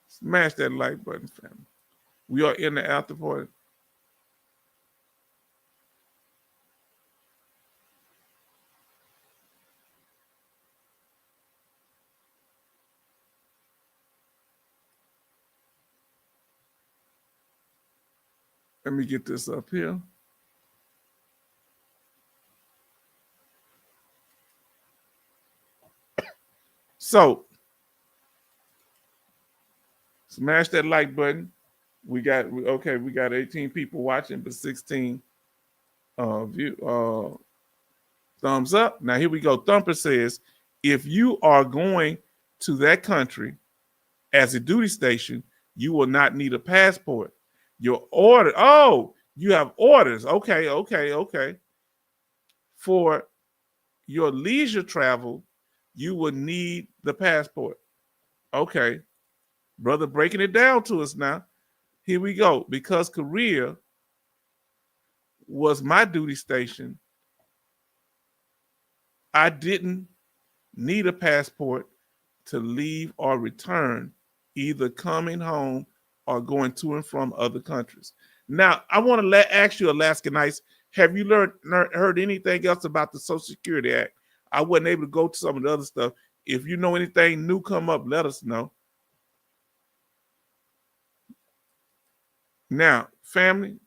Smash that like button, family. We are in the after party. Let me get this up here. So, smash that like button. We got 18 people watching, but 16 thumbs up. Now here we go. Thumper says, if you are going to that country as a duty station, you will not need a passport. Your order. Oh, you have orders. Okay. For your leisure travel, you will need the passport. Okay. Brother breaking it down to us now. Here we go. Because Korea was my duty station, I didn't need a passport to leave or return, either coming home or going to and from other countries. Now, I want to ask you, Alaskanites, have you heard anything else about the Social Security Act? I wasn't able to go to some of the other stuff. If you know anything new come up, let us know. Now, family,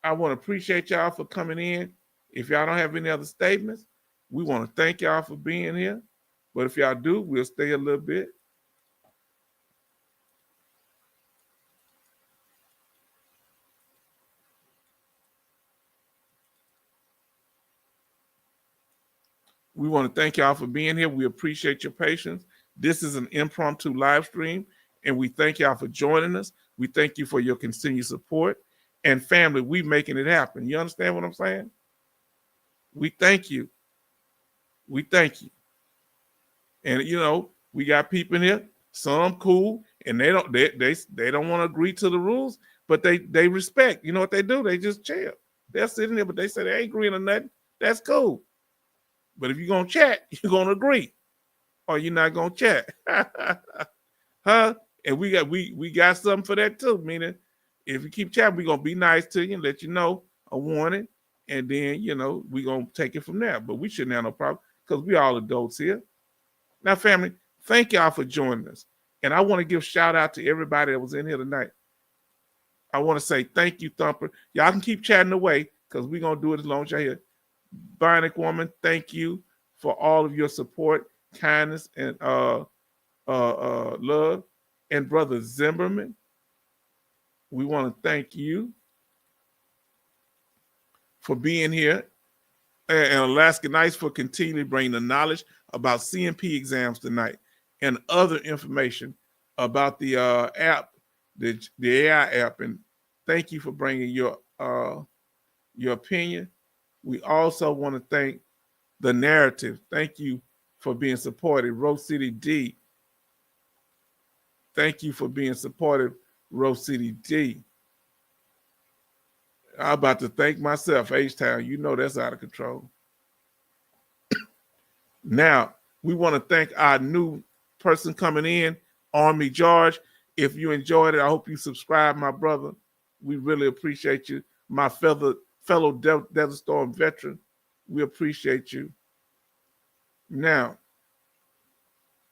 I want to appreciate y'all for coming in. If y'all don't have any other statements, we want to thank y'all for being here. But if y'all do, we'll stay a little bit. We want to thank y'all for being here. We appreciate your patience. This is an impromptu live stream, and we thank y'all for joining us. We thank you for your continued support. And family, we making it happen. You understand what I'm saying? We thank you. We thank you. And you know, we got people in here, some cool, and they don't want to agree to the rules, but they respect. You know what they do? They just chill. They're sitting there, but they say they ain't agreeing on nothing. That's cool. But if you're gonna chat, you're gonna agree, or you're not gonna chat. Huh? And we got something for that too. Meaning, if you keep chatting, we're gonna be nice to you and let you know a warning, and then we're gonna take it from there. But we shouldn't have no problem because we all adults here. Now, family, thank y'all for joining us. And I want to give shout out to everybody that was in here tonight. I want to say thank you, Thumper. Y'all can keep chatting away. because we're going to do it as long as you're here. Bionic Woman, thank you for all of your support, kindness, and love. And Brother Zimmerman, we want to thank you for being here. And Alaska Nights for continually bringing the knowledge about CMP exams tonight and other information about the app, the AI app. And thank you for bringing your opinion. We also want to thank The Narrative. Thank you for being supportive. Rose City D. Thank you for being supportive, Rose City D. I'm about to thank myself, H-Town. You know that's out of control. Now, we want to thank our new person coming in, Army George. If you enjoyed it, I hope you subscribe, my brother. We really appreciate you. My fellow Desert Storm veteran, we appreciate you. Now,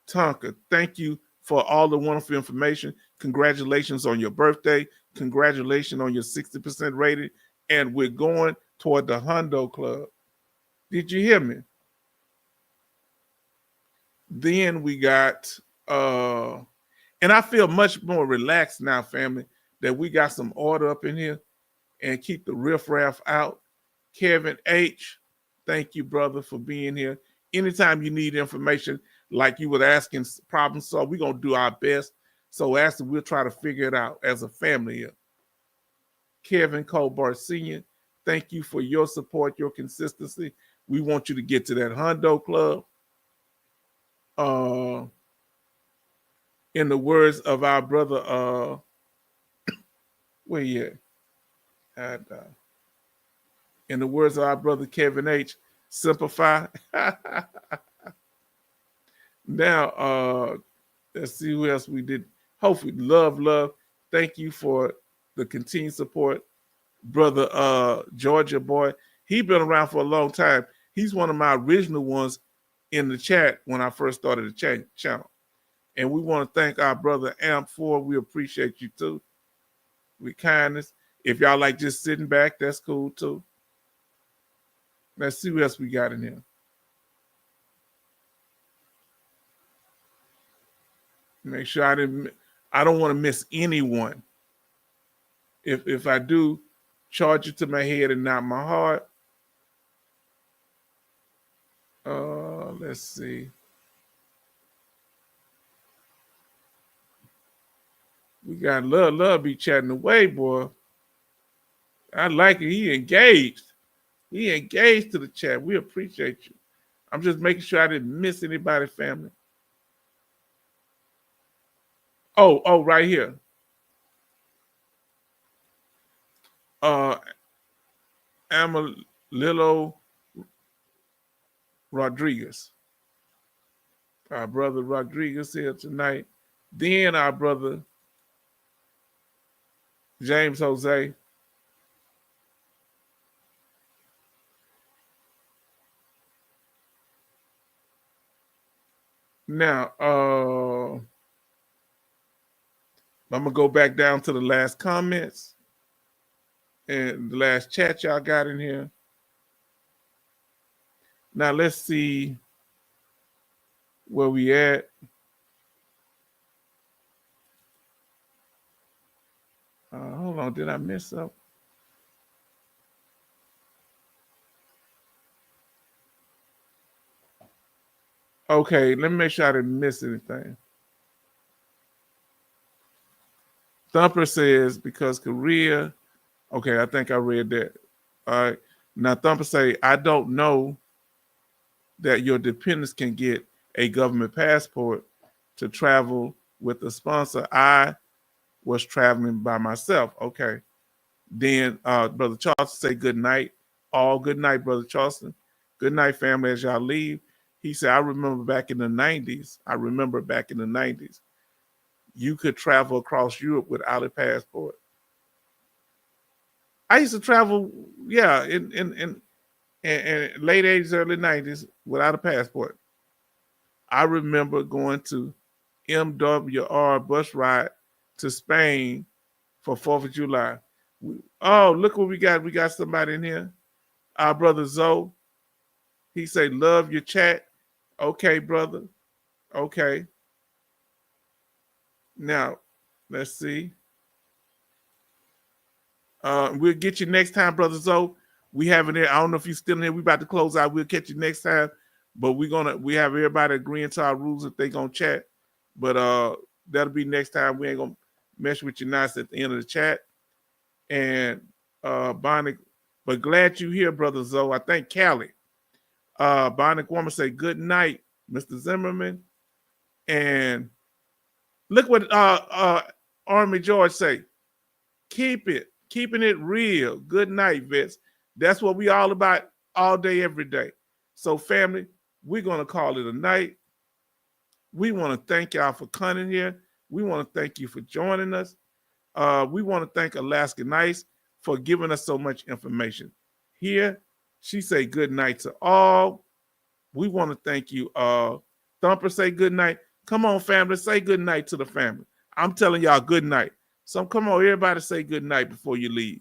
Tonka, thank you for all the wonderful information. Congratulations on your birthday. Congratulations on your 60% rating. And we're going toward the Hundo Club. Did you hear me? Then we got, and I feel much more relaxed now, family, that we got some order up in here and keep the riffraff out. Kevin H., thank you, brother, for being here. Anytime you need information, like you were asking, problem solve, we're going to do our best. So Ashley, we'll try to figure it out as a family here. Kevin Colbert Sr., thank you for your support, your consistency. We want you to get to that Hundo Club. In the words of our brother, where you at? In the words of our brother Kevin H., simplify. Now, let's see who else we did. Hopefully, love. Thank you for the continued support. Brother Georgia boy, he been around for a long time. He's one of my original ones in the chat when I first started the channel. And we want to thank our brother Amp4. We appreciate you too. With kindness. If y'all like just sitting back, that's cool too. Let's see what else we got in here. Make sure I don't want to miss anyone. If I do, charge it to my head and not my heart. Let's see. We got love be chatting away, boy. I like it. He engaged. He engaged to the chat. We appreciate you. I'm just making sure I didn't miss anybody, family. Oh, right here. Amalilo Rodriguez. Our brother Rodriguez here tonight. Then our brother James Jose. Now, I'm gonna go back down to the last comments and the last chat y'all got in here. Now let's see where we at. Hold on, did I miss something? Okay, let me make sure I didn't miss anything. Thumper says because Korea. Okay, I think I read that. All right. Now Thumper say, I don't know that your dependents can get a government passport to travel with a sponsor. I was traveling by myself. Okay. Then Brother Charleston say good night. All good night, Brother Charleston. Good night, family, as y'all leave. He said, I remember back in the 90s. You could travel across Europe without a passport. I used to travel, yeah, in late 80s, early 90s without a passport. I remember going to MWR bus ride to Spain for 4th of July. Oh, look what we got. We got somebody in here. Our brother Zoe. He say, love your chat. Okay, brother. Okay. Now, let's see. We'll get you next time, brother Zoe. We have it there. I don't know if you're still in here. We about to close out. We'll catch you next time. But we have everybody agreeing to our rules if they gonna chat. But that'll be next time. We ain't gonna mess with you nice at the end of the chat. And Bonnie, but glad you here, brother Zoe. I thank Callie. Bonnie Woman say good night, Mr. Zimmerman. And look what Army George say. Keeping it real. Good night, Vets. That's what we all about all day, every day. So, family, we're going to call it a night. We want to thank y'all for coming here. We want to thank you for joining us. We want to thank Alaska Nice for giving us so much information. Here, she say good night to all. We want to thank you. Thumper say good night. Come on, family, say good night to the family. I'm telling y'all good night. So come on, everybody say good night before you leave.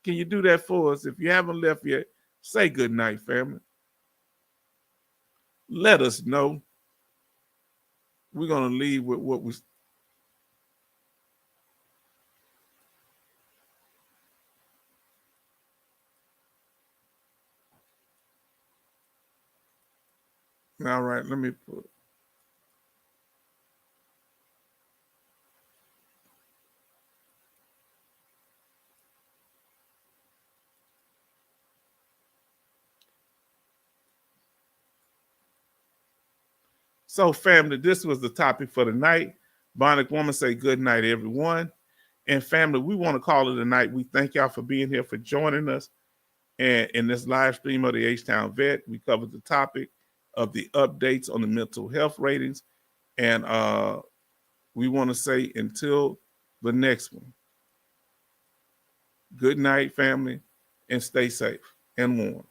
Can you do that for us? If you haven't left yet, say good night, family. Let us know. We're going to leave with what we... All right, let me put... So, family, this was the topic for the night. Bionic Woman say good night, everyone. And family, we want to call it a night. We thank y'all for being here, for joining us. And in this live stream of the H-Town Vet, we covered the topic of the updates on the mental health ratings. And we want to say until the next one, good night, family, and stay safe and warm.